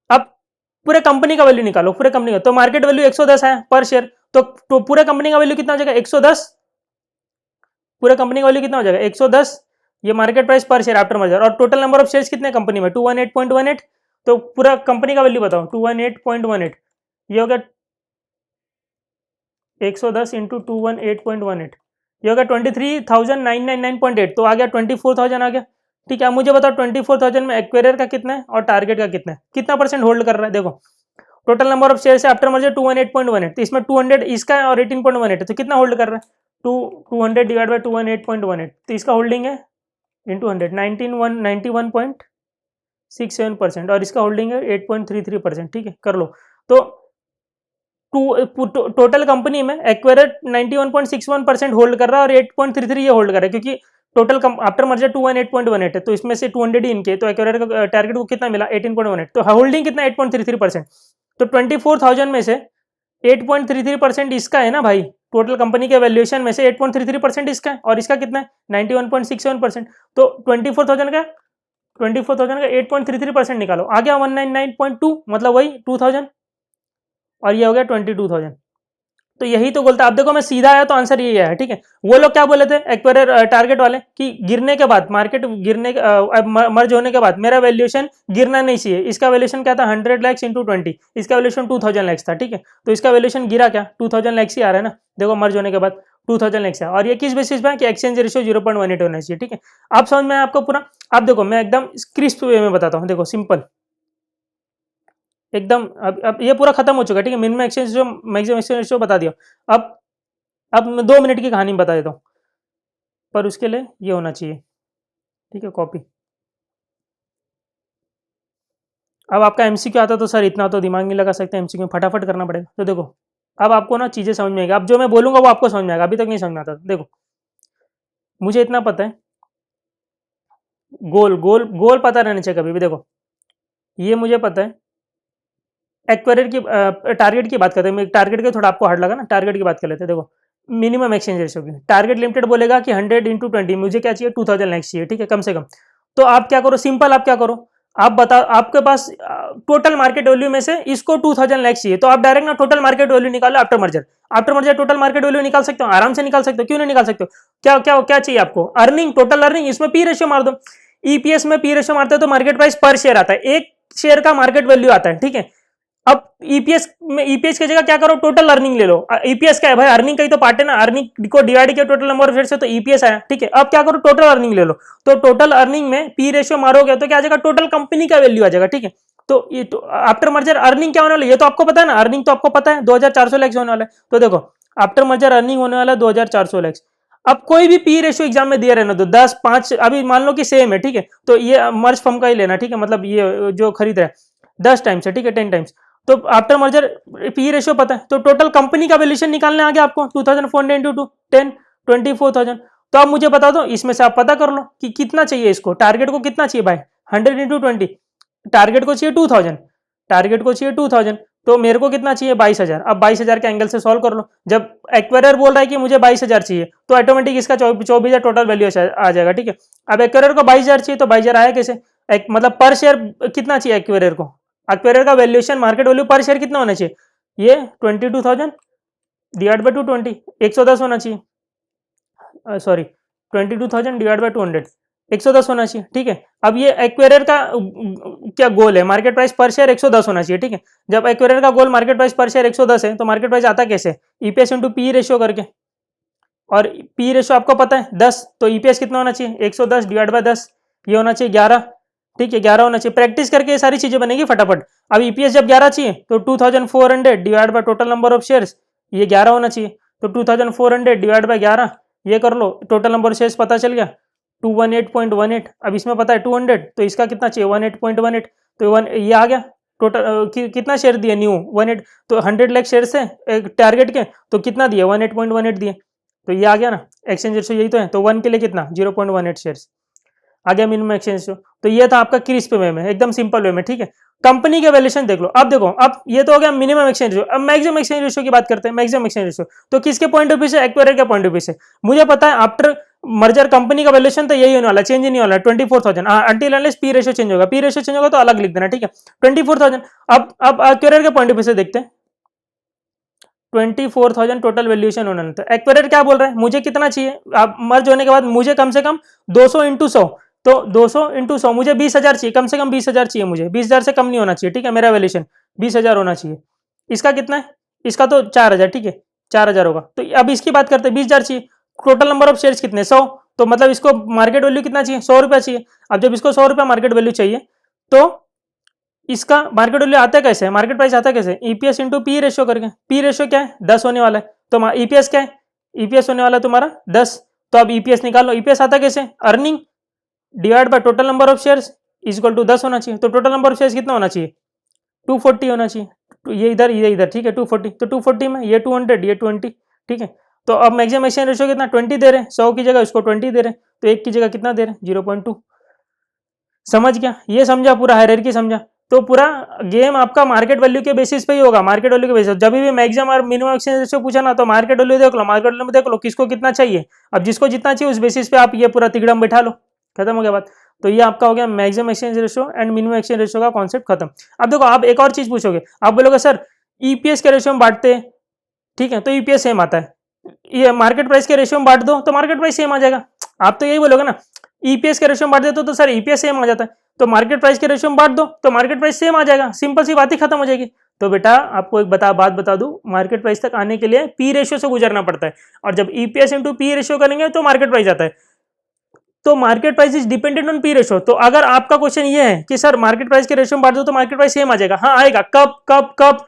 Speaker 1: अब पूरे कंपनी का वैल्यू निकालो, पूरे कंपनी का। तो मार्केट वैल्यू 110 है पर शेयर, तो पूरे कंपनी का वैल्यू कितना हो जाएगा 110, पूरे कंपनी का वैल्यू कितना हो जाएगा 110, ये market price per share after merger. और टोटल नंबर ऑफ शेयर्स कितने कंपनी में 218.18, तो पूरा कंपनी का वैल्यू बताओ 218.18, ये हो गया 110 इंटू 218.18, ये हो गया 23,999.8, तो आ गया 24,000 आ गया। ठीक है, मुझे बताओ 24,000 में एक्वेरियर का कितना है और टारगेट का कितना है, कितना परसेंट होल्ड कर रहा है। देखो टोटल नंबर ऑफ शेयर से आफ्टर मर्जर 218.18, तो इसमें 200 इसका है और 18.18 है, तो कितना होल्ड कर रहा है 200 डिवाइड बाई 218.18, तो इसका होल्डिंग है इंटू 100 91.67%, और इसका होल्डिंग है 8.33%। ठीक है, कर लो। तो टोटल कंपनी में एक्वेरियर 91.61% होल्ड कर रहा है और 8.33 ये होल्ड कर रहा है, क्योंकि टोटल आफ्टर मर्जर 218.18 है, तो इसमें से 200 ही इनके, तो एक्वेरियर का टारगेट को कितना मिला 18.18, तो होल्डिंग कितना 8.33%। तो 24,000 में से 8.33% इसका है ना भाई, टोटल कंपनी के वैल्यूएशन में से 8.33% इसका है, और इसका कितना है 91.67%, तो 24,000 का 8.33% निकालो, आ गया 199.2, मतलब वही 2000, और ये हो गया 22,000। तो यही तो बोलता है। अब देखो मैं सीधा आया तो आंसर यही आया। ठीक है, वो लोग क्या बोले थे एक्वायरर टारगेट वाले कि गिरने के बाद, मार्केट गिरने मर्ज होने के बाद मेरा वैल्यूएशन गिरना नहीं चाहिए। इसका वैल्यूएशन क्या था 100 लैक्स इंटू 20, इसका वैल्यूएशन 2000 लैक्स था। ठीक है, तो इसका वैल्यूएशन गिरा क्या 2000 लैक्स ही आ रहा है ना, देखो मर्ज होने के बाद 2000 लैक्स है, और ये किस बेसिस पे है कि एक्सचेंज रेशियो 0.18 होना चाहिए। ठीक है, आप समझ में आपको पूरा। आप देखो मैं एकदम क्रिस्प वे में बताता हूँ, देखो सिंपल एकदम। अब ये पूरा खत्म हो चुका है। ठीक है, मिनिमम एक्सचेंज जो मैक्सिमम एक्सचेंज रेशियो बता दिया। अब मैं 2 मिनट की कहानी बता देता हूँ, पर उसके लिए ये होना चाहिए। ठीक है, कॉपी। अब आपका एमसीक्यू आता तो सर इतना तो दिमाग नहीं लगा सकते, एमसीक्यू फटाफट करना पड़ेगा। तो देखो अब आपको ना चीजें समझ में आएगी, अब जो मैं बोलूंगा वो आपको समझ में आएगा, अभी तक नहीं समझ में आता। देखो मुझे इतना पता है, गोल गोल गोल पता रहना चाहिए कभी भी। देखो ये मुझे पता है, एक्वायरर की टारगेट की बात करते हैं, टारगेट के थोड़ा आपको हार्ड लगा ना, टारगेट की बात कर लेते हैं। देखो मिनिमम एक्सचेंज रेशियो की टारगेट लिमिटेड बोलेगा कि 100 इंटू 20, मुझे क्या चाहिए 2000 लैक्स चाहिए। ठीक है, कम से कम। तो आप क्या करो, सिंपल आप क्या करो, आप बताओ आपके पास टोटल मार्केट वैल्यू में से इसको 2000 लैक्स चाहिए, तो आप डायरेक्ट ना टोटल मार्केट वैल्यू निकालो after merger. After merger total market value निकाल सकते हो, आराम से निकाल सकते हो, क्यों नहीं निकाल सकते हो। क्या क्या क्या चाहिए आपको, अर्निंग, टोटल अर्निंग, इसमें पी रेशियो मार दो। ईपीएस में पी रेशियो मारते हो तो मार्केट प्राइस पर शेयर आता है, एक शेयर का मार्केट वैल्यू आता है। ठीक है, अब ईपीएस में, ईपीएस की जगह क्या करो टोटल अर्निंग ले लो। ईपीएस क्या है भाई, अर्निंग का ही तो पार्ट है ना, अर्निंग को डिवाइड किया टोटल नंबर ऑफ शेयर से तो ईपीएस आया। ठीक है, अब क्या करो टोटल अर्निंग ले लो, तो टोटल अर्निंग में पी रेशियो मारोगे तो क्या आ जाएगा टोटल कंपनी का वैल्यू आ जाएगा। ठीक है, तो ये तो आफ्टर मर्जर अर्निंग क्या होने वाला है, ये तो आपको पता है ना, अर्निंग तो आपको पता है 2400 लैक्स होने वाला है। तो देखो आफ्टर मर्जर अर्निंग होने वाला है 2400 लैक्स। अब कोई भी पी रेशियो एग्जाम में दिया रहना तो 10, 5, अभी मान लो कि सेम है। ठीक है, तो ये मर्ज फर्म का ही लेना। ठीक है, मतलब ये जो खरीद रहा है 10 टाइम्स है। ठीक है, 10 टाइम्स, तो आफ्टर मर्जर पी रेशियो पता है, तो टोटल कंपनी का वैल्यूएशन निकालने आ गया आपको 2400 इंटू 10, 24,000। तो आप मुझे बता दो, इसमें से आप पता कर लो कि कितना चाहिए इसको, टारगेट को कितना चाहिए भाई 100 इंटू 20, टारगेट को चाहिए 2000, टारगेट को चाहिए 2000, तो मेरे को कितना चाहिए 22,000। अब 22,000 के एंगल से सॉल्व कर लो, जब एक्वायरर बोल रहा है कि मुझे 22,000 चाहिए तो ऑटोमेटिक इसका 24,000 टोटल वैल्यू आ जाएगा। ठीक है, अब एक्वायरर को 22,000 चाहिए तो 22,000 आया कैसे, मतलब पर शेयर कितना चाहिए एक्वायरर को, एक्वायरर का valuation market value per share कितना होना चाहिए, ये 22,000 डिवाइड बाय 220, 110 होना चाहिए, सॉरी 22,000 डिवाइड बाय 200, 110 होना चाहिए। ठीक है, अब ये एक्वायरर का क्या गोल है, मार्केट प्राइस पर शेयर 110 होना चाहिए। ठीक है, जब एक्वायरर का गोल मार्केट प्राइस पर शेयर 110 है तो मार्केट प्राइस आता कैसे, ईपीएस इंटू पी रेशियो करके, और पी रेशियो आपको पता है 10, तो ईपीएस कितना होना चाहिए 110 डिवाइड बाय 10, ये होना चाहिए 11। ठीक है, 11 होना चाहिए, प्रैक्टिस करके ये सारी चीजें बनेगी फटाफट। अब ईपीएस जब 11 चाहिए तो 2400 divide by total number of shares, ये 11 होना चाहिए, तो 2400 डिवाइड बाय 11, ये कर लो, टोटल नंबर ऑफ शेयर्स पता चल गया 218.18। अब इसमें पता है 200, तो इसका कितना चाहिए 18.18, तो ये आ गया टोटल। कितना शेयर दिए न्यू 18, तो 100 लाख शेयर से टारगेट के, तो कितना दिए 18.18 दिए, तो ये आ गया ना एक्सचेंज रेशियो, यही तो है। तो 1 के लिए कितना 0.18 शेयर्स आ गया मिनिमम एक्सचेंज रेशियो। तो ये था आपका क्रिस्प वे में, एकदम सिंपल वे में। ठीक है, कंपनी के वैल्यूएशन देख लो। अब देखो, अब ये तो हो गया मिनिमम एक्सचेंज रेशियो, अब मैक्सिमम एक्सचेंज रेशियो की बात करते हैं। मैक्सिमम एक्सचेंज रेशियो तो किसके पॉइंट ऑफ व्यू से, एक्वायरर के पॉइंट ऑफ व्यू से। मुझे पता है आफ्टर मर्जर कंपनी का वैल्यूएशन तो यही होने वाला, चेंज नहीं वाला 24,000। Until unless P ratio change होगा, पी रेशियो चेंज होगा तो अलग लिख देना, ठीक है 24,000। अब एक्यूरेट के पॉइंट ऑफ व्यू से देखते हैं, 24,000 टोटल वैल्यूएशन होना था। एक्यूरेट क्या बोल रहा है, मुझे कितना चाहिए, आप मर्ज होने के बाद मुझे कम से कम 200 इंटू 100, तो 200 इंटू 100 मुझे 20,000 चाहिए, कम से कम 20,000 चाहिए मुझे, 20,000 से कम नहीं होना चाहिए, ठीक है मेरा वैल्यूएशन 20,000 होना चाहिए। इसका कितना है, इसका तो 4,000, ठीक है 4,000 होगा। तो अब इसकी बात करते हैं, 20,000 चाहिए, टोटल नंबर ऑफ शेयर्स कितने 100, तो मतलब इसको मार्केट वैल्यू कितना चाहिए 100 रुपया चाहिए। अब जब इसको 100 रुपया मार्केट वैल्यू चाहिए तो इसका मार्केट वैल्यू आता है कैसे, मार्केट प्राइस आता है कैसे, ईपीएस इंटू पी रेशियो करके, पी रेशियो क्या है 10 होने वाला है, तो ईपीएस क्या है, ईपीएस होने वाला है तुम्हारा 10। तो अब ईपीएस निकालो, ईपीएस आता कैसे, earning divide by total number of shares is equal to 10 होना चाहिए। तो टोटल नंबर ऑफ शेयर्स कितना होना चाहिए 240 होना चाहिए, तो ये इधर ये इधर, ठीक है 240, तो 240 में ये 200 ये 20, ठीक है। तो अब मैक्सिमम एक्सचेंज रेशियो कितना 20 दे रहे हैं, 100 की जगह इसको 20 दे रहे हैं, तो एक की जगह कितना दे रहे हैं 0.2। समझ गया, ये समझा पूरा हायरार्की समझा। तो पूरा गेम आपका मार्केट वैल्यू के बेसिस पे ही होगा, मार्केट वैल्यू के बेसिस, जब भी मैक्सिमम और मिनिमम एक्सचेंज रेशियो पूछा ना तो मार्केट वैल्यू देख लो, मार्केट वैल्यू में देख लो किसको कितना चाहिए, अब जिसको जितना चाहिए उस बेसिस पे आप ये पूरा तिगड़म बैठा लो, खत्म हो गया बात। तो ये आपका हो गया maximum exchange ratio and minimum exchange ratio का कॉन्सेप्ट खत्म। अब देखो आप एक और चीज पूछोगे, आप बोलोगे सर ईपीएस के रेशियो में बांटते हैं, ठीक है तो ईपीएस सेम आता है, ये मार्केट प्राइस के रेशियो में बांट दो तो मार्केट प्राइस सेम आ जाएगा। आप तो यही बोलोगे ना, ईपीएस के रेशियो में बांट देते तो सर ईपीएस सेम आ जाता है, तो मार्केट प्राइस के रेशियो में बांट दो तो मार्केट प्राइस सेम आ जाएगा, सिंपल सी बात ही खत्म हो जाएगी। तो बेटा आपको एक बात बता दूं, मार्केट प्राइस तक आने के लिए पी रेशियो से गुजरना पड़ता है, और जब ईपीएस इंटू पी रेशियो करेंगे तो मार्केट प्राइस आता है। तो market price is dependent on P ratio. तो अगर आपका क्वेश्चन ये है कि सर मार्केट प्राइस के रेशियो में बांट दो तो मार्केट प्राइस सेम आ जाएगा, हाँ आएगा, कब कब कब,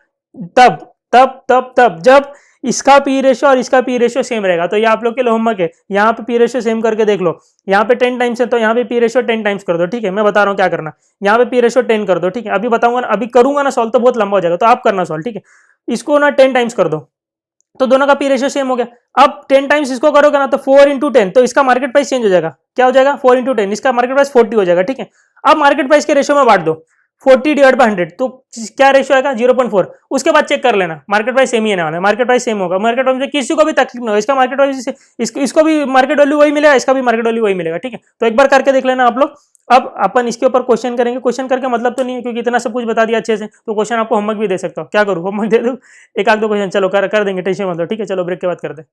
Speaker 1: तब तब तब तब जब इसका पी रेशियो और इसका पी रेशियो सेम रहेगा। तो ये आप लोग के लिए होमवर्क है, यहाँ पे पी रेशियो सेम करके देख लो, यहाँ पे 10 टाइम्स है तो यहाँ पे पी रेशियो 10 टाइम्स कर दो, ठीक है मैं बता रहा हूँ क्या करना, यहाँ पे पी रेशियो 10 कर दो, ठीक है अभी बताऊंगा ना, अभी करूंगा ना सॉल्व तो बहुत लंबा हो जाएगा, तो आप करना सॉल्व, ठीक है इसको ना 10 टाइम्स कर दो, तो दोनों का पी रेशियो सेम हो गया। अब 10 टाइम्स इसको करोगे ना तो 4 इंटू 10, तो इसका मार्केट प्राइस चेंज हो जाएगा, क्या हो जाएगा 4 इंटू 10, इसका मार्केट प्राइस 40 हो जाएगा, ठीक है। अब मार्केट प्राइस के रेशियो में बांट दो, 40 डिवाइड बाय 100, तो क्या रेशियो आएगा 0.4। उसके बाद चेक कर लेना मार्केट प्राइस सेम ही आने वाला है, मार्केट प्राइस सेम होगा, मार्केट प्राइस में किसी को भी तकलीफ नहीं होगा, इसका मार्केट प्राइस इसको भी मार्केट वैल्यू वही मिलेगा, इसका भी मार्केट वैल्यू वही मिलेगा, ठीक है। तो एक बार करके देख लेना आप लोग। अब अपन इसके ऊपर क्वेश्चन करेंगे, क्वेश्चन करके मतलब तो नहीं है क्योंकि इतना सब कुछ बता दिया अच्छे से, तो क्वेश्चन आपको होमवर्क भी दे सकता हूँ, क्या करूँ होमवर्क दे दूँ, एक आध दो क्वेश्चन चलो कर देंगे, टेंशन मत लो, ठीक है चलो ब्रेक के बाद करते हैं।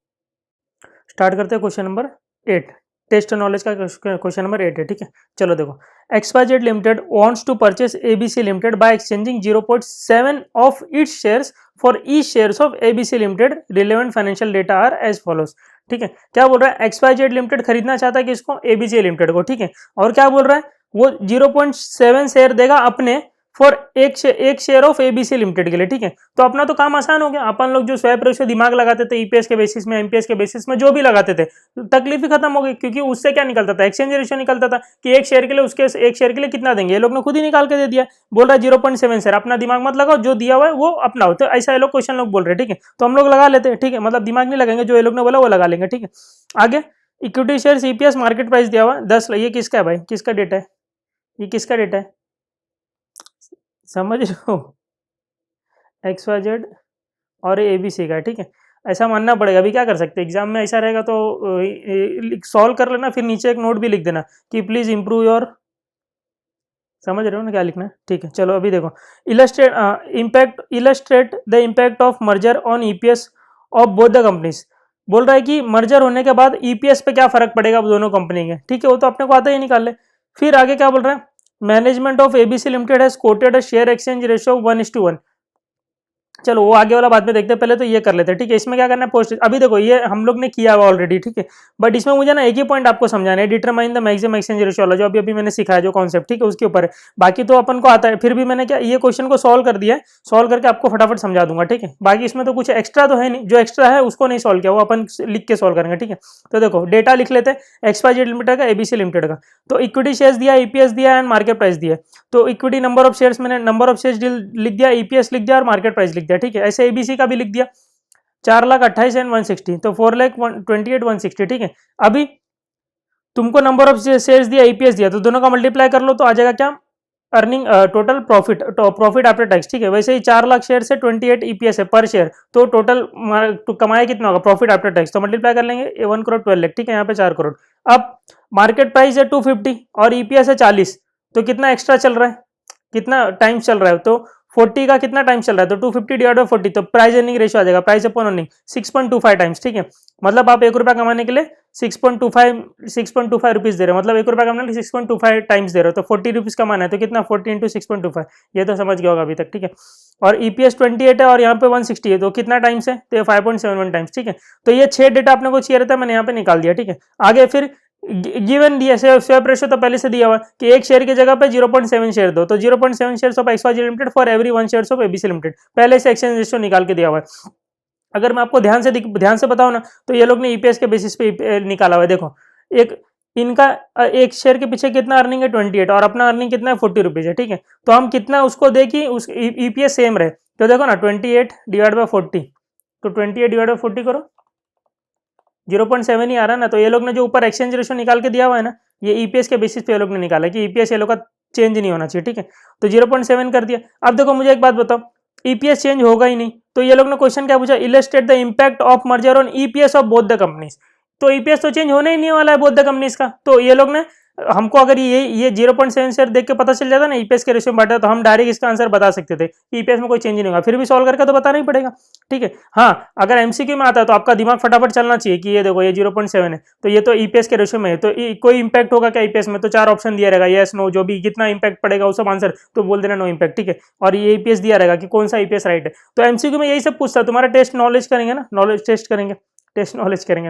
Speaker 1: स्टार्ट करते हैं क्वेश्चन नंबर 8, टेस्ट नॉलेज का क्वेश्चन नंबर 8 है, ठीक है चलो देखो, XYZ limited wants to purchase ABC limited by exchanging 0.7 of its shares for each shares of ABC limited, relevant financial data are as follows, ठीक है। क्या बोल रहा है XYZ लिमिटेड खरीदना चाहता है कि इसको ABC लिमिटेड को, ठीक है, और क्या बोल रहा है वो 0.7 शेयर देगा अपने फॉर एक शेयर ऑफ एबीसी लिमिटेड के लिए, ठीक है। तो अपना तो काम आसान हो गया, अपन लोग जो स्वैप रेशियो दिमाग लगाते थे ईपीएस के बेसिस में, एमपीएस के बेसिस में जो भी लगाते थे, तो तकलीफ ही खत्म हो गई, क्योंकि उससे क्या निकलता था एक्सचेंज रेशियो निकलता था कि एक शेयर के लिए उसके एक शेयर के लिए कितना देंगे, ये लोग ने खुद ही निकाल के दे दिया, बोल रहा है 0.7 शेयर, अपना दिमाग मत लगाओ, जो दिया हुआ है वो अपना हो, तो ऐसा ये लोग क्वेश्चन लोग बोल रहे हैं, ठीक है। तो हम लोग लगा लेते हैं, ठीक है, मतलब दिमाग नहीं लगाएंगे, जो ये लोग ने बोला वो लगा लेंगे, ठीक है। आगे equity share EPS market price दिया हुआ 10, ये किसका है भाई, किसका डेटा है, ये किसका डेटा है, समझ लो XYZ और ABC का, ठीक है। ऐसा मानना पड़ेगा, अभी क्या कर सकते हैं, एग्जाम में ऐसा रहेगा तो सॉल्व कर लेना, फिर नीचे एक नोट भी लिख देना कि प्लीज इंप्रूव योर, समझ रहे हो ना क्या लिखना है, ठीक है। चलो अभी देखो, illustrate the impact of merger on EPS of both the companies, बोल रहा है कि मर्जर होने के बाद ईपीएस पे क्या फर्क पड़ेगा दोनों कंपनी के, ठीक है, वो तो अपने को आता ही निकाल ले। फिर आगे क्या बोल रहा है, management of ABC limited has coated a share exchange ratio 1:1। चलो वो आगे वाला बाद में देखते हैं, पहले तो ये कर लेते हैं, ठीक है। इसमें क्या करना है पोस्ट, अभी देखो ये हम लोग ने किया हुआ ऑलरेडी, ठीक है, बट इसमें मुझे ना एक ही पॉइंट आपको समझाना है, determine the maximum exchange ratio वाला, जो अभी अभी मैंने सिखाया जो कॉन्सेप्ट, ठीक है, उसके ऊपर है, बाकी तो अपन को आता है। फिर भी मैंने क्या ये क्वेश्चन को सॉल्व कर दिया है, सॉल्व करके आपको फटाफट समझा दूंगा, ठीक है। बाकी इसमें तो कुछ एक्स्ट्रा तो है नहीं, जो एक्स्ट्रा है उसको नहीं सॉल्व किया, वो अपन लिख के सॉल्व करेंगे, ठीक है। तो देखो डेटा लिख लेते हैं, XYZ लिमिटेड का, एबीसी लिमिटेड का, तो इक्विटी शेयर्स दिया, ईपीएस दिया एंड मार्केट प्राइस दिया। तो इक्विटी नंबर ऑफ शेयर्स, मैंने नंबर ऑफ शेयर्स लिख दिया, ईपीएस लिख दिया और मार्केट प्राइस लिख दिया, ठीक है। ऐसे एबीसी का भी लिख दिया, 4,28,160, तो 4,28,160, ठीक है। अभी तुमको नंबर ऑफ शेयर्स दिया, ईपीएस दिया, तो दोनों का मल्टीप्लाई कर लो तो आ जाएगा क्या earning total profit after tax, ठीक है। वैसे ही 4 लाख शेयर से 28 ईपीएस है पर शेयर, तो टोटल तो कमाया कितना होगा प्रॉफिट आफ्टर टैक्स, तो मल्टीप्लाई कर लेंगे 1 करोड़ 12 लाख, ठीक है। यहाँ पे 4 करोड़। अब मार्केट प्राइस है 250 और ईपीएस है 40, तो कितना एक्स्ट्रा चल रहा है, कितना टाइम चल रहा है, तो 40 का कितना टाइम चल रहा है, तो 250 डिवाइड बाई 40, तो प्राइस अर्निंग रेशियो आ जाएगा, प्राइस अपॉन अर्निंग 6.25 टाइम्स, ठीक है। मतलब आप 1 रुपया कमाने के लिए 6.25 रुपीज दे रहे हो, मतलब 1 रुपया कमाने के लिए 6.25 टाइम्स दे रहे हो, तो 40 रुपीज कमाना है, तो कितना 40 इंटू 6.25, ये तो समझ गया होगा अभी तक, ठीक है। और ईपीएस 28 है और यहाँ पे 160 है, तो कितना टाइम्स है, तो 5.71 टाइम्स, ठीक है। तो ये 6 डेटा आपने को चाहिए रहता है, मैंने यहाँ पे निकाल दिया, ठीक है। आगे फिर गिवन दिया स्वैप रेशियो तो पहले से दिया हुआ कि एक शेयर की जगह पे 0.7 शेयर दो, तो 0.7 shares of XYZ limited for every 1 shares of ABC limited, पहले से एक्सचेंज रेशियो निकाल के दिया हुआ है। अगर मैं आपको ध्यान से बताऊं ना, तो ये लोग ने ईपीएस के बेसिस पे निकाला हुआ है। देखो एक इनका एक शेयर के पीछे कितना अर्निंग है 28 और अपना अर्निंग कितना है 40 रुपीज है, ठीक है। तो हम कितना उसको दे कि उस ईपीएस सेम रहे, तो देखो ना 28 डिवाइड बाई 40, तो 28 डिवाइड बाई 40 करो, 0.7 ही आ रहा है ना। तो ये लोग ने जो ऊपर एक्सचेंज रेशियो निकाल के दिया हुआ है ना, ये ईपीएस के बेसिस पे ये लोग ने निकाला कि ईपीएस ये लोग का चेंज नहीं होना चाहिए, ठीक है। तो 0.7 कर दिया। अब देखो मुझे एक बात बताओ, ईपीएस चेंज होगा ही नहीं, तो ये लोग ने क्वेश्चन क्या पूछा, illustrate the impact of merger on EPS of both the companies, तो ईपीएस तो चेंज होने ही नहीं वाला है बोथ द कंपनीज का। तो ये लोग ने हमको अगर ये 0.7 शेयर देख के पता चल जाता ना ईपीएस के रेशियो में बांटा, तो हम डायरेक्ट इसका आंसर बता सकते थे कि ईपीएस में कोई चेंज नहीं होगा, फिर भी सॉल्व करके तो बताना ही पड़ेगा, ठीक है। हाँ, अगर एमसीक्यू में आता है तो आपका दिमाग फटाफट चलना चाहिए कि ये देखो ये 0.7 है, तो ये तो ईपीएस के रेशियो में है, तो कोई इंपैक्ट होगा क्या ईपीएस में, तो 4 ऑप्शन दिया रहेगा, यस नो, जो भी कितना इंपैक्ट पड़ेगा वो सब आंसर, तो बोल देना नो इंपैक्ट, ठीक है। और ये ईपीएस दिया रहेगा कि कौन सा ईपीएस राइट है। तो एमसीक्यू में यही सब पूछता है, तुम्हारा टेस्ट नॉलेज करेंगे ना, नॉलेज टेस्ट करेंगे,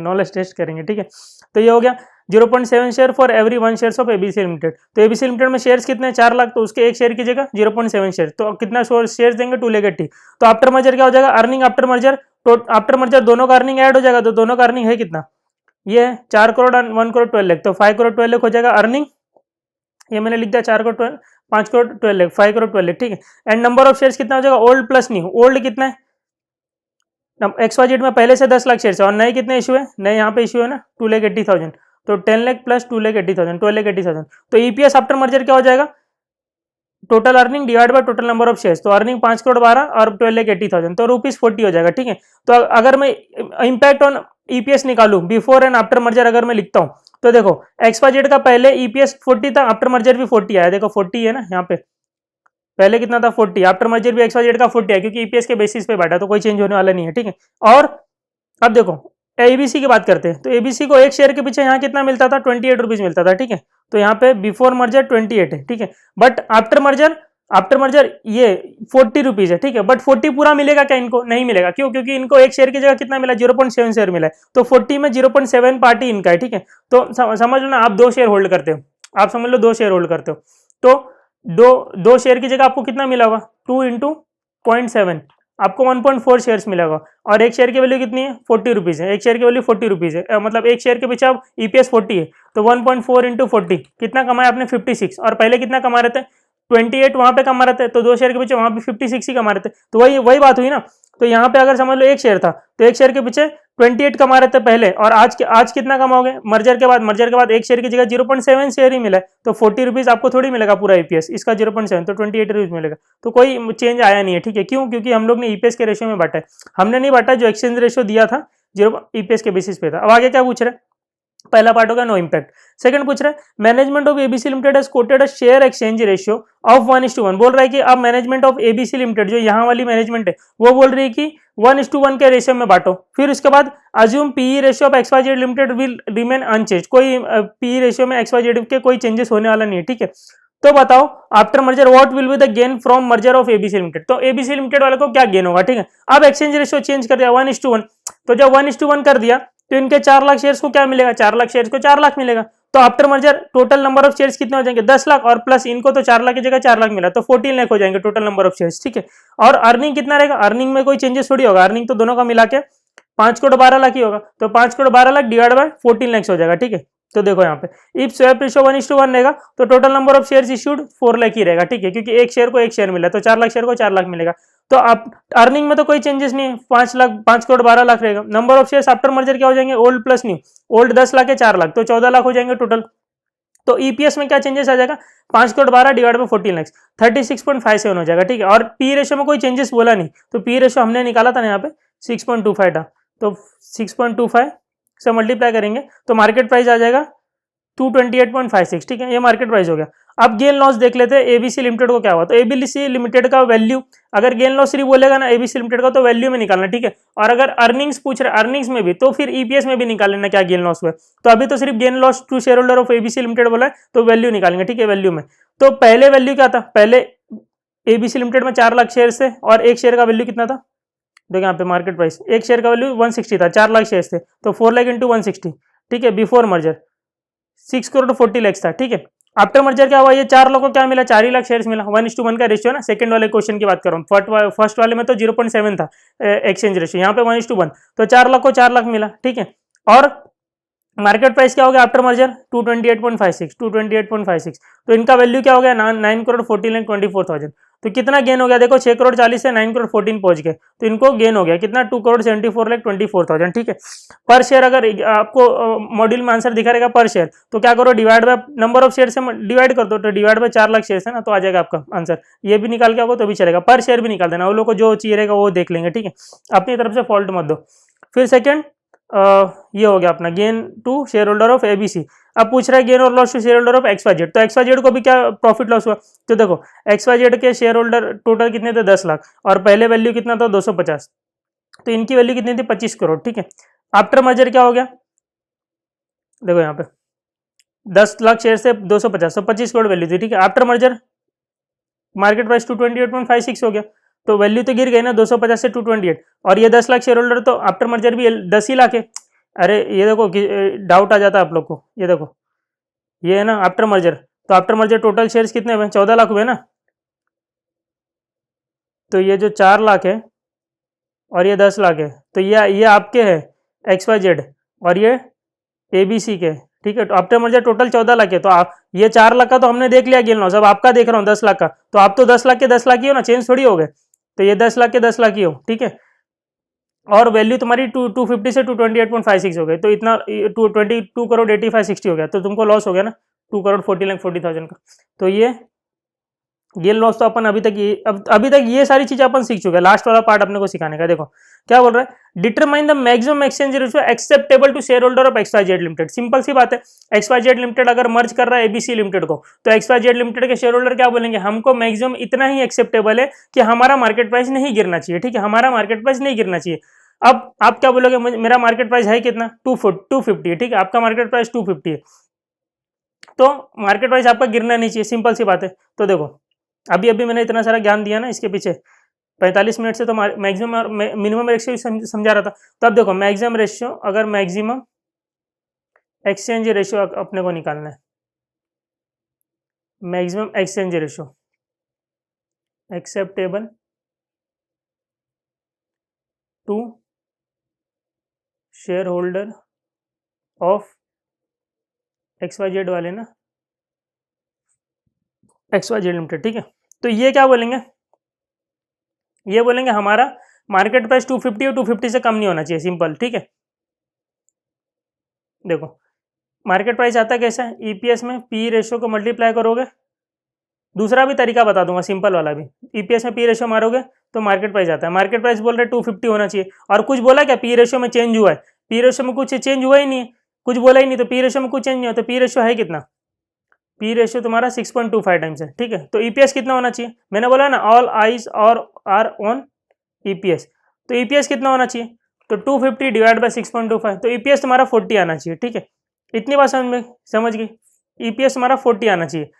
Speaker 1: नॉलेज टेस्ट करेंगे, ठीक है। तो ये हो गया 0.7 share for every 1 shares of ABC limited, तो एबीसी लिमिटेड में शेयर्स कितने 4 लाख, तो उसके एक शेयर की जगह 0.7 शेयर, तो कितना शेयर देंगे 2 लाख 80। तो आफ्टर मर्जर क्या हो जाएगा, अर्निंग आफ्टर मर्जर दोनों का अर्निंग ऐड हो जाएगा, तो दोनों का अर्निंग है कितना, ये 4 करोड़ और 1 करोड़ 12 लाख, तो 5 करोड़ 12 लाख हो जाएगा अर्निंग, ये मैंने लिख दिया 4 करोड़ 12, 5 करोड़ 12 लाख, 5 करोड़ 12 लाख, ठीक है। एंड नंबर ऑफ शेयर्स कितना हो जाएगा, ओल्ड प्लस न्यू, ओल्ड कितना है एक्सवाइजेड में पहले से 10 लाख शेयर है, और नए कितने इशू है, नए यहाँ पे इशू है ना 2,80,000, तो 10 लाख प्लस 2,80,000, 12,80,000। तो ईपीएस आफ्टर मर्जर क्या हो जाएगा, total earning divide by total number of shares, तो अर्निंग 5 करोड़ 12 और 12,80,000, तो ₹40 हो जाएगा, ठीक है। तो अगर मैं इंपैक्ट ऑन ईपीएस निकालू बिफोर एंड आफ्टर मर्जर अगर मैं लिखता हूँ, तो देखो एक्सवाइजेड का पहले ईपीएस 40 था, आफ्टर मर्जर भी 40 आया, देखो 40 है ना यहाँ पे, पहले कितना था 40, आफ्टर मर्जर भी एक्सवाइजेड का 40 है, क्योंकि ईपीएस के बेसिस पे बैठा, तो कोई चेंज होने वाला नहीं है, ठीक है। और अब देखो एबीसी की बात करते हैं, तो एबीसी को एक शेयर के पीछे यहाँ कितना मिलता था 28 रुपीज मिलता था, ठीक है। तो यहाँ पे बिफोर मर्जर 28 है, ठीक है। बट आफ्टर मर्जर ये 40 रुपीज है, ठीक है। बट 40 पूरा मिलेगा क्या, इनको नहीं मिलेगा, क्यों, क्योंकि इनको एक शेयर की जगह कितना मिला 0.7 शेयर मिला है, तो 40 में 0.7 पार्टी इनका है, ठीक है। तो समझ लो ना, आप 2 शेयर होल्ड करते हो, आप समझ लो 2 शेयर होल्ड करते हो, तो दो शेयर की जगह आपको कितना मिला होगा 2 इंटू 0.7, आपको 1.4 शेयर्स मिलेगा, और एक शेयर की वैल्यू कितनी है 40 रुपीज है, एक शेयर की वैल्यू 40 रुपीज है, मतलब एक शेयर के पीछे अब ईपीएस 40 है, तो 1.4 इंटू 40 कितना कमाया आपने 56, और पहले कितना कमा रहे थे 28 वहां पे कमा रहे थे, तो 2 शेयर के पीछे वहां पे 56 ही कमा रहे थे, तो वही बात हुई ना। तो यहाँ पे अगर समझ लो एक शेयर था, तो एक शेयर के पीछे 28 कमा रहे थे पहले, और आज कितना कमाओगे मर्जर के बाद एक शेयर की जगह 0.7 शेयर ही मिला है, तो 40 रुपीज आपको थोड़ी मिलेगा पूरा ईपीएस, इसका 0.7 तो 28 रुपीज मिलेगा, तो कोई चेंज आया नहीं है, ठीक है। क्यों, क्योंकि हम लोग ने ईपीएस के रेशियो में बांटा है, हमने नहीं बांटा, जो एक्सचेंज रेशियो दिया था 0 ईपीएस के बेसिस पे था। अब आगे क्या पूछ रहे हैं, पहला पार्ट होगा नो इम्पैक्ट। सेकंड पूछ रहा है management of ABC limited has coated a share exchange ratio of 1:1, बोल रहा है कि अब मैनेजमेंट ऑफ एबीसी लिमिटेड जो यहाँ वाली मैनेजमेंट है वो बोल रही है कि 1:1 के रेशियो में बांटो। फिर उसके बाद assume PE ratio of XYZ limited will remain unchanged, कोई पीई रेशियो में एक्सवाईजेड के कोई चेंजेस होने वाला नहीं है, ठीक है। तो बताओ after merger what will be the gain from merger of ABC limited, तो एबीसी लिमिटेड वाले को क्या गेन होगा, ठीक है। अब एक्सचेंज रेशियो चेंज कर दिया 1:1, तो जब 1:1 कर दिया तो इनके 4 लाख शेयर्स को क्या मिलेगा, 4 लाख शेयर्स को 4 लाख मिलेगा, तो after merger total number of shares कितने हो जाएंगे 10 लाख, और प्लस इनको तो 4 लाख की जगह 4 लाख मिला, तो 14 लाख हो जाएंगे टोटल नंबर ऑफ शेयर्स, ठीक है। और अर्निंग कितना रहेगा, अर्निंग में कोई चेंजेस थोड़ी होगा, अर्निंग तो दोनों का मिला के 5 करोड़ 12 लाख ही होगा, तो 5 करोड़ 12 लाख डिवाइड बाय 14 लाख हो जाएगा, ठीक है। तो देखो यहाँ पे इफ स्वैप रेशियो 1:1 रहेगा तो total number of shares issued 4 lakh ही रहेगा, ठीक है, क्योंकि एक शेयर को एक शेयर मिला, तो 4 लाख शेयर को 4 लाख मिलेगा। तो आप अर्निंग में तो कोई चेंजेस नहीं है, 5 करोड़ 12 लाख रहेगा। Number of shares after merger क्या हो जाएंगे old plus new, old 10 lakh है 4 लाख, तो 14 लाख हो जाएंगे टोटल। तो ईपीएस में क्या चेंजेस आ जाएगा, 5 करोड़ 12 डिवाइड बाय 14 लाख 36.57 हो जाएगा, ठीक है। और पी रेशो में कोई चेंजेस बोला नहीं, तो पी रेशो हमने निकाला था ना यहाँ पे 6.25 था, तो 6.25 से मल्टीप्लाई करेंगे तो मार्केट प्राइस आ जाएगा 228.56, ठीक है, ये मार्केट प्राइस हो गया। अब गेन लॉस देख लेते हैं एबीसी लिमिटेड को क्या हुआ। तो एबीसी लिमिटेड का वैल्यू, अगर गेन लॉस सिर्फ बोलेगा ना एबीसी लिमिटेड का, तो वैल्यू में निकालना, ठीक है। और अगर अर्निंग्स पूछ रहे अर्निंग्स में भी, तो फिर ईपीएस में भी निकाल लेना क्या गेन लॉस हुआ। तो अभी तो सिर्फ gain loss to share holder of ABC limited बोला है, तो वैल्यू निकालेंगे, ठीक है, वैल्यू में। तो पहले वैल्यू क्या था, पहले एबीसी लिमिटेड में 4 लाख शेयर थे और एक शेयर का वैल्यू कितना था, देखो यहाँ पे मार्केट प्राइस, एक शेयर का वैल्यू 160 था, 4 लाख शेयर थे, तो 4 लाख इंटू 160, ठीक है, बिफोर मर्जर 6 करोड़ 40 लाख था, ठीक है। आफ्टर मर्जर क्या हुआ, ये 4 लोगों को क्या मिला, 4 ही लाख शेयर्स मिला, 1:1 का रेशियो ना। सेकंड वाले क्वेश्चन की बात कर रहा हूँ, फर्स्ट वाले में तो 0.7 था एक्सचेंज रेशियो, यहाँ पे 1:1, तो 4 लाख को 4 लाख मिला, ठीक है। और मार्केट प्राइस क्या हो गया आफ्टर मर्जर 228.56, तो इनका वैल्यू क्या हो गया 9 करोड़ 14,24,000। तो कितना गेन हो गया, देखो 6 करोड़ 40 से 9 करोड़ 14 पहुंच गए, तो इनको गेन हो गया कितना 2 करोड़ 74,24,000, ठीक है। पर शेयर अगर आपको मॉड्यूल में आंसर दिखा रहेगा पर शेयर, तो क्या करो divide by number of share से डिवाइड कर दो, तो डिवाइड बाय 4 लाख शेयर है ना, तो आ जाएगा आपका आंसर। ये भी निकाल के आपको तो भी चलेगा, पर शेयर भी निकाल देना, वो लोग को जो चाहिए रहेगा वो देख लेंगे, ठीक है, अपनी तरफ से फॉल्ट मत दो। फिर सेकेंड ये हो गया अपना gain to share holder of ABC. अब पूछ रहा है गेन और loss to share holder of XYZ, तो एक्सवाईजेड को भी क्या प्रॉफिट लॉस हुआ, तो देखो एक्सवाईजेड के शेयर होल्डर टोटल कितने थे 10 लाख, और पहले वैल्यू कितना था 250, तो इनकी वैल्यू कितनी थी 25 करोड़, ठीक है। आफ्टर मर्जर क्या हो गया, देखो यहाँ पे 10 लाख शेयर से 250, तो 25 करोड़ वैल्यू थी, ठीक है। आफ्टर मर्जर मार्केट प्राइस 228.56 हो गया, तो वैल्यू तो गिर गई ना 250 से 228, और ये 10 लाख शेयर होल्डर तो आफ्टर मर्जर भी 10 ही लाख है। अरे ये देखो डाउट आ जाता है आप लोग को, ये देखो ये है ना आफ्टर मर्जर, तो आफ्टर मर्जर टोटल शेयर्स कितने हुए 14 लाख हुए ना, तो ये जो 4 लाख है और ये 10 लाख है, तो ये आपके है XYZ और ये ABC के, ठीक है। तो आफ्टर मर्जर टोटल 14 लाख है, तो आप ये 4 लाख का तो हमने देख लिया गेन लॉस, अब आपका देख रहा हूँ 10 लाख का, तो आप तो 10 लाख के 10 लाख ही हो ना, चेंज थोड़ी हो गए, तो ये 10 लाख के 10 लाख ही हो, ठीक है। और वैल्यू तुम्हारी 250 से 228.56 हो गई, तो इतना 22 करोड़ 8560 हो गया, तो तुमको लॉस हो गया ना 2 करोड़ 40,40,000 का। तो ये गेन लॉस तो अपन अभी तक ये सारी चीजें अपन सीख चुके हैं। लास्ट वाला पार्ट अपने को सिखाने का, देखो क्या बोल रहा है, determine the maximum exchange ratio acceptable to share holder of XYZ limited. Simple सी बात है, XYZ लिमिटेड अगर मर्ज कर रहा है एबीसी लिमिटेड को, तो XYZ लिमिटेड के शेयर होल्डर क्या बोलेंगे, हमको मैक्सिमम इतना ही एक्सेप्टेबल है कि हमारा मार्केट प्राइस नहीं गिरना चाहिए, ठीक है, हमारा मार्केट प्राइस नहीं गिरना चाहिए। अब आप क्या बोलोगे, मेरा मार्केट प्राइस है कितना 250 है, ठीक है, आपका मार्केट प्राइस 250 है, तो मार्केट प्राइस आपका गिरना नहीं चाहिए, सिंपल सी बात है। तो देखो अभी अभी मैंने इतना सारा ज्ञान दिया ना, इसके पीछे 45 मिनट से तो मैक्सिमम और मिनिमम रेशियो समझा रहा था। तो अब देखो मैक्सिमम रेशियो, अगर मैक्सिमम एक्सचेंज रेशियो अपने को निकालना है, maximum exchange ratio acceptable to share holder of XYZ वाले ना, XYZ लिमिटेड, ठीक है। तो ये क्या बोलेंगे, ये बोलेंगे हमारा मार्केट प्राइस 250 और 250 से कम नहीं होना चाहिए, सिंपल, ठीक है। देखो मार्केट प्राइस आता कैसा है, ईपीएस में पी रेशियो को मल्टीप्लाई करोगे, दूसरा भी तरीका बता दूंगा सिंपल वाला भी, ईपीएस में पी रेशियो मारोगे तो मार्केट प्राइस आता है। मार्केट प्राइस बोल रहे 250 होना चाहिए, और कुछ बोला क्या पी रेशियो में चेंज हुआ है, पी रेशियो में कुछ चेंज हुआ ही नहीं है, कुछ बोला ही नहीं, तो पी रेशियो में कुछ चेंज नहीं हो, तो पी रेशियो है कितना, पी रेशियो तुम्हारा 6.25 टाइम्स है, ठीक है। तो ईपीएस कितना होना चाहिए, मैंने बोला ना ऑल आईज और आर ऑन ईपीएस, तो ईपीएस कितना होना चाहिए, तो 250 डिवाइड बाय 6.25, तो ईपीएस तुम्हारा 40 आना चाहिए, ठीक है। इतनी बात समझ गई, ईपीएस तुम्हारा 40 आना चाहिए।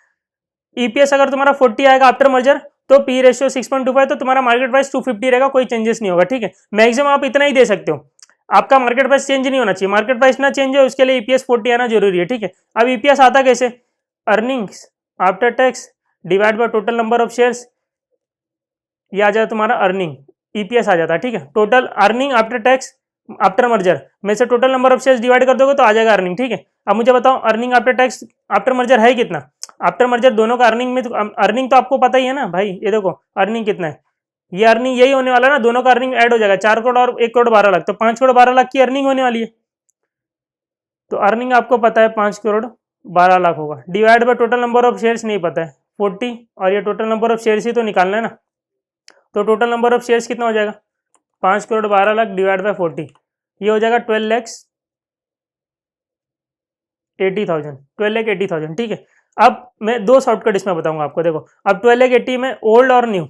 Speaker 1: ईपीएस अगर तुम्हारा 40 आएगा आफ्टर मर्जर, तो पी रेशियो 6.25, तो तुम्हारा मार्केट प्राइस 250 रहेगा, कोई चेंजेस नहीं होगा, ठीक है। मैक्सिमम आप इतना ही दे सकते हो, आपका मार्केट प्राइस चेंज नहीं होना चाहिए, मार्केट प्राइस ना चेंज हो उसके लिए ईपीएस 40 आना जरूरी है, ठीक है। अब ईपीएस आता कैसे, earnings after tax divide by total number of shares, ये आ जाता तुम्हारा अर्निंग, ईपीएस आ जाता है, ठीक है। Total earning after tax after merger में से total number of shares divide कर दोगे तो आ जाएगा अर्निंग, ठीक है। अब मुझे बताओ earning after tax after merger है कितना, आफ्टर मर्जर दोनों का अर्निंग में तो अर्निंग तो आपको पता ही है ना भाई, ये देखो अर्निंग कितना है, ये अर्निंग यही होने वाला ना, दोनों का अर्निंग ऐड हो जाएगा 4 करोड़ और 1 करोड़ 12 लाख, तो 5 करोड़ 12 लाख की अर्निंग होने वाली है। तो अर्निंग आपको पता है 5 करोड़ 12 लाख होगा, divide by total number of shares नहीं पता है 40, और ये टोटल नंबर ऑफ शेयर्स ही तो निकालना है ना, तो टोटल नंबर ऑफ शेयर्स कितना हो जाएगा 5 करोड़ 12 लाख डिवाइड बाय 40, ये हो जाएगा 12,80,000, 12,80,000। ठीक है, अब मैं दो शॉर्टकट इसमें बताऊंगा आपको। देखो अब 12,80 में ओल्ड और न्यू,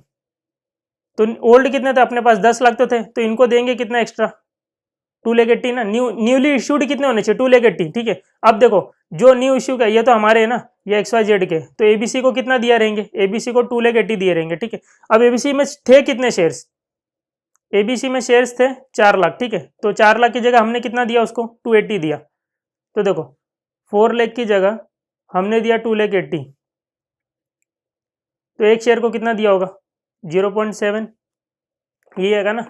Speaker 1: तो ओल्ड कितने थे अपने पास 10 लाख तो थे, तो इनको देंगे कितना एक्स्ट्रा 2,80,000 ना, न्यूली इश्यूड कितने होने चाहिए 2,80,000। ठीक है, अब देखो जो न्यू इश्यू का ये तो हमारे है ना, ये XYZ के, तो एबीसी को कितना दिया रहेंगे, एबीसी को 2,80,000 दिए रहेंगे। ठीक है, अब एबीसी में थे कितने शेयर्स, एबीसी में शेयर्स थे 4 लाख। ठीक है, तो 4 लाख की जगह हमने कितना दिया उसको 280 दिया, तो देखो 4 लाख की जगह हमने दिया 2,80,000, तो एक शेयर को कितना दिया होगा 0.7, ये आएगा ना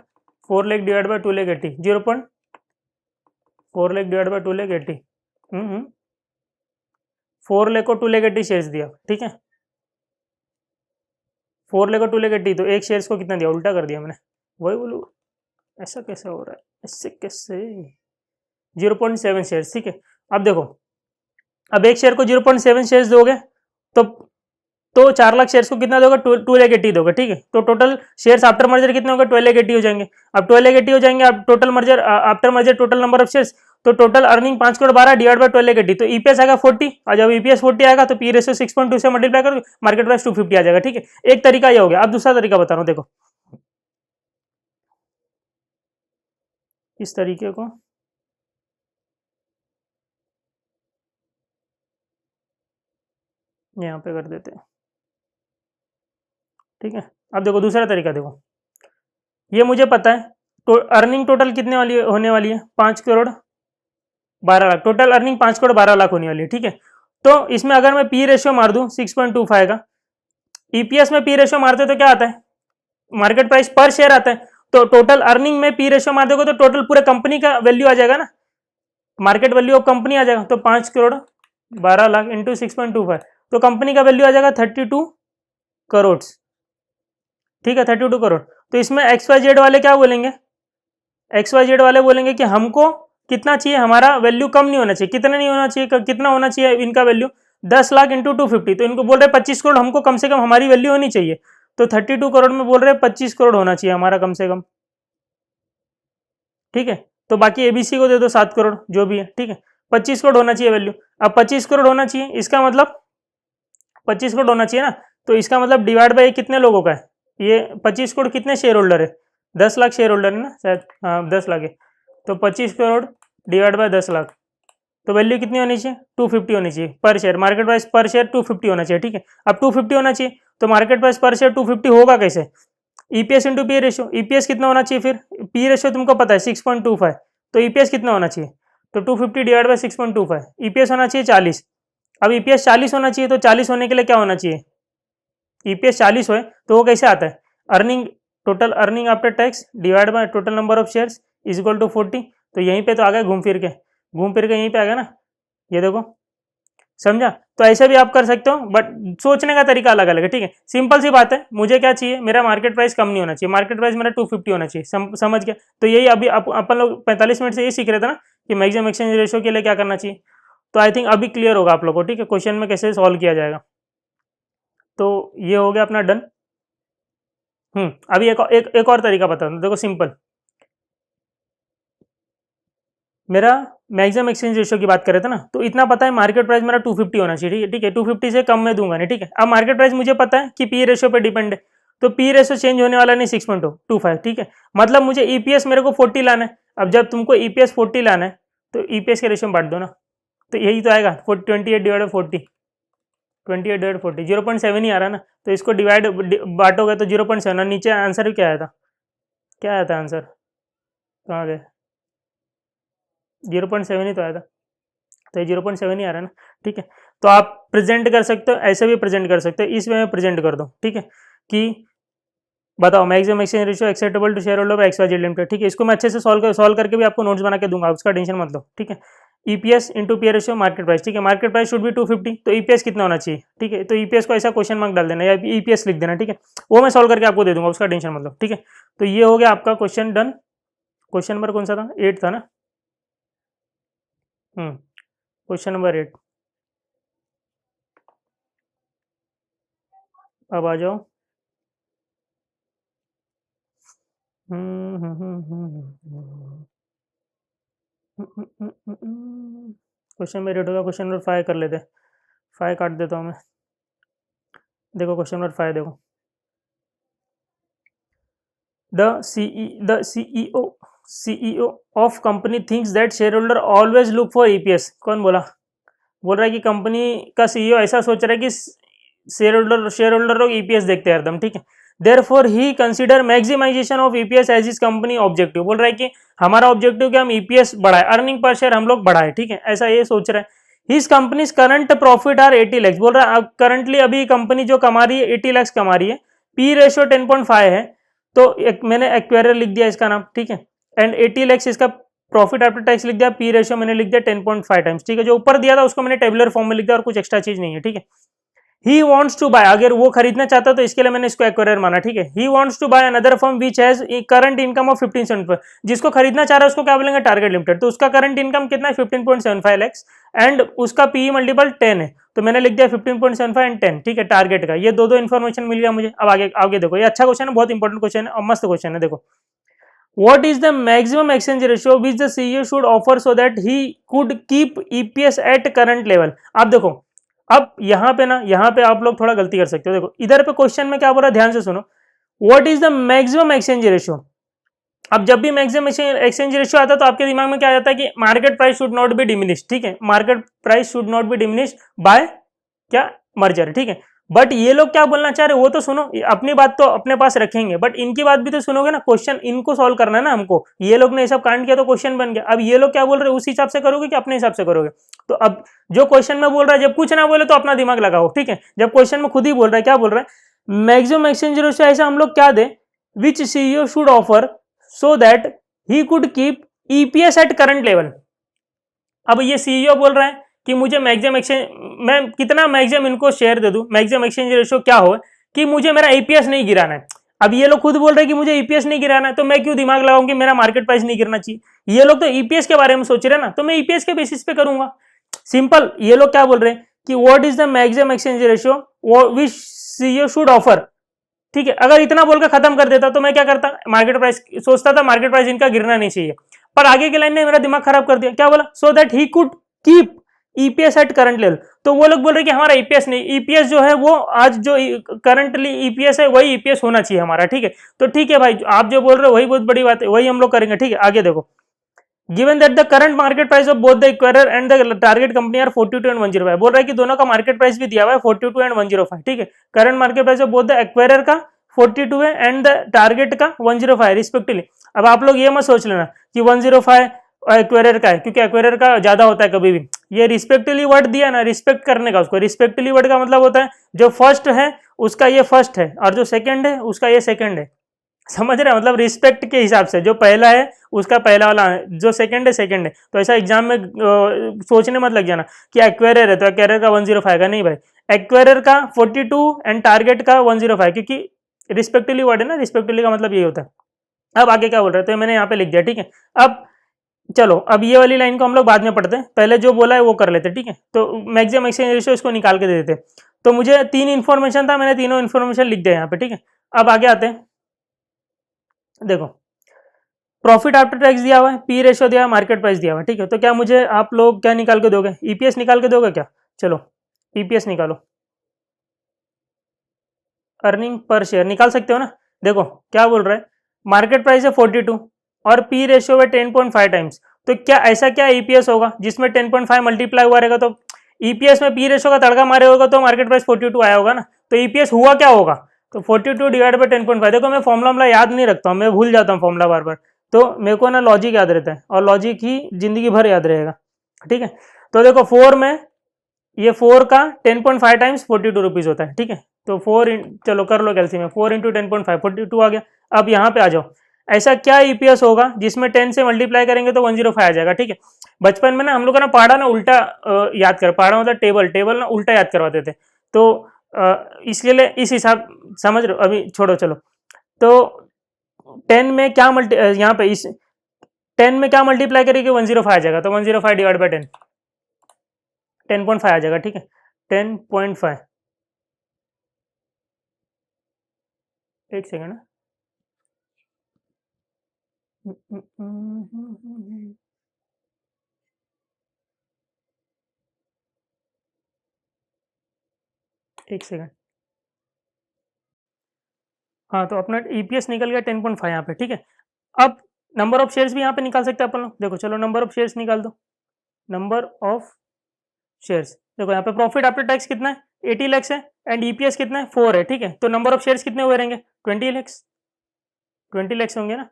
Speaker 1: 4 lakh divide by 2,80,000, 4 lakh divide by 2,80,000, 4 lakh को 2,80,000 शेयर्स दिया। ठीक है, 4 लाख को 2,80,000, तो एक शेयर्स को कितना दिया, उल्टा कर दिया मैंने, वही बोलूँ ऐसा कैसे हो रहा है, इससे कैसे 0.7 शेयर्स। ठीक है, अब देखो अब एक शेयर को 0.7 शेयर्स दोगे तो 4 लाख शेयर्स को कितना दोगे 2,80,000 दोगे। ठीक है, तो टोटल शेयर्स आफ्टर मर्जर कितने होंगे 12,80,000 हो जाएंगे। अब 12,80,000 हो जाएंगे, अब total merger after merger total number of shares, तो total earning 5 crore 12 divide by 12,80,000, तो ईपीएस आएगा 40, और जब ईपीएस 40 आएगा तो पी रेशियो 6.2 से मल्टीप्लाई करो, मार्केट प्राइस 250 आ जाएगा। ठीक है, एक तरीका ये हो गया। अब दूसरा तरीका बता रहा हूँ, देखो इस तरीके को यहाँ पे कर देते हैं। ठीक है, अब देखो दूसरा तरीका, देखो ये मुझे पता है तो अर्निंग टोटल कितने वाली होने वाली है 5 करोड़ 12 लाख, टोटल अर्निंग 5 करोड़ 12 लाख होने वाली है। ठीक है, तो इसमें अगर मैं पी रेशियो मार दूं 6.25 का, ईपीएस में पी रेशियो मारते तो क्या आता है, मार्केट प्राइस पर शेयर आता है, तो टोटल अर्निंग में पी रेशियो मार दोगे तो टोटल पूरे कंपनी का वैल्यू आ जाएगा ना, मार्केट वैल्यू ऑफ कंपनी आ जाएगा, तो 5 करोड़ 12 लाख इंटू 6.25, तो कंपनी का वैल्यू आ जाएगा 32 करोड़। ठीक है, 32 करोड़। तो इसमें XYZ वाले क्या बोलेंगे, XYZ वाले बोलेंगे कि हमको कितना चाहिए, हमारा वैल्यू कम नहीं होना चाहिए, कितना नहीं होना चाहिए, कितना होना चाहिए इनका वैल्यू 10 लाख इंटू 250, तो इनको बोल रहे 25 करोड़ हमको कम से कम हमारी वैल्यू होनी चाहिए, तो 32 करोड़ में बोल रहे 25 करोड़ होना चाहिए हमारा कम से कम। ठीक है, तो बाकी एबीसी को दे दो 7 करोड़ जो भी है। ठीक है, 25 करोड़ होना चाहिए वैल्यू। अब 25 करोड़ होना चाहिए, इसका मतलब 25 करोड़ होना चाहिए ना, तो इसका मतलब डिवाइड बाई कितने लोगों का है, ये 25 करोड़ कितने शेयर होल्डर है 10 लाख शेयर होल्डर है ना शायद, हाँ 10 लाख है, तो 25 करोड़ डिवाइड बाय 10 लाख, तो वैल्यू कितनी होनी चाहिए 250 होनी चाहिए पर share, market price per share 250 होना चाहिए। ठीक है, अब 250 होना चाहिए तो मार्केट प्राइस पर शेयर 250 होगा कैसे, EPS into P ratio, EPS कितना होना चाहिए फिर, पी रेशियो तुमको पता है 6.25, तो ईपीएस कितना होना चाहिए, तो 250 डिवाइड बाय 6.25, ईपीएस होना चाहिए 40। अब ईपीएस 40 होना चाहिए, तो 40 होने के लिए क्या होना चाहिए, ईपीएस 40 हो तो वो कैसे आता है, earning total earning after tax divide by total number of shares is equal to 40, तो यहीं पे तो आ गया घूम फिर के यहीं पे आ गया ना, ये देखो समझा। तो ऐसे भी आप कर सकते हो, बट सोचने का तरीका अलग अलग है। ठीक है, सिंपल सी बात है, मुझे क्या चाहिए, मेरा मार्केट प्राइस कम नहीं होना चाहिए, मार्केट प्राइस मेरा 250 होना चाहिए, समझ गया। तो यही अभी अपन लोग 45 मिनट से ये सीख रहे थे ना कि मैक्सिमम एक्सचेंज रेशियो के लिए क्या करना चाहिए, तो आई थिंक अभी क्लियर होगा आप लोगों को। ठीक है, क्वेश्चन में कैसे सॉल्व किया जाएगा, तो ये हो गया अपना डन। अभी एक और तरीका बता दूं, देखो सिंपल, मेरा मैक्सिमम एक्सचेंज रेशियो की बात करें थे ना, तो इतना पता है मार्केट प्राइस मेरा 250 होना चाहिए। ठीक है, 250 से कम मैं दूंगा नहीं। ठीक है, अब मार्केट प्राइस मुझे पता है कि पी रेशियो पे डिपेंड है, तो पी रेशियो चेंज होने वाला नहीं 6.25। ठीक है, मतलब मुझे ईपीएस मेरे को 40 लाना है। अब जब तुमको ईपीएस 40 लाना है तो ईपीएस के रेशियो में बांट दो ना, तो यही तो आएगा 28 डिवाइड 40, 28 डिवाइड 40 0.7 ही आ रहा है ना, तो इसको डिवाइड बांटोगे तो 0.7, और नीचे आंसर क्या आया था, क्या आया था आंसर, कहाँ गए, 0.7 ही तो आया था, तो ये 0.7 ही आ रहा है ना। ठीक है, तो आप प्रेजेंट कर सकते हो, ऐसे भी प्रेजेंट कर सकते हो, इस वे में प्रेजेंट कर दो। ठीक है, कि बताओ maximum exchange ratio acceptable to share holder XYZ limited. ठीक है, इसको मैं अच्छे से सॉल्व करके भी आपको नोट्स बना के दूंगा, उसका टेंशन मत लो। ठीक है, EPS into P ratio market price. ठीक है, मार्केट प्राइस शुड बी 250, तो ईपीएस कितना होना चाहिए। ठीक है, तो ईपीएस को ऐसा क्वेश्चन मार्क डाल देना या ईपीएस लिख देना। ठीक है, वो मैं सॉल्व करके आपको दे दूंगा, उसका टेंशन मत लो। ठीक है, तो ये हो गया आपका क्वेश्चन डन। क्वेश्चन नंबर कौन सा था, 8 था ना। Question number 8। अब आ जाओ। क्वेश्चन में रेट होगा, क्वेश्चन नंबर 5 कर लेते। 5 काट देता हूँ मैं। देखो क्वेश्चन नंबर 5 देखो। The CEO of company thinks that shareholder always look for EPS। कौन बोला? बोल रहा है कि कंपनी का सीईओ ऐसा सोच रहा है कि शेयर होल्डर लोग ईपीएस देखते हैं हरदम, ठीक है। Therefore he consider maximization of EPS as is company objective. बोल रहा है कि हमारा ऑब्जेक्टिव कि हम ईपीएस बढ़ाए, अर्निंग पर शेयर हम लोग बढ़ाए, ठीक है, ऐसा ये सोच रहा है। His companies current profit are 80 lakhs. बोल रहा है करंटली अभी कंपनी जो कमा रही है 80 लैक्स कमा रही है, पी रेशियो 10.5 है। तो मैंने एक्वायरर लिख दिया इसका नाम, ठीक है, एंड 80 लैक्स इसका प्रॉफिट आफ्टर टैक्स लिख दिया, पी रेशियो मैंने लिख दिया 10.5 टाइम्स, ठीक है। जो ऊपर दिया था उसको मैंने टेबुलर फॉर्म में लिख दिया और कुछ एक्स्ट्रा चीज नहीं है, ठीक है। ही वॉन्ट्स टू बाय, अगर वो खरीदना चाहता तो इसके लिए मैंने इसको एक्वायरर माना, ठीक है। He wants to buy another firm which has current income of 15.75। जिसको खरीदना चाह रहा है उसको क्या बोलेंगे? Target limited. तो उसका करंट इनकम कितना है? 15.75 लैक्स एंड उसका पीई मल्टीपल 10 है। तो मैंने लिख दिया 15.75 एंड 10, ठीक है, टारगेट का। ये दो इन्फॉर्मेशन मिल गया मुझे। अब आगे आगे देखो, ये अच्छा क्वेश्चन है, बहुत इंपॉर्टेंट क्वेश्चन है और मस्त क्वेश्चन है। देखो, what is the maximum exchange ratio which the CEO should offer so that he could keep EPS at current level। आप देखो, अब यहाँ पे ना, यहाँ पे आप लोग थोड़ा गलती कर सकते हो। देखो इधर पे क्वेश्चन में क्या बोल रहा है, ध्यान से सुनो। What is the maximum exchange ratio. अब जब भी मैक्सिमम एक्सचेंज रेशियो आता है तो आपके दिमाग में क्या आ जाता है कि market price should not be diminish, ठीक है, market price should not be diminish by क्या? मर्जर, ठीक है। बट ये लोग क्या बोलना चाह रहे हैं वो तो सुनो। अपनी बात तो अपने पास रखेंगे बट इनकी बात भी तो सुनोगे ना। क्वेश्चन इनको सॉल्व करना है ना हमको। ये लोग ने ये सब कांड किया तो क्वेश्चन बन गया। अब ये लोग क्या बोल रहे हैं उस हिसाब से करोगे कि अपने हिसाब से करोगे? तो अब जो क्वेश्चन में बोल रहा है, जब कुछ ना बोले तो अपना दिमाग लगाओ, ठीक है। जब क्वेश्चन में खुद ही बोल रहा है, क्या बोल रहा है? मैक्सिमम एक्सचेंज रेशियो ऐसा हम लोग क्या दे, which CEO should offer so that he could keep EPS at current level. अब ये सीईओ बोल रहा है कि मुझे मैक्सिमम एक्सचेंज, मैं कितना मैक्सिमम इनको शेयर दे दूं, मैक्सिमम एक्सचेंज रेशियो क्या हो कि मुझे मेरा ईपीएस नहीं गिराना है। अब ये लोग खुद बोल रहे हैं कि मुझे ईपीएस नहीं गिराना है, तो मैं क्यों दिमाग लगाऊं कि मेरा मार्केट प्राइस नहीं गिरना चाहिए। ये लोग तो ईपीएस के बारे में सोच रहे हैं ना, तो मैं ईपीएस के बेसिस पे करूंगा। सिंपल। ये लोग क्या बोल रहे हैं कि what is the maximum exchange ratio which CEO should offer, ठीक है। अगर इतना बोलकर खत्म कर देता तो मैं क्या करता, मार्केट प्राइस सोचता था, मार्केट प्राइस इनका गिरना नहीं चाहिए। पर आगे की लाइन ने मेरा दिमाग खराब कर दिया। क्या बोला? सो that he could keep EPS at current level. तो वो लोग बोल रहे कि हमारा ईपीएस नहीं, ईपीएस जो है वो आज जो करंटली ईपीएस है वही ईपीएस होना चाहिए हमारा, ठीक है। तो ठीक है भाई, आप जो बोल रहे हो वही बहुत बड़ी बात है, वही हम लोग करेंगे, ठीक है। आगे देखो, given that the current market price of both the acquirer and the target company are 42 and 105। बोल रहा है कि दोनों का मार्केट प्राइस भी दिया हुआ है 42 एंड 105, ठीक है। Current market price of both the acquirer का 42 है एंड द टारगेट का 105 रिस्पेक्टिवली। अब आप लोग ये मत सोच लेना कि 105 एक्वायरर का है, क्योंकि एक्वायरर का ज्यादा होता है कभी भी। ये रिस्पेक्टिवली वर्ड दिया ना, रिस्पेक्ट करने का। उसको रिस्पेक्टिवली वर्ड का मतलब होता है जो फर्स्ट है उसका ये फर्स्ट है और जो सेकंड है उसका ये सेकंड है। समझ रहे हैं? मतलब रिस्पेक्ट के हिसाब से जो पहला है उसका पहला वाला है, जो सेकंड है सेकंड है। तो ऐसा एग्जाम में सोचने मत लग जाना कि एक्वायरर है तो एक्वायरर का 105 का नहीं भाई। एक्वायरर का 42 एंड टारगेट का 105, क्योंकि रिस्पेक्टिवली वर्ड है ना, रिस्पेक्टिवली का मतलब ये होता है। अब आगे क्या बोल रहे थे, तो मैंने यहाँ पे लिख दिया, ठीक है। अब चलो, अब ये वाली लाइन को हम लोग बाद में पढ़ते हैं, पहले जो बोला है वो कर लेते, ठीक है। तो मैक्सिमम एक्सचेंज रेशियो इसको निकाल के दे देते। तो मुझे 3 इन्फॉर्मेशन था, मैंने तीनों इन्फॉर्मेशन लिख दिया यहाँ पे, ठीक है। अब आगे आते हैं। देखो, प्रॉफिट आफ्टर टैक्स दिया हुआ है, पी रेशियो दिया है, मार्केट प्राइस दिया हुआ है, ठीक है। तो क्या मुझे आप लोग क्या निकाल के दोगे? ईपीएस निकाल के दोगे क्या? चलो ईपीएस निकालो, अर्निंग पर शेयर निकाल सकते हो ना। देखो क्या बोल रहा है, मार्केट प्राइस है 42 और पी रेशियो है 10.5 टाइम्स। तो क्या ऐसा क्या ईपीएस होगा जिसमें 10.5 मल्टीप्लाई हुआ रहेगा? तो ईपीएस में पी रेशियो का तड़का मारे होगा तो मार्केट प्राइस 42 आया होगा ना। तो ईपीएस हुआ क्या होगा? तो 42 डिवाइड बाई 10.5। देखो मैं फॉर्मुला याद नहीं रखता हूँ, मैं भूल जाता हूँ फॉर्मुला बार बार। तो मेरे को ना लॉजिक याद रहता है और लॉजिक ही जिंदगी भर याद रहेगा, ठीक है। तो देखो 4 में, ये 4 का 10.5 टाइम्स 42 रुपीज होता है, ठीक है। तो 4 चलो कर लो कैलसी में, 4 इंटू 10.5 42 आ गया। अब यहाँ पे आ जाओ, ऐसा क्या ईपीएस होगा जिसमें 10 से मल्टीप्लाई करेंगे तो 105 आ जाएगा, ठीक है। बचपन में ना हम लोग का ना पहाड़ा ना उल्टा याद कर, पहाड़ा मतलब टेबल, टेबल ना उल्टा याद करवाते थे। तो इसके लिए इस हिसाब, समझ रहे हो? अभी छोड़ो चलो। तो 10 में क्या यहाँ पे इस 10 में क्या मल्टीप्लाई करेंगे? 105 आ जाएगा। तो 105 डिवाइड बाई 10, 10.5 आ जाएगा, ठीक है। 10.5 एक सेकंड। एक सेकंड। हाँ, तो अपना ईपीएस निकल गया 10.5 यहाँ पे, ठीक है। अब नंबर ऑफ शेयर्स भी यहाँ पे निकाल सकते हैं अपन लोग। देखो चलो नंबर ऑफ शेयर्स निकाल दो। नंबर ऑफ शेयर्स, देखो यहाँ पे प्रॉफिट आफ्टर टैक्स कितना है, 80 लैक्स है, एंड ईपीएस कितना है, 4 है, ठीक है। तो नंबर ऑफ शेयर्स कितने हुए रहेंगे, 20 लैक्स, 20 लैक्स होंगे ना।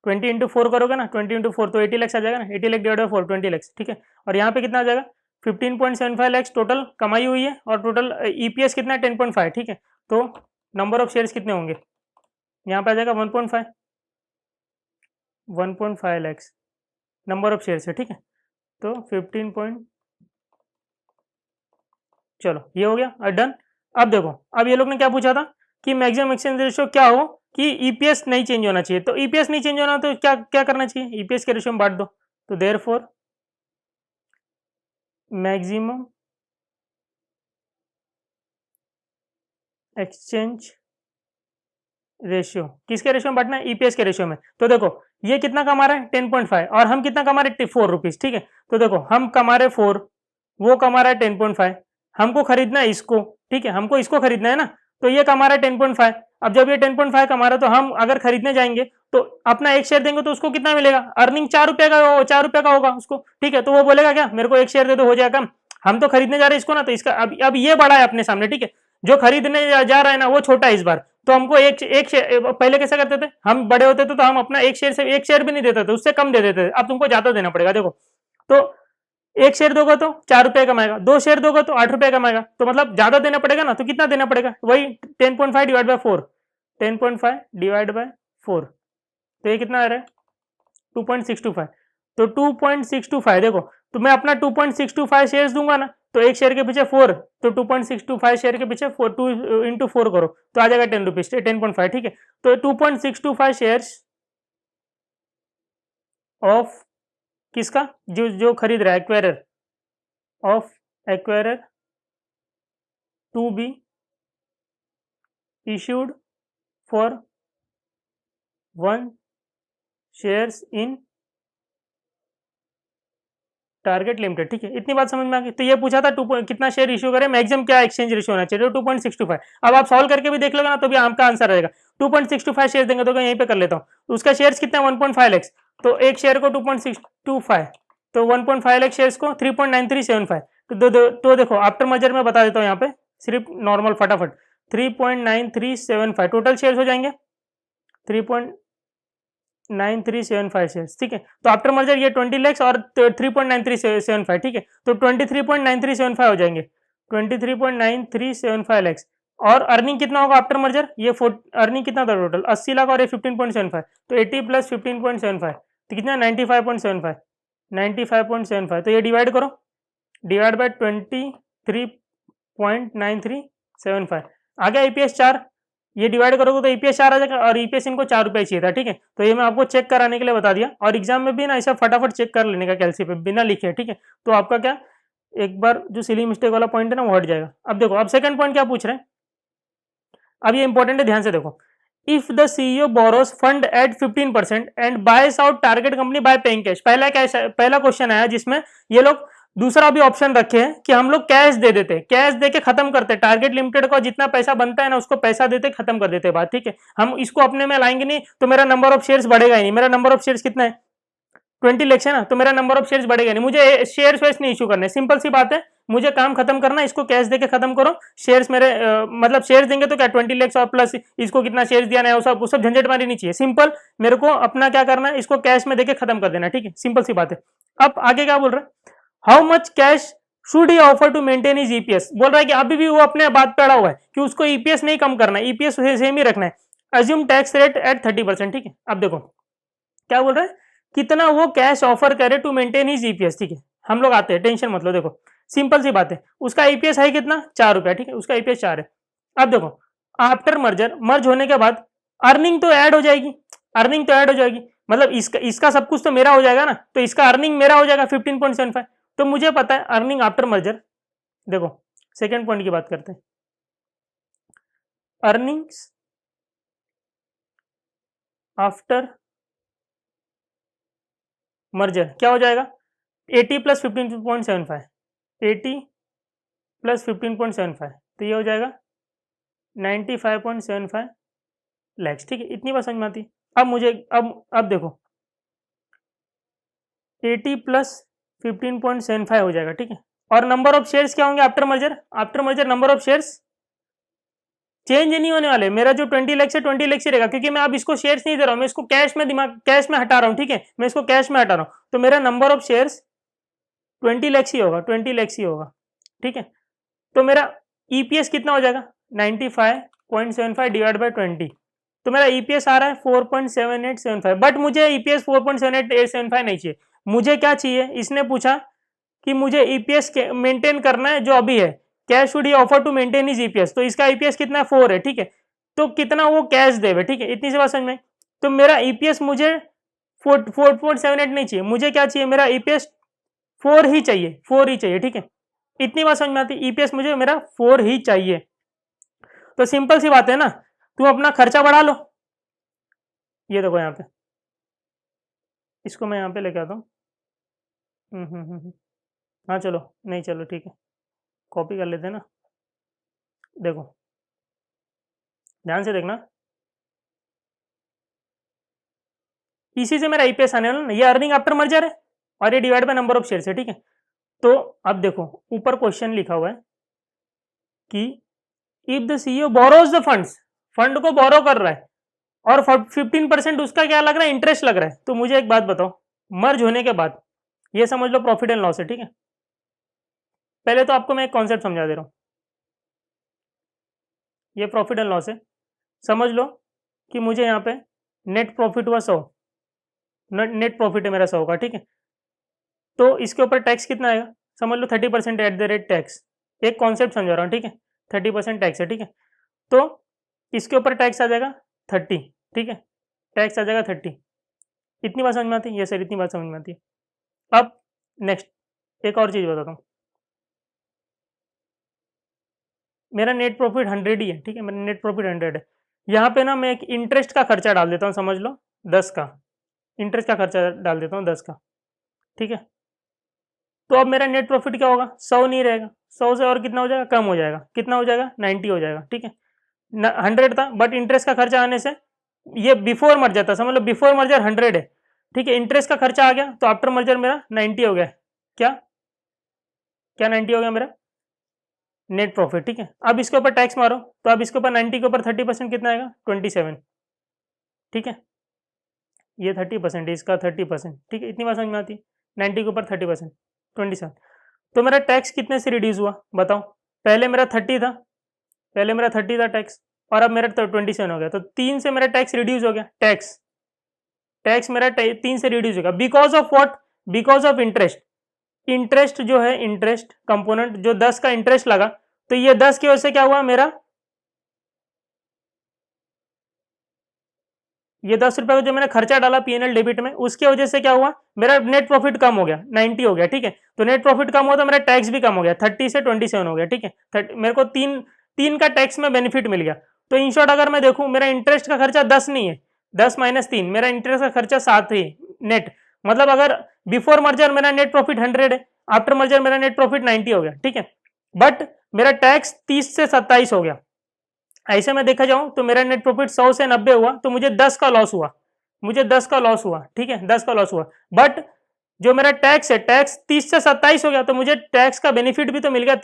Speaker 1: 20 इंटू 4 करोगे ना, 20 इंटू 4 तो 80 लैक्स आ जाएगा ना। 80 लैक्स डिवाइड बाई 4, 20 लैक्स, ठीक है। और यहाँ पे कितना आ जाएगा, 15.75 लैक्स टोटल कमाई हुई है, और टोटल ईपीएस कितना है, 10.5, ठीक है। तो नंबर ऑफ शेयर्स कितने होंगे, यहाँ पे आ जाएगा 1.5 लैक्स नंबर ऑफ शेयर्स है, ठीक है। तो 15 पॉइंट, चलो ये हो गया डन। अब देखो, अब ये लोग ने क्या पूछा था कि मैक्सिमम एक्सचेंज रेशियो क्या हो कि ईपीएस नहीं चेंज होना चाहिए। तो ईपीएस नहीं चेंज होना तो क्या क्या करना चाहिए, ईपीएस के रेशियो में बांट दो। तो देयरफॉर मैक्सिमम एक्सचेंज रेशियो किसके रेशियो में बांटना है, ईपीएस के रेशियो में। तो देखो ये कितना कमा रहा है 10.5, और हम कितना कमा रहे हैं 4 रुपीज, ठीक है। तो देखो हम कमा रहे 4, वो कमा रहा है 10.5, हमको खरीदना है इसको, ठीक है, हमको इसको खरीदना है ना। तो ये कमा रहा है 10.5। अब जब ये 10.5 कमा रहा है तो हम अगर खरीदने जाएंगे तो अपना एक शेयर देंगे तो उसको कितना मिलेगा, अर्निंग 4 रुपए का, 4 रुपए का होगा उसको, ठीक है। तो वो बोलेगा क्या, मेरे को एक शेयर दे दो हो जाएगा कम। हम तो खरीदने जा रहे हैं इसको ना, तो इसका अब ये बड़ा है अपने सामने, ठीक है। जो खरीदने जा रहा है ना वो छोटा है इस बार। तो हमको एक शेयर, पहले कैसा करते थे, हम बड़े होते थे तो हम अपना एक शेयर से एक शेयर भी नहीं देते थे, उससे कम दे देते थे। अब तुमको ज्यादा देना पड़ेगा। देखो तो एक शेयर दोगे तो 4 रुपए कमाएगा, 2 शेयर दोगे तो 8 रुपए कमाएगा, तो मतलब ज्यादा देना पड़ेगा ना। तो कितना देना पड़ेगा, वही 10.5 डिवाइड बाय 4, 10.5 डिवाइड बाय 4, तो ये कितना आ रहा है 2.625। तो 2.625 देखो, तो मैं अपना 2.625 शेयर्स दूंगा ना, तो एक शेयर के पीछे 4, तो 2.625 शेयर के पीछे 4, 2 इंटू 4 करो तो आ जाएगा 10 रुपीज, 10.5, ठीक है। तो 2.625 शेयर्स ऑफ किसका, जो जो खरीद रहा है, acquirer, of acquirer to be issued for 1 shares in target limited, ठीक है। इतनी बात समझ में आ गई। तो ये पूछा था कितना शेयर इश्यू करें, मैक्सिमम क्या एक्सचेंज रेशियो होना चाहिए, 2.625। अब आप सॉल्व करके भी देख लोगे ना तो भी आपका आंसर रहेगा। 2.625 शेयर देंगे, तो मैं यहीं पे कर लेता हूँ। तो उसका शेयर्स कितना है 1.5 लैक्स, तो एक शेयर को 2.625, तो 1.5 लाख शेयर्स को 3.9375। तो देखो आफ्टर मर्जर में बता देता हूँ यहाँ पे, सिर्फ नॉर्मल फटाफट 3.9375 टोटल शेयर्स हो जाएंगे, 3.9375 शेयर्स, ठीक है। तो आफ्टर मर्जर ये 20 लैक्स और 3.9375, ठीक है। तो 23.9375 हो जाएंगे, 23.9375 लैक्स। और अर्निंग कितना होगा आफ्टर मर्जर, ये अर्निंग कितना था टोटल 80 लाख और ये 15.75, तो 80 प्लस 15.75 तो कितना 95.75, 95.75। तो ये डिवाइड करो, डिवाइड बाय 23.9375 आ गया ईपीएस 4। ये डिवाइड करोगे तो ईपीएस 4 आ जाएगा, और ईपीएस इनको 4 रुपये चाहिए था, ठीक है। तो ये मैं आपको चेक कराने के लिए बता दिया, और एग्जाम में भी ना ऐसा फटाफट चेक कर लेने का कैलसी पे बिना लिखे, ठीक है। तो आपका क्या, एक बार जो सिली मिस्टेक वाला पॉइंट है ना वो हट जाएगा। अब देखो, अब सेकंड पॉइंट क्या पूछ रहे हैं, अब ये इंपॉर्टेंट है, ध्यान से देखो। If the CEO borrows fund at 15% and bias out target company by paying cash, पहला क्वेश्चन आया जिसमें ये लोग दूसरा भी ऑप्शन रखे हैं कि हम लोग कैश दे देते, कैश दे के खत्म करते, टारगेट लिमिटेड को जितना पैसा बनता है ना उसको पैसा देते खत्म कर देते बात, ठीक है। हम इसको अपने में लाएंगे नहीं तो मेरा नंबर ऑफ शेयर्स बढ़ेगा ही नहीं। मेरा नंबर ऑफ शेयर्स कितना है 20 लाख है ना, तो मेरा नंबर ऑफ शेयर्स बढ़ेगा नहीं। मुझे शेयर्स वेयर्स नहीं इशू करने, सिंपल सी बात है, मुझे काम खत्म करना, इसको कैश देके खत्म करो। शेयर्स मेरे मतलब शेयर्स देंगे तो क्या 20 लाख और प्लस इसको कितना शेयर्स दिया ना, वो सब झंझट मारी नहीं चाहिए। सिंपल मेरे को अपना क्या करना है, इसको कैश में देके खत्म कर देना, ठीक है, सिंपल सी बात है। अब आगे क्या बोल रहे हैं, how much cash should he offer to maintain is EPS, बोल रहा है कि अभी भी वो अपने बात पे अड़ा हुआ है कि उसको ईपीएस नहीं कम करना है, ईपीएस सेम ही रखना है। अज्यूम टैक्स रेट एट 30%, ठीक है। अब देखो क्या बोल रहा है, कितना वो कैश ऑफर करे टू मेंटेन हिज ईपीएस, ठीक है। हम लोग आते हैं, टेंशन मत लो। देखो सिंपल सी बात है, उसका ईपीएस है कितना 4 रुपया, ठीक है, उसका ईपीएस 4 है। अब देखो आफ्टर मर्जर, मर्ज होने के बाद अर्निंग तो ऐड हो जाएगी, अर्निंग तो ऐड हो जाएगी, मतलब इसका सब कुछ तो मेरा हो जाएगा ना, तो इसका अर्निंग मेरा हो जाएगा 15.75। तो मुझे पता है अर्निंग आफ्टर मर्जर, देखो सेकेंड पॉइंट की बात करते हैं, अर्निंग्स आफ्टर मर्जर क्या हो जाएगा, 80 प्लस 15.75, 80 प्लस 15.75, तो ये हो जाएगा 95.75 लैक्स। ठीक है, इतनी बात समझ में आती। अब मुझे अब देखो 80 प्लस 15.75 हो जाएगा। ठीक है, और नंबर ऑफ शेयर्स क्या होंगे after merger, after merger number of shares change नहीं होने वाले, मेरा जो 20 लाख से 20 लाख ही रहेगा, क्योंकि मैं अब इसको शेयर्स नहीं दे रहा हूं, मैं इसको कैश में हटा रहा हूं। ठीक है, मैं इसको कैश में हटा रहा हूं, तो मेरा नंबर ऑफ शेयर्स 20 लाख ही होगा, 20 लाख ही होगा। ठीक है, तो मेरा ईपीएस कितना हो जाएगा 95.75 डिवाइड बाई 20, तो मेरा ईपीएस आ रहा है 4.7875। बट मुझे ईपीएस 4.7875 नहीं चाहिए, मुझे क्या चाहिए, इसने पूछा कि मुझे ईपीएस मेंटेन करना है जो अभी है, cash should he offer to maintain is EPS, तो इसका ईपीएस कितना है 4 है। ठीक है, तो कितना वो कैश देवे। ठीक है, इतनी सी बात समझ में। तो मेरा ईपीएस मुझे 4.78 नहीं चाहिए, मुझे क्या चाहिए, मेरा ईपीएस 4 ही चाहिए, 4 ही चाहिए। ठीक है, इतनी बात समझ में आती, ईपीएस मुझे मेरा 4 ही चाहिए। तो सिंपल सी बात है ना, तुम अपना खर्चा बढ़ा लो। ये देखो यहाँ पे, इसको मैं यहाँ पे लेके आता हूँ। हाँ चलो, नहीं चलो ठीक है, कॉपी कर लेते हैं ना। देखो ध्यान से देखना, इसी से मेरा ईपीएस आने वाला ना, ये अर्निंग आफ्टर मर्जर है और ये divide by number of shares है। ठीक है, तो अब देखो ऊपर क्वेश्चन लिखा हुआ है कि if the CEO borrows the funds, fund को बोरो कर रहा है और 15% उसका क्या लग रहा है, इंटरेस्ट लग रहा है। तो मुझे एक बात बताओ, मर्ज होने के बाद ये समझ लो प्रॉफिट एंड लॉस है। ठीक है, पहले तो आपको मैं एक कॉन्सेप्ट समझा दे रहा हूं, ये प्रॉफिट एंड लॉस है। समझ लो कि मुझे यहाँ पे नेट प्रॉफिट हुआ 100, नेट प्रॉफिट है मेरा 100 का। ठीक है, तो इसके ऊपर टैक्स कितना आएगा, समझ लो 30% एट द रेट टैक्स, एक कॉन्सेप्ट समझा रहा हूँ। ठीक है, 30% टैक्स है। ठीक है, तो इसके ऊपर टैक्स आ जाएगा 30। ठीक है, टैक्स आ जाएगा 30। इतनी बात समझ में आती है, ये सर इतनी बात समझ में आती है। अब नेक्स्ट एक और चीज़ बताता हूँ, मेरा नेट प्रॉफिट 100 ही है। ठीक है, मेरा नेट प्रॉफिट 100 है। यहाँ पे ना मैं एक इंटरेस्ट का खर्चा डाल देता हूँ, समझ लो 10 का इंटरेस्ट का खर्चा डाल देता हूँ, 10 का। ठीक है, तो अब मेरा नेट प्रॉफिट क्या होगा, 100 नहीं रहेगा, 100 से और कितना हो जाएगा, कम हो जाएगा, कितना हो जाएगा 90 हो जाएगा। ठीक है, 100 था, बट इंटरेस्ट का खर्चा आने से ये बिफोर मर्जर था, समझ लो बिफोर मर्जर 100 है। ठीक है, इंटरेस्ट का खर्चा आ गया तो आफ्टर मर्जर मेरा 90 हो गया। क्या क्या 90 हो गया मेरा नेट प्रॉफिट। ठीक है, अब इसके ऊपर टैक्स मारो, तो अब इसके ऊपर 90 के ऊपर 30% कितना आएगा 27। ठीक है, ये 30% इसका 30%। ठीक है, इतनी बात समझ में आती है, 90 के ऊपर 30% 27। तो मेरा टैक्स कितने से रिड्यूस हुआ बताओ, पहले मेरा 30 था, पहले मेरा 30 था टैक्स, और अब मेरा 27 हो गया, तो 3 से मेरा टैक्स रिड्यूस हो गया। टैक्स टैक्स मेरा 3 से रिड्यूस होगा, because of what, because of interest. Interest जो है, इंटरेस्ट कंपोनेंट जो 10 का इंटरेस्ट लगा, तो ये 10 की वजह से क्या हुआ मेरा, ये 10 रुपए का जो मैंने खर्चा डाला पीएनएल डेबिट में, उसकी वजह से क्या हुआ, मेरा नेट प्रॉफिट कम हो गया, 90 हो गया। ठीक है, तो नेट प्रॉफिट कम हुआ तो मेरा टैक्स भी कम हो गया, 30 से 27 हो गया। ठीक है, मेरे को तीन तीन का टैक्स में बेनिफिट मिल गया। तो इन शॉर्ट अगर मैं देखूं, मेरा इंटरेस्ट का खर्चा 10 नहीं है, 10 माइनस 3, मेरा इंटरेस्ट का खर्चा 7 ही नेट। मतलब अगर बिफोर मर्जर मेरा नेट प्रॉफिट 100 है, आफ्टर मर्जर मेरा नेट प्रॉफिट 90 हो गया। ठीक है, बट मेरा टैक्स 30 से 27 हो गया। ऐसे में देखा जाऊं तो मेरा नेट प्रॉफिट 100 से 90 हुआ, तो मुझे 10 का लॉस हुआ, मुझे 10 का लॉस हुआ। ठीक है, 10 का लॉस हुआ, बट जो मेरा टैक्स है, टैक्स 30 से 27 हो गया, तो मुझे टैक्स का बेनिफिट भी तो मिल गया,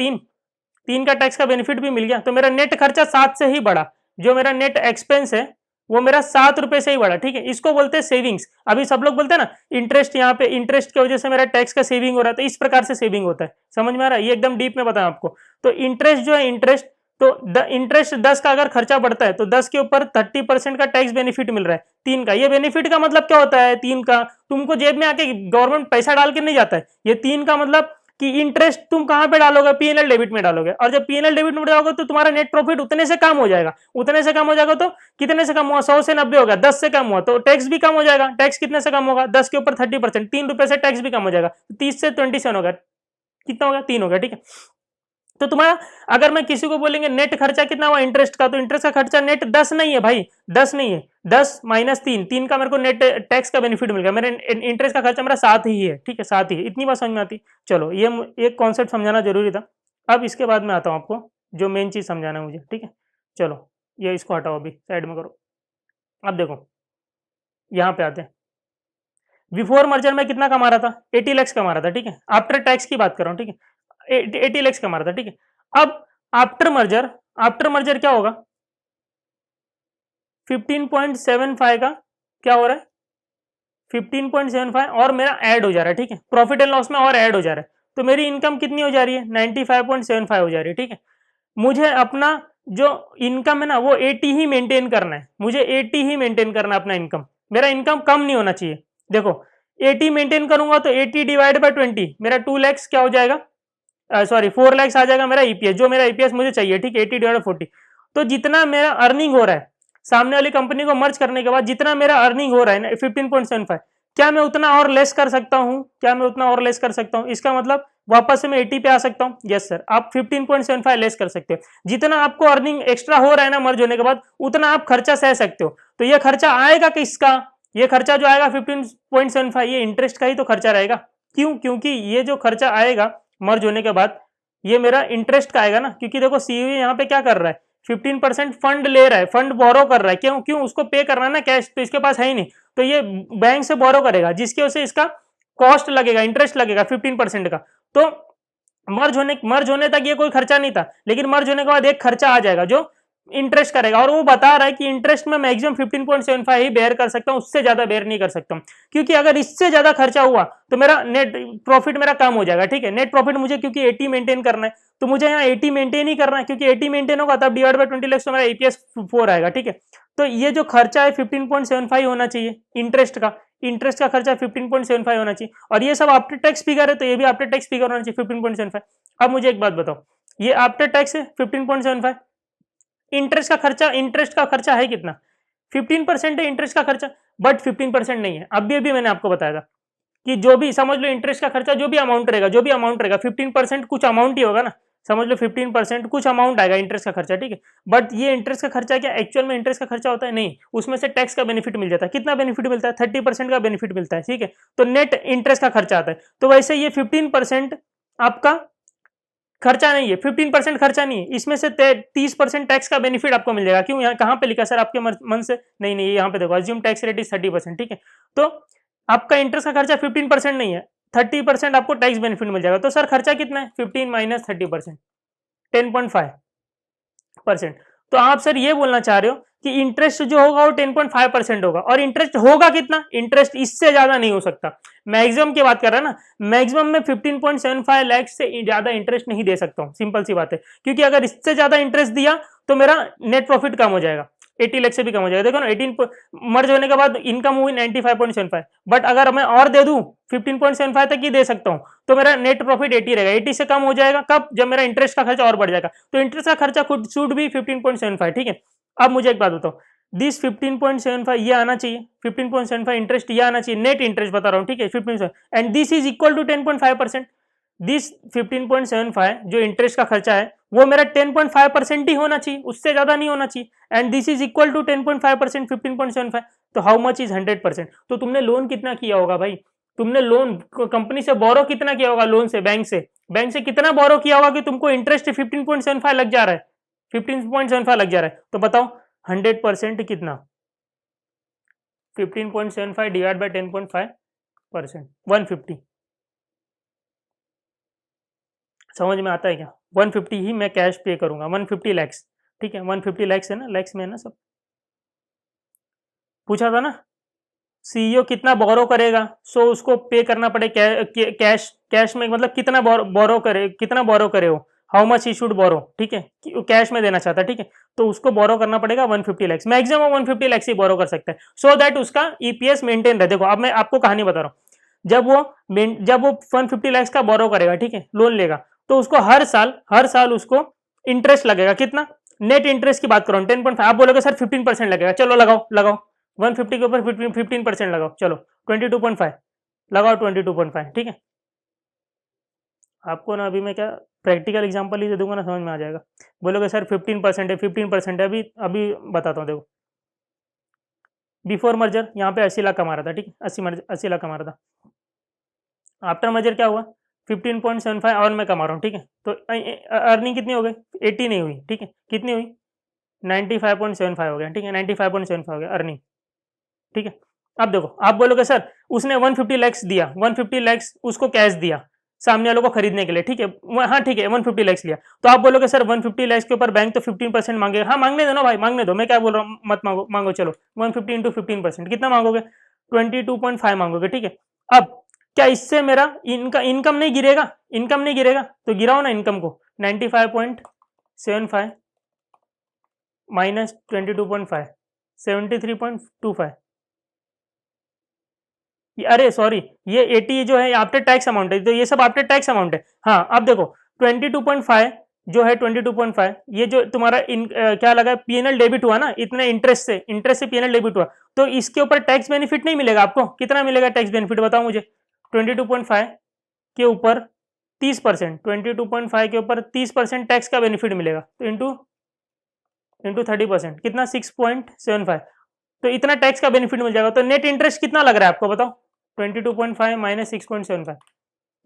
Speaker 1: तीन का टैक्स का बेनिफिट भी मिल गया। तो मेरा नेट खर्चा 7 से ही बढ़ा, जो मेरा नेट एक्सपेंस है वो मेरा 7 रुपए से ही बढ़ा। ठीक है, इसको बोलते हैं सेविंग्स। अभी सब लोग बोलते हैं ना इंटरेस्ट, यहाँ पे इंटरेस्ट की वजह से मेरा टैक्स का सेविंग हो रहा है, तो इस प्रकार से सेविंग होता है। समझ में आ रहा है, ये एकदम डीप में बताया आपको। तो इंटरेस्ट जो है, इंटरेस्ट, तो इंटरेस्ट 10 का अगर खर्चा बढ़ता है तो 10 के ऊपर 30% का टैक्स बेनिफिट मिल रहा है, 3 का। ये बेनिफिट का मतलब क्या होता है, 3 का तुमको जेब में आके गवर्नमेंट पैसा डाल के नहीं जाता है, ये 3 का मतलब कि इंटरेस्ट तुम कहां पे डालोगे, पीएनएल डेबिट में डालोगे, और जब पीएनएल डेबिट में डालोगे तो तुम्हारा नेट प्रॉफिट उतने से कम हो जाएगा, उतने से कम हो जाएगा। तो कितने से कम हुआ, 100 से 90 होगा, 10 से कम हुआ तो टैक्स भी कम हो जाएगा। टैक्स कितने से कम होगा, 10 के ऊपर 30%, 3 रुपए से टैक्स भी कम हो जाएगा, 30 से 27 होगा, कितना होगा 3 होगा। ठीक है, तो तुम्हारा अगर मैं किसी को बोलेंगे नेट खर्चा कितना हुआ इंटरेस्ट का, तो इंटरेस्ट का खर्चा नेट 10 नहीं है भाई, 10 नहीं है, 10 माइनस 3 का मेरे को नेट टैक्स का बेनिफिट मिल गया, मेरे इंटरेस्ट का खर्चा मेरा 7 ही है, ठीक है 7 ही है। इतनी बात समझ में आती। चलो ये एक कॉन्सेप्ट समझाना जरूरी था। अब इसके बाद मैं आता हूँ आपको जो मेन चीज समझाना है मुझे, ठीक है। चलो ये इसको हटाओ, अभी साइड में करो। अब देखो यहाँ पे आते हैं। बिफोर मर्जर में कितना कमा रहा था, 80 लैक्स कमा रहा था, ठीक है। आफ्टर टैक्स की बात कर रहा हूँ, ठीक है, 80 लैक्स कमा रहा था, ठीक है। अब आफ्टर मर्जर क्या होगा, 15.75 का क्या हो रहा है, 15.75 और मेरा ऐड हो जा रहा है, ठीक है, प्रॉफिट एंड लॉस में और ऐड हो जा रहा है। तो मेरी इनकम कितनी हो जा रही है, 95.75 हो जा रही है, ठीक है। मुझे अपना जो इनकम है ना वो 80 ही मेंटेन करना है, मुझे 80 ही मेंटेन करना है अपना इनकम, मेरा इनकम कम नहीं होना चाहिए। देखो 80 मेंटेन करूंगा तो 80 डिवाइड बाय 20 मेरा 2 लैक्स क्या हो जाएगा, सॉरी 4 लैक्स आ जाएगा मेरा ईपीएस, जो मेरा ईपीएस मुझे चाहिए, ठीक है, 80 डिवाइड 40। तो जितना मेरा अर्निंग हो रहा है सामने वाली कंपनी को मर्ज करने के बाद, जितना मेरा अर्निंग हो रहा है ना 15.75, क्या मैं उतना और लेस कर सकता हूं, क्या मैं उतना और लेस कर सकता हूं, इसका मतलब वापस से मैं 80 पे आ सकता हूं। यस सर, आप 15.75 लेस कर सकते हो। जितना आपको अर्निंग एक्स्ट्रा हो रहा है ना मर्ज होने के बाद, उतना आप खर्चा सह सकते हो। तो ये खर्चा आएगा किसका, ये खर्चा जो आएगा 15.75 ये इंटरेस्ट का ही तो खर्चा रहेगा। क्यों, क्योंकि ये जो खर्चा आएगा मर्ज होने के बाद ये मेरा इंटरेस्ट का आएगा ना, क्योंकि देखो सीयू यहाँ पे क्या कर रहा है, 15% फंड ले रहा है, फंड बोरो कर रहा है, क्यों क्यों उसको पे करना है ना कैश, तो इसके पास है ही नहीं, तो ये बैंक से बोरो करेगा, जिसकी वजह से इसका कॉस्ट लगेगा, इंटरेस्ट लगेगा 15% का। तो मर्ज होने तक ये कोई खर्चा नहीं था, लेकिन मर्ज होने के बाद एक खर्चा आ जाएगा जो इंटरेस्ट करेगा, और वो बता रहा है कि इंटरेस्ट में मैक्सिमम 15.75 ही बेयर कर सकता हूं, उससे ज्यादा बेयर नहीं कर सकता हूं, क्योंकि अगर इससे ज्यादा खर्चा हुआ तो मेरा नेट प्रॉफिट मेरा कम हो जाएगा, ठीक है। नेट प्रॉफिट मुझे क्योंकि 80 मेंटेन करना है, तो मुझे यहाँ 80 मेंटेन ही करना है, क्योंकि 80 मेंटेन होगा तब डिवाइड बाय 20 लैक्स तो मेरा ईपीएस 4 आएगा, ठीक है। तो ये जो खर्चा है 15.75 होना चाहिए इंटरेस्ट का, इंटरेस्ट का खर्चा 15.75 होना चाहिए, और ये सब आफ्टर टैक्स फिगर है, तो ये भी आफ्टर टैक्स फिगर होना चाहिए 15.75। अब मुझे एक बात बताओ, ये आफ्टर टैक्स है 15.75, इंटरेस्ट का खर्चा है कितना, 15% है इंटरेस्ट का खर्चा, बट 15% नहीं है। अभी मैंने आपको बताया था कि जो भी समझ लो इंटरेस्ट का खर्चा जो भी अमाउंट रहेगा 15% कुछ अमाउंट ही होगा ना, समझ लो 15% कुछ अमाउंट आएगा इंटरेस्ट का खर्चा, ठीक है। बट ये इंटरेस्ट का खर्चा क्या एक्चुअल में इंटरेस्ट का खर्चा होता है, नहीं, उसमें से टैक्स का बेनिफिट मिल जाता है। कितना बेनिफिट मिलता है, 30% का बेनिफिट मिलता है, ठीक है। तो नेट इंटरेस्ट का खर्चा आता है। तो वैसे ये 15% आपका खर्चा नहीं है, 15% खर्चा नहीं है, इसमें से 30% टैक्स का बेनिफिट आपको मिल जाएगा। क्यों, यहाँ कहाँ पे लिखा सर आपके मन से, नहीं नहीं यहाँ पे देखो, अज्यूम टैक्स रेट इज 30%, ठीक है। तो आपका इंटरेस्ट का खर्चा 15% नहीं है, 30% आपको टैक्स बेनिफिट मिल जाएगा। तो सर खर्चा कितना है, 15 माइनस 30%, 10.5%। तो आप सर ये बोलना चाह रहे हो कि इंटरेस्ट जो होगा वो 10.5% होगा, और इंटरेस्ट होगा कितना, इंटरेस्ट इससे ज्यादा नहीं हो सकता। मैक्सिमम की बात कर रहा है ना, मैक्सिमम में 15.75 लाख से ज्यादा इंटरेस्ट नहीं दे सकता हूं, सिंपल सी बात है। क्योंकि अगर इससे ज्यादा इंटरेस्ट दिया तो मेरा नेट प्रॉफिट कम हो जाएगा, 80 लाख से भी कम हो जाएगा। देखो ना 18 मर्ज होने के बाद इनकम हुई 95.75, बट अगर मैं और दे दूं 15.75 तक ही दे सकता हूं, तो मेरा नेट प्रॉफिट 80 रहेगा, 80 से कम हो जाएगा कब, जब मेरा इंटरेस्ट का खर्चा और बढ़ जाएगा। तो इंटरेस्ट का खर्चा खुद शुड भी 15.75, ठीक है। अब मुझे एक बात बताओ, दिस 15.75 ये आना चाहिए, 15.75 इंटरेस्ट ये आना चाहिए, नेट इंटरेस्ट बता रहा हूं, ठीक है 15, and this is equal to 10.5%। This 15.75 जो इंटरेस्ट का खर्चा है वो मेरा 10.5% ही होना चाहिए, उससे ज्यादा नहीं होना चाहिए, and this is equal to 10.5%, 15.75। तो हाउ मच इज 100%। तो तुमने लोन कितना किया होगा भाई, तुमने लोन कंपनी से बोरो कितना किया होगा, लोन से, बैंक से कितना बोरो किया होगा कि तुमको इंटरेस्ट 15.75 लग जा रहा है, 15.75 लग जा रहा है। तो बताओ 100% कितना, 15.75 डिवाइड बाय 10.5%, 150। समझ में आता है क्या, 150 ही मैं कैश पे करूंगा, 150 लैक्स, ठीक है, 150 लैक्स है ना, लैक्स में है ना सब, पूछा था ना। सीईओ कितना बोरो करेगा, सो उसको पे करना पड़े कैश, कैश में मतलब कितना बोरो करे, कितना बोरो करे हो, हाउ मच ही शुड बोरो, ठीक है, कैश में देना चाहता है, ठीक है। तो उसको बोरो करना पड़ेगा 150 लैक्स, मैक्सिमम 150 लैक्स ही बोरो कर सकता है, सो दैट उसका ईपीएस मेंटेन रहे। देखो अब मैं आपको कहानी बता रहा हूँ, जब वो 150 लैक्स का बोरो करेगा, ठीक है, लोन लेगा, तो उसको हर साल उसको इंटरेस्ट लगेगा, कितना, नेट इंटरेस्ट की बात कर रहा हूँ 10.5। आप बोलोगे सर 15% लगेगा, चलो लगाओ 150 के ऊपर 15% लगाओ, चलो 22.5 लगाओ, 22.5, ठीक है। आपको ना अभी मैं क्या प्रैक्टिकल एग्जांपल ही दे दूंगा ना, समझ में आ जाएगा। बोलोगे सर 15% है, 15% है, अभी अभी बताता हूँ। देखो बिफोर मर्जर यहाँ पे 80 लाख कमा रहा था, ठीक है, 80 लाख कमा रहा था। आफ्टर मर्जर क्या हुआ, 15.75 और मैं कमा रहा हूँ, ठीक है। तो अर्निंग कितनी हो गई, 80 नहीं हुई, ठीक है, कितनी हुई, 95.75 हो गया, ठीक है, 95.75 हो गया अर्निंग, ठीक है। अब देखो आप बोलोगे सर उसने 150 लैक्स दिया, 150 लैक्स उसको कैश दिया सामने वालों को खरीदने के लिए, ठीक है, हाँ ठीक है, 150 लैक्स लिया। तो आप बोलोगे सर 150 लैक्स के ऊपर बैंक तो 15% मांगेगा। हाँ मांगने दो ना भाई, मांगने दो, मैं क्या बोल रहा हूँ, मत मांगो, मांगो चलो 150 इंटू 15% कितना मांगोगे, 22.5 मांगोगे, ठीक है। अब क्या इससे मेरा इनकम नहीं गिरेगा, इनकम नहीं गिरेगा, तो गिराओ ना इनकम को, 95.75 माइनस 22.5, 73.25। अरे सॉरी, ये 80 जो है आफ्टर टैक्स अमाउंट है, तो ये सब आफ्टर टैक्स अमाउंट है। हाँ अब देखो 22.5 जो है 22.5, ये जो तुम्हारा क्या लगा, पीएनएल डेबिट हुआ ना, इतने इंटरेस्ट से पीएनएल डेबिट हुआ, तो इसके ऊपर टैक्स बेनिफिट नहीं मिलेगा आपको। कितना मिलेगा टैक्स बेनिफिट बताओ मुझे, 22.5 के ऊपर 30%, 22.5 के ऊपर 30% टैक्स का बेनिफिट मिलेगा, तो इंटू इंटू 30% कितना, 6.75, तो इतना टैक्स का बेनिफिट मिल जाएगा। तो नेट इंटरेस्ट कितना लग रहा है आपको बताओ, 22.5 माइनस 6.75,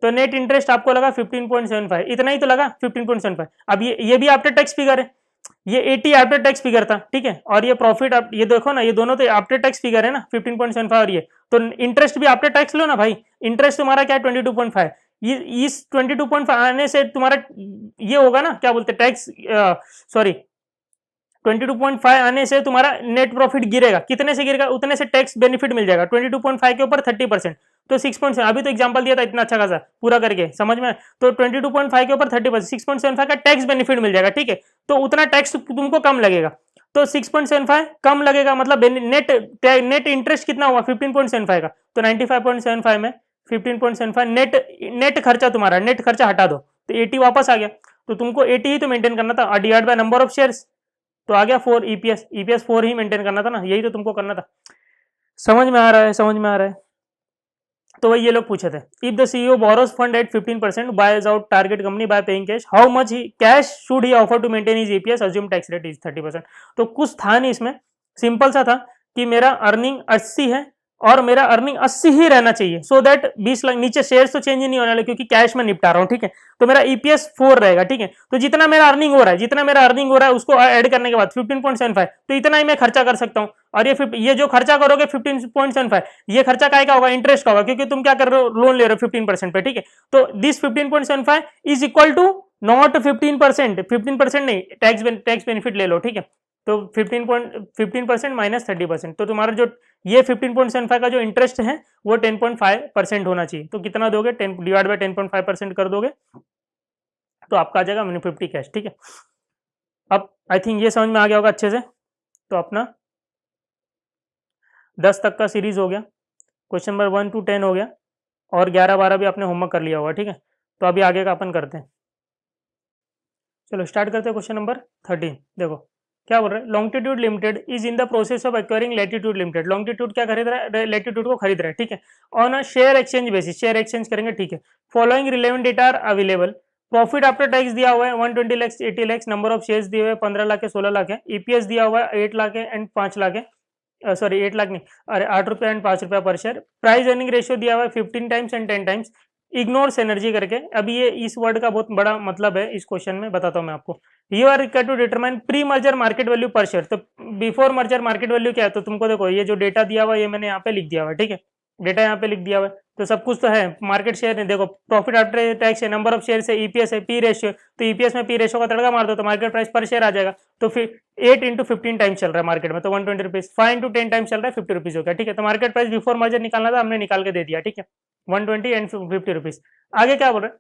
Speaker 1: तो नेट इंटरेस्ट आपको लगा 15.75, इतना ही तो लगा 15.75। अब ये भी आफ्टर टैक्स फिगर है, ये 80 आफ्टर टैक्स फिगर था, ठीक है, और ये प्रॉफिट, ये देखो ना, ये दोनों तो आफ्टर टैक्स फिगर है ना, 15.75 और ये, तो इंटरेस्ट भी आफ्टर टैक्स लो ना भाई। इंटरेस्ट तुम्हारा क्या है 22.5, ये इस 22.5 आने से तुम्हारा ये होगा ना, क्या बोलते टैक्स, सॉरी 22.5 आने से तुम्हारा नेट प्रॉफिट गिरेगा, कितने से गिरेगा, उतने से टैक्स बेनिफिट मिल जाएगा, 22.5 के ऊपर 30%, तो 6. अभी तो एग्जांपल दिया था इतना अच्छा खासा पूरा करके, समझ में, तो 22.5 के ऊपर 30%, 6.75 का टैक्स बेनिफिट मिल जाएगा, ठीक है, तो उतना टैक्स तुमको कम लगेगा, तो 6.75 कम लगेगा, मतलब नेट इंटरेस्ट कितना हुआ 15.75 का, तो 95.75 में 15.75 नेट खर्चा, तुम्हारा नेट खर्चा हटा दो, तो 80 वापस आ गया। तो तुमको 80 ही तो मेंटेन करना था, divide by number of shares, तो आ गया 4 ईपीएस 4 ही मेंटेन करना था ना, यही तो तुमको करना था। समझ में आ रहा है, समझ में आ रहा है। तो वही ये लोग पूछे थे, if the CEO borrows fund at 15% buys out target company by paying cash, how much he cash should he offer to maintain his EPS, assume tax rate is 30%। तो कुछ था नहीं इसमें, सिंपल सा था कि मेरा अर्निंग 80 है और मेरा अर्निंग 80 ही रहना चाहिए, सो दैट 20 लाख, नीचे शेयर्स तो चेंज ही नहीं होने वाले क्योंकि कैश में निपटा रहा हूँ, ठीक है, तो मेरा ईपीएस 4 रहेगा, ठीक है। तो जितना मेरा अर्निंग हो रहा है उसको ऐड करने के बाद 15.75, तो इतना ही मैं खर्चा कर सकता हूँ। और ये जो खर्चा करोगे 15.75, ये खर्चा काय का होगा, इंटरेस्ट का होगा, क्योंकि तुम क्या कर रहे हो, लोन ले रहे हो 15% पे, ठीक है। तो this 15.75 is equal to not 15%, 15% नहीं, टैक्स बेनिफिट ले लो, ठीक है, तो 15% माइनस 30%, तो तुम्हारा जो ये 15.75 का जो इंटरेस्ट है वो 10.5% होना चाहिए। तो कितना दोगे, 10 डिवाइड बाय 10.5% कर दोगे तो आपका आ जाएगा 50 कैश, ठीक है। अब आई थिंक ये समझ में आ गया होगा अच्छे से। तो अपना 10 तक का सीरीज हो गया, क्वेश्चन नंबर 1 to 10 हो गया, और 11-12 भी आपने होमवर्क कर लिया होगा, ठीक है। तो अभी आगे का अपन करते हैं, चलो स्टार्ट करते हैं क्वेश्चन नंबर 13। देखो क्या बोल रहा है, longitude limited is in the process of acquiring latitude limited, longitude क्या खरीद रहा है, लैटिट्यूड को खरीद रहा है, ठीक है, on a share exchange basis, share exchange करेंगे, ठीक है। Following relevant data are available, profit after tax दिया हुआ है 120 lakh 80 lakh, number of shares दिए हुए 15 लाख है 16 लाख है, ईपीएस दिया हुआ है 8 लाख है एंड 5 लाख है, सॉरी 8 लाख नहीं, अरे 8 रुपया एंड 5 रुपया पर शेयर, प्राइस अर्निंग रेशियो दिया हुआ है 15 times and 10 times, ignores energy करके। अभी ये इस वर्ड का बहुत बड़ा मतलब है इस क्वेश्चन में, बताता हूँ मैं आपको। You are required to determine pre merger market value per share, तो बिफोर मर्जर मार्केट वैल्यू क्या है, तो तुमको देखो ये जो डेटा दिया हुआ है ये मैंने यहाँ पे लिख दिया हुआ है, ठीक है, डेटा यहाँ पे लिख दिया हुआ है, तो सब कुछ तो है, मार्केट शेयर है, देखो प्रॉफिट आफ्टर टैक्स है, नंबर ऑफ शेयर है, ईपीएस है, पी रेशियो, तो ईपीएस में पी रेशियो का तड़का मार दो तो मार्केट प्राइस पर शेयर आ जाएगा। तो फिर 8 इंटू 15 टाइम्स चल रहा है मार्केट में, तो 120 रुपीज, 5 इंटू 10 टाइम्स चल रहा है 50 रुपीज हो गया, ठीक है। तो मार्केट प्राइस बिफोर मर्जर निकालना था, हमने निकाल के दे दिया, ठीक है, 120 एंड 50 रुपीज। आगे क्या बोल रहे हैं,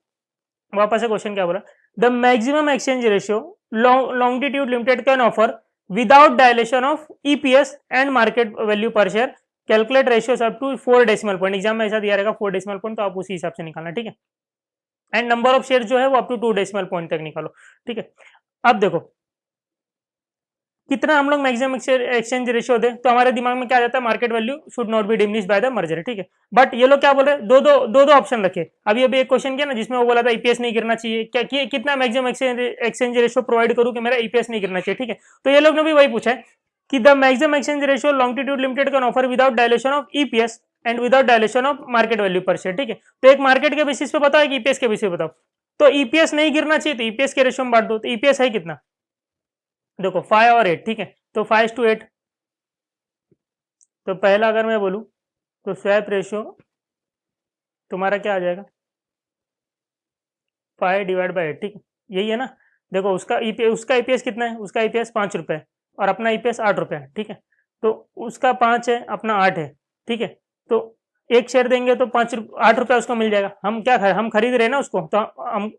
Speaker 1: वापस से क्वेश्चन क्या बोला, the maximum exchange ratio longitude limited can offer without dilution of EPS and market value per share, calculate ratios up to 4 decimal point, exam में ऐसा दिया रहेगा 4 डेसिमल पॉइंट, तो आप उसी हिसाब से निकालना, ठीक है। एंड नंबर ऑफ शेयर जो है वो अप टू 2 डेसिमल पॉइंट तक निकालो, ठीक है। अब देखो कितना हम लोग मैक्सिमम एक्सचेंज रेशियो दे, तो हमारे दिमाग में क्या आ जाता है, market value should not be diminished by the merger, ठीक है। बट ये लोग क्या बोल रहे हैं, दो ऑप्शन रखे। अभी एक क्वेश्चन किया ना जिसमें वो बोला था ईपीएस नहीं गिरना चाहिए, क्या कितना मैक्सिमम एक्सचेंज रेशियो प्रोवाइड करूँ कि मेरा ईपीएस नहीं गिरना चाहिए, ठीक है। तो ये लोग ने भी वही पूछा है कि the maximum exchange ratio longitude limited can offer without dilution of EPS and without dilution of market value per share, ठीक है। तो एक मार्केट के बेसिस पे बताओ, एक ईपीएस के बेसिस पे बताओ। तो ईपीएस नहीं गिरना चाहिए तो ईपीएस के रेशियो में बांट दो। तो ईपीएस है कितना, देखो 5 और 8, ठीक है। तो 5:8। तो पहला अगर मैं बोलूं तो स्वैप रेशियो तुम्हारा क्या आ जाएगा, 5/8, ठीक है। यही है ना। देखो उसका ईपीएस कितना है, उसका ईपीएस 5 रुपये है और अपना ईपीएस 8 रुपये है, ठीक है। तो उसका 5 है, अपना 8 है, ठीक है। तो एक शेयर देंगे तो 8 रुपया उसको मिल जाएगा। हम क्या हम खरीद रहे हैं ना उसको, तो हम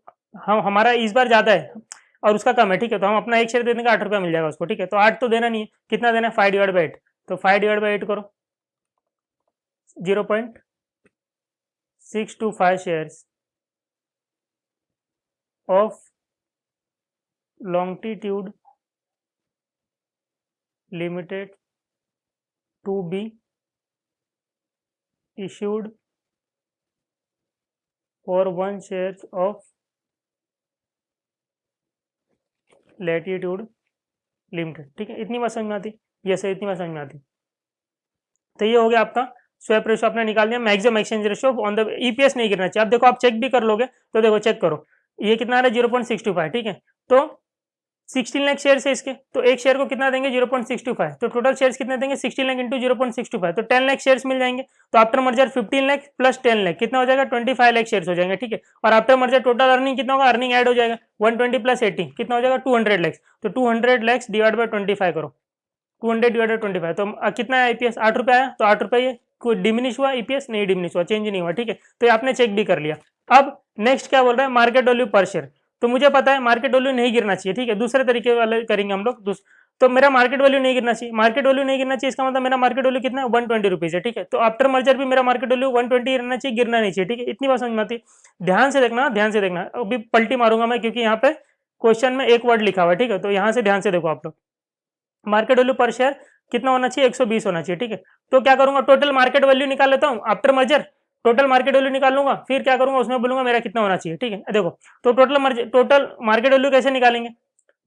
Speaker 1: हमारा इस बार ज्यादा है और उसका कम है, ठीक है। तो हम अपना एक शेयर देने का 8 रुपया मिल जाएगा उसको, ठीक है। तो 8 तो देना नहीं है, कितना देना है, 5/8। तो 5/8 करो, 0.625 shares of longitude limited to be issued for 1 shares of latitude limited, ठीक है। इतनी बात समझ में आती, ये सही, इतनी बात समझ में आती। तो ये हो गया आपका स्वैप रेशियो, आपने निकाल दिया। Maximum exchange ratio on the EPS नहीं गिरना चाहिए। अब देखो आप चेक भी कर लोगे तो देखो चेक करो, ये कितना आ रहा है, 0.625, ठीक है। तो 16 लाख शेयर है इसके, तो एक शेयर को कितना देंगे, 0.625। तो टोटल शेयर्स कितने देंगे, 16 लाख इंटू 0.625, तो 10 लाख शेयर्स मिल जाएंगे। तो after merger 15 lakh plus 10 lakh कितना हो जाएगा, 25 लाख शेयर्स हो जाएंगे, ठीक है। और आफ्टर मर्जर टोटल अर्निंग कितना होगा, अर्निंग ऐड हो जाएगा 120 प्लस 80 कितना हो जाएगा, 200 लाख। तो 200 लाख डिवाइड बाय 25 करो, 200 डिवाइडेड 25, तो कितना है ईपीएस, 8 रुपये आया। तो 8 रुपये कोई डिमिनिश हुआ, ईपीएस नहीं डिमिनिश हुआ, चेंज नहीं हुआ, ठीक है। तो ये आपने चेक भी कर लिया। अब नेक्स्ट क्या बोल रहा है, मार्केट वैल्यू पर शेयर। तो मुझे पता है मार्केट वैल्यू नहीं गिरना चाहिए, ठीक है। दूसरे तरीके वाले करेंगे हम लोग। तो मेरा मार्केट वैल्यू नहीं गिरना चाहिए, मार्केट वैल्यू नहीं गिरना चाहिए, इसका मतलब मेरा मार्केट वैल्यू कितना है, 120 रुपीज है, ठीक है। तो आफ्टर मर्जर भी मेरा मार्केट वैल्यू 120 रहना चाहिए, गिरना नहीं चाहिए, ठीक है। इतनी बात समझ में आती। ध्यान से देखना, ध्यान से देखना, अभी पलटी मारूंगा मैं क्योंकि यहाँ पे क्वेश्चन में एक वर्ड लिखा हुआ है, ठीक है। तो यहाँ से ध्यान से देखो आप लोग, मार्केट वैल्यू पर शेयर कितना होना चाहिए, 120 होना चाहिए, ठीक है। तो क्या करूंगा, टोटल मार्केट वैल्यू निकाल लेता हूँ after merger, total market value निकाल लूंगा, फिर क्या करूंगा उसमें बोलूंगा मेरा कितना होना चाहिए, ठीक है। देखो तो टोटल मार्केट वैल्यू कैसे निकालेंगे,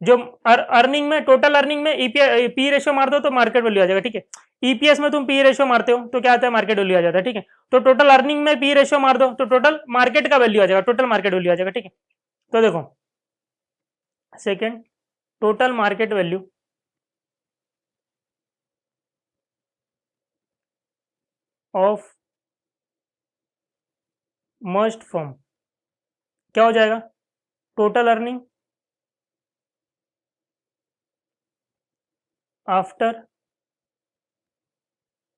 Speaker 1: जो अर्निंग में, टोटल अर्निंग में पी रेशियो मार दो तो मार्केट वैल्यू आ जाएगा, ठीक है। ईपीएस में तुम पी रेशियो मारते हो तो क्या आता है, मार्केट वैल्यू आ जाता है, ठीक है। तो टोटल अर्निंग में पी रेशियो मार दो तो टोटल मार्केट का वैल्यू आ जाएगा, टोटल मार्केट वैल्यू आ जाएगा, ठीक है। तो देखो second, total market value of merged firm क्या हो जाएगा, total earning after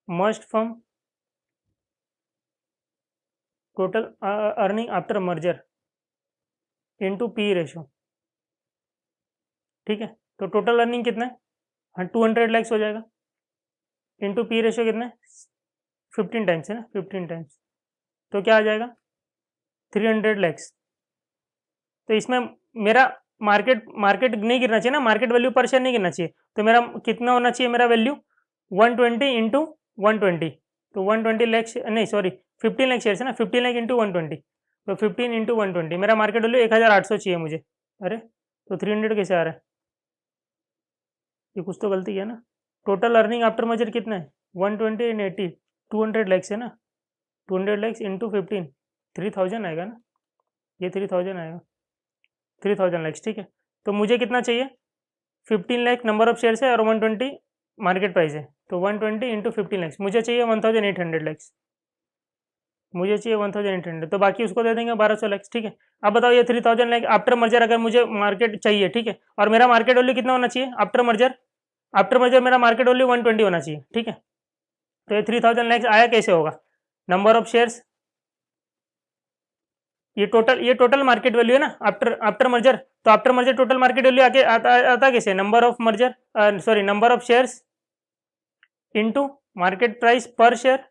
Speaker 1: merged firm, total earning after merger into P ratio, ठीक है। तो टोटल अर्निंग कितना है, 200 लैक्स हो जाएगा, इनटू पी रेशियो कितना है, 15 टाइम्स है ना, 15 टाइम्स। तो क्या आ जाएगा, 300 लैक्स। तो इसमें मेरा मार्केट मार्केट नहीं गिरना चाहिए ना, मार्केट वैल्यू पर शेयर नहीं गिरना चाहिए। तो मेरा कितना होना चाहिए, मेरा वैल्यू 120 इंटू 120, तो 120 लैक्स, नहीं सॉरी 15 लाख शेयर है ना, 15 लाख इंटू 120, तो 15 इंटू 120 मेरा मार्केट वैल्यू 1800 चाहिए मुझे। अरे तो 300 कैसे आ रहा है, ये कुछ तो गलती है ना। टोटल अर्निंग आफ्टर मर्जर कितना है, 120 एंड 80, 200 लैक्स है ना, 200 लैक्स इंटू 15, 3000 आएगा ना, ये 3000 आएगा, 3000 लैक्स, ठीक है। तो मुझे कितना चाहिए, 15 लाख नंबर ऑफ शेयर्स है और 120 मार्केट प्राइस है, तो 120 इंटू 15 लैक्स मुझे चाहिए 1800 लैक्स, मुझे चाहिए 1800, तो बाकी उसको दे देंगे 1200 लैक्स, ठीक है। अब बताओ ये 3000 लैक्स आफ्टर मर्जर अगर मुझे मार्केट चाहिए, ठीक है, और मेरा मार्केट वैल्यू कितना होना चाहिए आफ्टर मर्जर, आफ्टर मर्जर मेरा मार्केट वैल्यू 120 होना चाहिए, ठीक है। तो ये 3000 लैक्स आया कैसे होगा, नंबर ऑफ शेयर्स, ये टोटल मार्केट वैल्यू है ना आफ्टर मर्जर। तो after merger total market value आके आता कैसे, number of merger sorry number of shares into market price per share,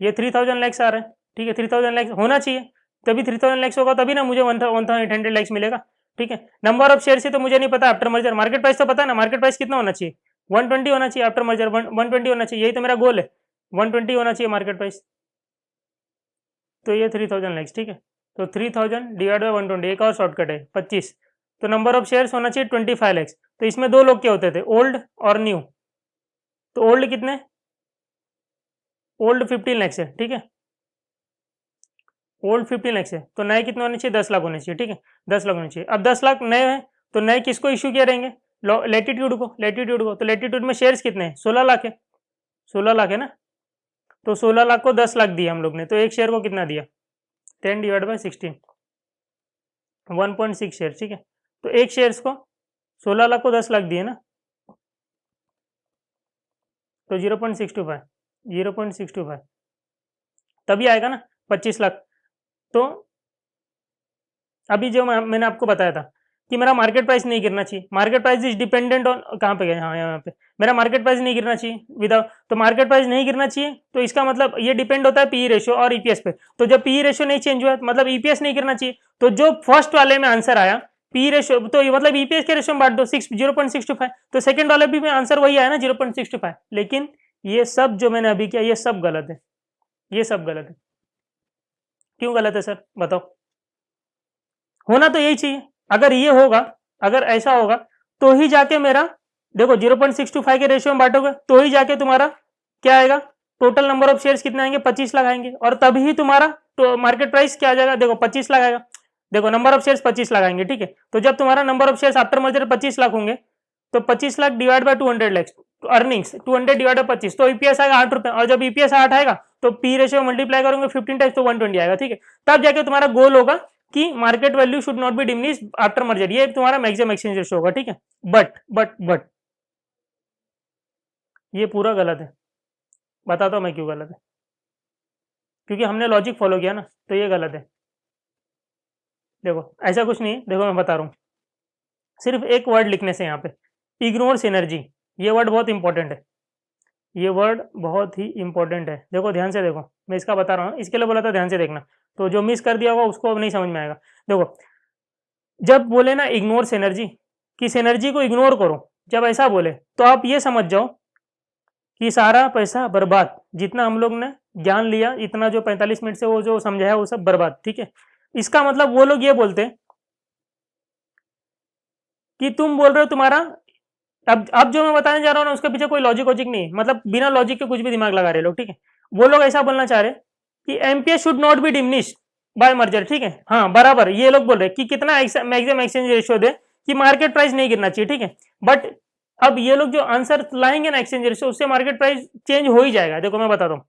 Speaker 1: ये 3000 लैक्स आ रहा है, ठीक है। 3000 लैक्स होना चाहिए, तभी 3000 लैक्स होगा, तभी ना मुझे 1800 लैक्स मिलेगा। ठीक है। नंबर ऑफ शेयर से तो मुझे नहीं पता, आफ्टर मर्जर मार्केट प्राइस तो पता है ना, मार्केट प्राइस कितना होना चाहिए, 120 होना चाहिए, आफ्टर मर्जर 120 होना चाहिए, यही तो मेरा गोल है, 120 होना चाहिए मार्केट प्राइस। तो ये 3000 लैक्स, ठीक है। तो 3000 डिवाइड बाई 120, एक और शॉर्टकट है 25। तो नंबर ऑफ शेयर्स होना चाहिए 25 लैक्स। तो इसमें दो लोग क्या होते थे, ओल्ड और न्यू। तो ओल्ड कितने, ओल्ड 15 लैक्स है, ठीक है, ओल्ड 15 लैक्स है। तो नए कितने होने चाहिए, 10 लाख होने चाहिए, ठीक है, 10 लाख होने चाहिए। अब 10 लाख नए हैं, तो नए किसको इश्यू किए रहेंगे, लेटीट्यूड को, लेटीट्यूड को। तो लेटीट्यूड में शेयर्स कितने हैं, 16 लाख है, 16 लाख है ना। तो 16 लाख को 10 लाख दिया हम लोग ने, तो एक शेयर को कितना दिया, 10 डिवाइड बाई 16, 1.6 शेयर, ठीक है। तो एक शेयर्स को 16 लाख को 10 लाख दिए ना, तो 0.625, 0.625 तभी आएगा ना 25 लाख। तो अभी जो मैंने आपको बताया था कि मेरा मार्केट प्राइस नहीं गिरना चाहिए, market price is dependent on, कहाँ पे गए, हाँ यहाँ पे, मेरा मार्केट प्राइस नहीं गिरना चाहिए विदाउट, तो मार्केट प्राइस नहीं गिरना चाहिए, तो इसका मतलब ये डिपेंड होता है पीई रेशियो और ईपीएस पे। तो जब पीई रेशियो नहीं चेंज हुआ मतलब ईपीएस नहीं गिरना चाहिए। तो जो फर्स्ट वाले में आंसर आया पी रेशियो, तो मतलब ईपीएस के रेशियो में बांट दो 0.625, तो सेकंड वाले भी में आंसर वही आया ना 0.625। लेकिन ये सब जो मैंने अभी किया ये सब गलत है, ये सब गलत है। क्यों गलत है सर बताओ, होना तो यही चाहिए। अगर ये होगा, अगर ऐसा होगा तो ही जाके मेरा, देखो 0.625 के रेशियो में बांटोगे तो ही जाके तुम्हारा क्या आएगा, टोटल नंबर ऑफ शेयर्स कितने आएंगे, 25 लाख आएंगे, और तभी तुम्हारा तो मार्केट प्राइस क्या आ जाएगा, देखो 25 लाख आएगा, देखो नंबर ऑफ शेयर्स 25 लाख आएंगे, ठीक है। तो जब तुम्हारा number of shares after merger 25 lakh होंगे, तो 25 lakh divide by 200 lakhs, earnings 200 divide by 25, तो ईपीएस आएगा 8 रुपए, और जब ईपीएस 8 आएगा तो पी रेशियो मल्टीप्लाई करोगे 15 टाइम्स तो 120 आएगा, ठीक है। तब जाके तुम्हारा गोल होगा कि market value should not be diminish after merger, ये तुम्हारा मैक्सिमम एक्सचेंज रेशियो होगा, ठीक है। बट ये पूरा गलत है, बताता हूं मैं क्यों गलत है, क्योंकि हमने लॉजिक फॉलो किया ना, तो ये गलत है। देखो ऐसा कुछ नहीं, देखो मैं बता रहा हूँ, सिर्फ एक वर्ड लिखने से यहाँ पे, इग्नोर सिनर्जी, ये वर्ड बहुत इंपॉर्टेंट है, ये वर्ड बहुत ही इंपॉर्टेंट है। देखो ध्यान से देखो, मैं इसका बता रहा हूँ, इसके लिए बोला था ध्यान से देखना, तो जो मिस कर दिया होगा उसको अब नहीं समझ में आएगा। देखो जब बोले ना इग्नोर सिनर्जी, कि सिनर्जी को इग्नोर करो, जब ऐसा बोले तो आप ये समझ जाओ कि सारा पैसा बर्बाद, जितना हम लोग ने ज्ञान लिया, इतना जो 45 मिनट से वो जो समझाया वो सब बर्बाद, ठीक है। इसका मतलब वो लोग ये बोलते कि तुम बोल रहे हो तुम्हारा, अब जो मैं बताने जा रहा हूँ ना उसके पीछे कोई लॉजिक वॉजिक नहीं, मतलब बिना लॉजिक के कुछ भी दिमाग लगा रहे लोग, ठीक है। वो लोग ऐसा बोलना चाह रहे कि MPS should not be diminished by merger, ठीक है, हाँ बराबर, ये लोग बोल रहे कि कितना मैक्सिमम एक्सचेंज रेशियो दे कि मार्केट प्राइस नहीं गिरना चाहिए, ठीक है। बट अब ये लोग जो आंसर लाएंगे ना एक्सचेंज रेशियो, उससे मार्केट प्राइस चेंज हो ही जाएगा। देखो मैं बताता हूँ,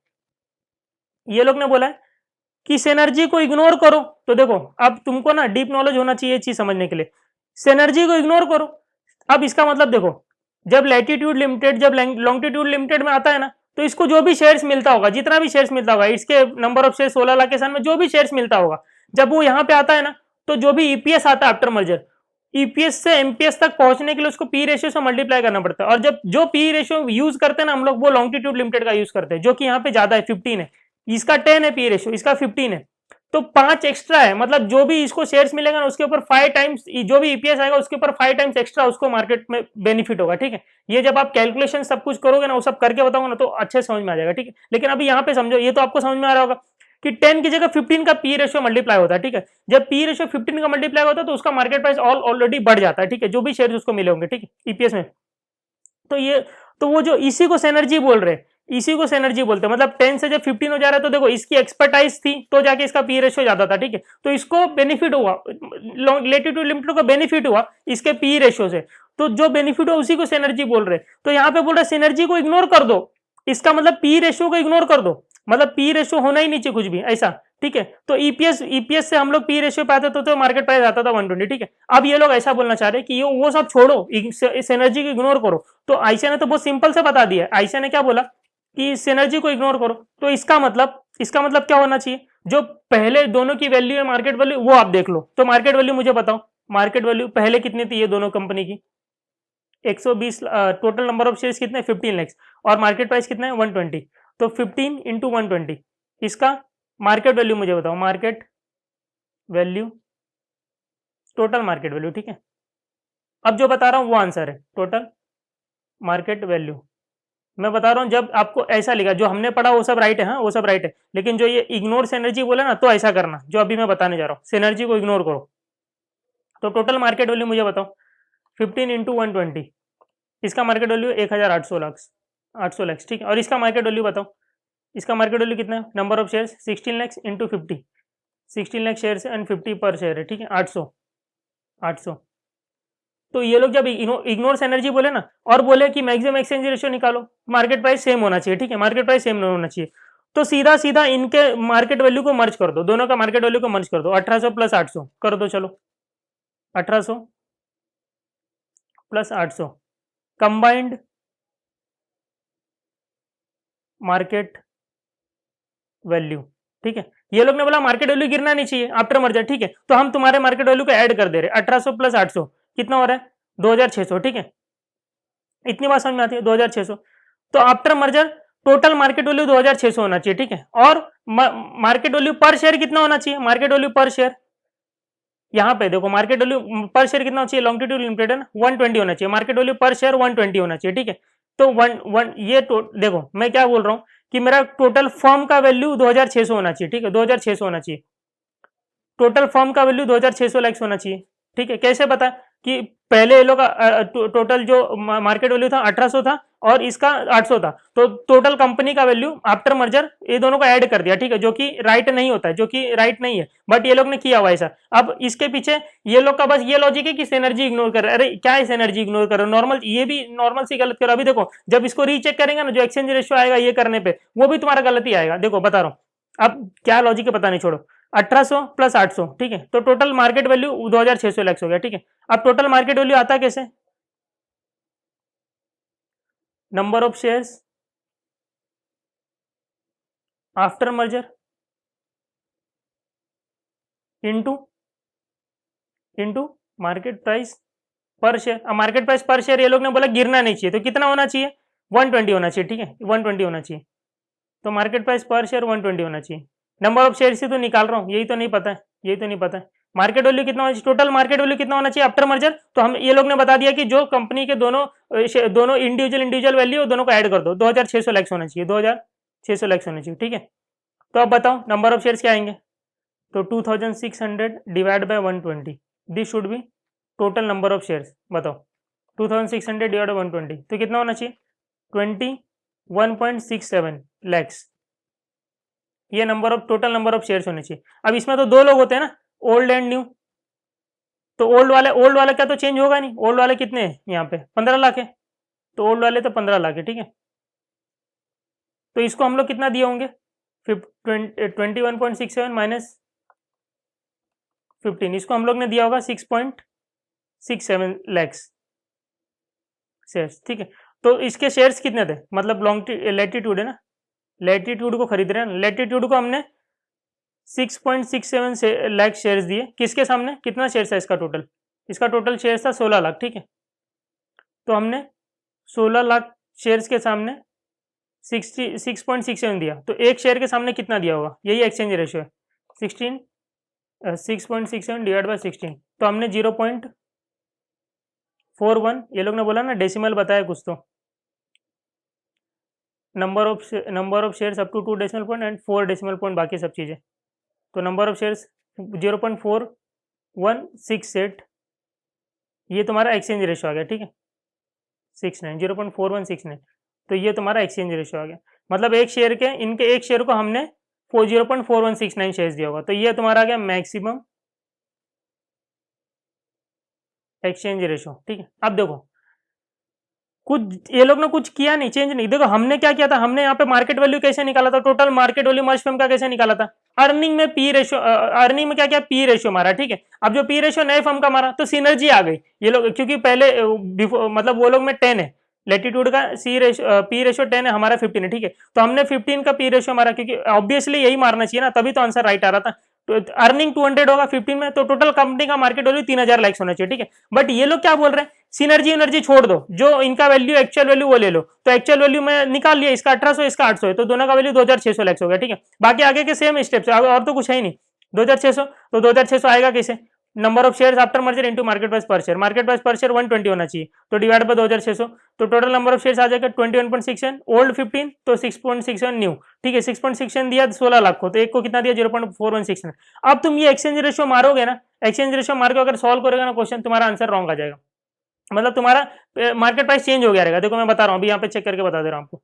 Speaker 1: ये लोग ने बोला है कि सिनर्जी को इग्नोर करो, तो देखो अब तुमको ना डीप नॉलेज होना चाहिए चीज समझने के लिए, सिनर्जी को इग्नोर करो। अब इसका मतलब देखो, जब लैटिट्यूड लिमिटेड जब लॉन्गिट्यूड लिमिटेड में आता है ना, तो इसको जो भी शेयर्स मिलता होगा, जितना भी शेयर्स मिलता होगा, इसके नंबर ऑफ शेयर 16 लाख के साथ में जो भी शेयर्स मिलता होगा, जब वो यहाँ पे आता है ना, तो जो भी ईपीएस आता है आफ्टर मर्जर, ईपीएस से एमपीएस तक पहुंचने के लिए उसको पी रेशियो से मल्टीप्लाई करना पड़ता है, और जब जो पी रेशियो यूज करते हैं ना हम लोग, वो लॉन्गिट्यूड लिमिटेड का यूज करते हैं, जो कि यहाँ पे ज्यादा है 15 है, इसका 10 है पी रेशियो, इसका 15 है, तो 5 एक्स्ट्रा है, मतलब जो भी इसको शेयर्स मिलेगा ना उसके ऊपर 5 टाइम्स, जो भी ईपीएस आएगा उसके ऊपर 5 टाइम्स एक्स्ट्रा उसको मार्केट में बेनिफिट होगा, ठीक है। ये जब आप कैलकुलेशन सब कुछ करोगे ना, वो सब करके बताऊंगा ना, तो अच्छे समझ में आ जाएगा, ठीक है। लेकिन अभी यहाँ पे समझो, ये तो आपको समझ में आ रहा होगा कि 10 की जगह 15 का पी रेशियो मल्टीप्लाई होता है, ठीक है। जब पी रेशियो 15 का मल्टीप्लाई होता है तो उसका मार्केट प्राइस ऑलरेडी बढ़ जाता है, ठीक है, जो भी शेयर उसको मिले होंगे, ठीक है, ईपीएस में। तो ये, तो वो जो इसी को सिनर्जी बोल रहे हैं, इसी को सिनर्जी बोलते हैं, मतलब 10 से जब 15 हो जा रहा है, तो देखो इसकी एक्सपर्टाइज थी तो जाके इसका पी रेशियो ज्यादा था, ठीक है, तो इसको बेनिफिट हुआ, लेटिट्यूड लिमिटेड को बेनिफिट हुआ इसके पी रेशियो से, तो जो बेनिफिट हुआ उसी को सिनर्जी बोल रहे। तो यहाँ पे बोल रहे सिनर्जी को इग्नोर कर दो, इसका मतलब पी रेशियो को इग्नोर कर दो, मतलब पी रेशियो होना ही नहीं चाहिए कुछ भी ऐसा, ठीक है। तो ईपीएस से हम लोग पी रेशियो पे आते तो मार्केट प्राइस आता था 120, ठीक है। अब ये लोग ऐसा बोलना चाह रहे हैं कि ये वो सब छोड़ो, इस एनर्जी को इग्नोर करो। तो आयशा ने तो बहुत सिंपल से बता दिया, आयशा ने क्या बोला कि इस एनर्जी को इग्नोर करो, तो इसका मतलब क्या होना चाहिए, जो पहले दोनों की वैल्यू है मार्केट वैल्यू वो आप देख लो। तो मार्केट वैल्यू मुझे बताओ, मार्केट वैल्यू पहले कितनी थी ये दोनों कंपनी की, 120, टोटल नंबर ऑफ शेयर्स कितने 15 लैक्स, और मार्केट प्राइस कितना है 120, तो 15 इंटू 120, इसका मार्केट वैल्यू मुझे बताओ, market value total market value, ठीक है। अब जो बता रहा हूं वो आंसर है, टोटल मार्केट वैल्यू। मैं बता रहा हूं जब आपको ऐसा लिखा, जो हमने पढ़ा वो सब राइट है, हाँ वो सब राइट है, लेकिन जो ये इग्नोर सिनर्जी बोला ना, तो ऐसा करना जो अभी मैं बताने जा रहा हूँ, सिनर्जी को इग्नोर करो। तो टोटल मार्केट वैल्यू मुझे बताओ, 15 इंटू 120, इसका मार्केट वैल्यू 1800 लाख, 800 लाख, ठीक है। और इसका मार्केट वैल्यू बताओ, इसका मार्केट वैल्यू कितना है, number of shares 16 lakh into 50, 16 lakh share and 50 पर शेयर है, ठीक है, 800, 800। तो ये लोग जब इग्नोर एनर्जी बोले ना, और बोले कि मैक्सिमम एक्सचेंज रेशियो निकालो, मार्केट प्राइस सेम होना चाहिए, ठीक है, मार्केट प्राइस सेम होना चाहिए, तो सीधा सीधा इनके मार्केट वैल्यू को मर्ज कर दो, दोनों का मार्केट वैल्यू को मर्ज कर दो, 1800 प्लस 800 कर दो, चलो 1800 प्लस 800 कंबाइंड मार्केट वैल्यू, ठीक है। ये लोग ने बोला मार्केट वैल्यू गिरना नहीं चाहिए आफ्टर मर्जर, ठीक है, तो हम तुम्हारे मार्केट वैल्यू को ऐड कर दे रहे, 1800 प्लस 800 कितना हो रहा है, 2600, ठीक है। इतनी बात समझ में आती है, 2600। तो after merger total market value 2600 होना चाहिए, ठीक है। और मार्केट वैल्यू पर शेयर कितना होना चाहिए, मार्केट वैल्यू पर शेयर, यहाँ पे देखो मार्केट वैल्यू पर शेयर कितना होना चाहिए, लॉन्गिट्यूड लिमिटेड है ना, 120 होना चाहिए, मार्केट वैल्यू पर शेयर 120 होना चाहिए, ठीक है। तो ये देखो मैं क्या बोल रहा हूँ कि मेरा टोटल फर्म का वैल्यू 2600 होना चाहिए, ठीक है, 2600 होना चाहिए, टोटल फर्म का वैल्यू 2600 लाख होना चाहिए, ठीक है। कैसे पता कि पहले ये लोग का टोटल जो मार्केट वैल्यू था 1800 था और इसका 800 था, तो टोटल कंपनी का वैल्यू आफ्टर मर्जर ये दोनों को ऐड कर दिया, ठीक है, जो कि राइट नहीं होता है, जो कि राइट नहीं है, बट ये लोग ने किया हुआ ऐसा। अब इसके पीछे ये लोग का बस ये लॉजिक है कि एनर्जी इग्नोर कर रहे, अरे क्या इस एनर्जी इग्नोर कर रहे, नॉर्मल, ये भी नॉर्मल सी गलत करो। अभी देखो जब इसको रीचेक करेंगे ना, जो एक्सचेंज रेशियो आएगा ये करने पे, वो भी तुम्हारा गलत ही आएगा, देखो बता रहा हूँ। अब क्या लॉजिक है पता नहीं, छोड़ो, 1800 प्लस 800, ठीक है, तो टोटल मार्केट वैल्यू 2600 लाख हो गया, ठीक है। अब टोटल मार्केट वैल्यू आता कैसे, number of shares after merger into market price per share. अब मार्केट प्राइस पर शेयर ये लोग ने बोला गिरना नहीं चाहिए, तो कितना होना चाहिए, 120 होना चाहिए, ठीक है, 120 होना चाहिए, तो मार्केट प्राइस पर शेयर 120 होना चाहिए। नंबर ऑफ शेयर से तो निकाल रहा हूँ, यही तो नहीं पता है, यही तो नहीं पता है। मार्केट वैल्यू कितना होना चाहिए, टोटल मार्केट वैल्यू कितना होना चाहिए आफ्टर मर्जर, तो हम ये लोग ने बता दिया कि जो कंपनी के दोनों इंडिविजुअल वैल्यू दोनों को ऐड कर दो, 2600 लाख होना चाहिए, 2600 लाख होना चाहिए, ठीक है। तो अब बताओ नंबर ऑफ शेयर्स क्या आएंगे, तो 2600 divide by 120, this should B total number of shares. बताओ 2600 डिवाइड बाय 120 तो कितना होना चाहिए, 21.67 लैक्स, ये number of total number of shares होने चाहिए। अब इसमें तो दो लोग होते हैं ना, ओल्ड एंड न्यू, तो ओल्ड वाले का तो चेंज होगा नहीं, ओल्ड वाले कितने हैं यहाँ पे 15 लाख है, तो ओल्ड वाले तो 15 लाख है, ठीक है। तो इसको हम लोग कितना दिए होंगे, 21.67 माइनस 15, इसको हम लोग ने दिया होगा 6.67 लैक्स शेयर्स, ठीक है। तो इसके शेयर्स कितने थे, मतलब लॉन्ग लैटिट्यूड है ना, लैटिट्यूड को खरीद रहे हैं, लैटिट्यूड को हमने 6.67 लाख शेयर्स दिए, किसके सामने, कितना शेयर्स है इसका टोटल, इसका टोटल शेयर्स था 16 लाख, ठीक है। तो हमने 16 लाख शेयर्स के सामने 6.67 दिया, तो एक शेयर के सामने कितना दिया होगा, यही एक्सचेंज रेशियो है, 6.67 डिवाइड बाय 16, तो हमने 0.41, ये लोग ने बोला ना डेसिमल बताया कुछ, तो number of shares up to 2 decimal point and 4 decimal point बाकी सब चीज़ें, तो नंबर ऑफ शेयर्स 0.4168, ये तुम्हारा एक्सचेंज रेशियो आ गया, ठीक है, 69, 0.4169, तो ये तुम्हारा एक्सचेंज रेशियो आ गया, मतलब एक शेयर के, इनके एक शेयर को हमने 0.4169 शेयर्स दिया होगा, तो ये तुम्हारा आ गया मैक्सिमम एक्सचेंज रेशियो, ठीक है। अब देखो कुछ ये लोग ने कुछ किया नहीं, चेंज नहीं, देखो हमने क्या किया था, हमने यहाँ पे मार्केट वैल्यू कैसे निकाला था, total market value merge firm का कैसे निकाला था, अर्निंग में पी रेशियो, अर्निंग में क्या क्या पी रेशियो मारा, ठीक है। अब जो पी रेशियो नए फर्म का मारा तो सिनर्जी आ गई, ये लोग क्योंकि पहले मतलब वो लोग में 10 है, लेटीट्यूड का पी रेशियो 10 है, हमारा 15 है, ठीक है, तो हमने 15 का पी रेशियो मारा, क्योंकि ऑब्वियसली यही मारना चाहिए ना, तभी तो आंसर राइट आ रहा था। तो अर्निंग 200 होगा 15 में, तो टोटल कंपनी का मार्केट वैल्यू 3000 लाख होना चाहिए, ठीक है। बट ये लोग क्या बोल रहे हैं, सिनर्जी एनर्जी छोड़ दो, जो इनका वैल्यू एक्चुअल वैल्यू वो ले लो, तो एक्चुअल वैल्यू में निकाल लिया, इसका 1800 इसका 800 है, तो दोनों का वैल्यू 2600 लाख हो गया, ठीक है। बाकी आगे के सेम स्टेप्स, और तो कुछ है ही नहीं, 2600, तो 2600 आएगा कैसे, number of shares after merger into market price per share, market price per share 120 होना चाहिए, तो डिवाइड बाय 2600, तो टोटल नंबर ऑफ शेयर्स आ जाएगा 21.67, ओल्ड 15 तो 6.67 न्यू, ठीक है 6.67 दिया 16 लाख को, तो एक को कितना दिया 0.4169। अब तुम ये एक्सचेंज रेशियो मारोगे ना, एक्सचेंज रेशियो मार के अगर सॉल्व करेगा ना क्वेश्चन, तुम्हारा आंसर रॉन्ग आ जाएगा, मतलब तुम्हारा मार्केट प्राइस चेंज हो गया रहेगा। देखो मैं बता रहा हूँ, अभी यहाँ पे चेक करके बता दे रहा हूँ आपको।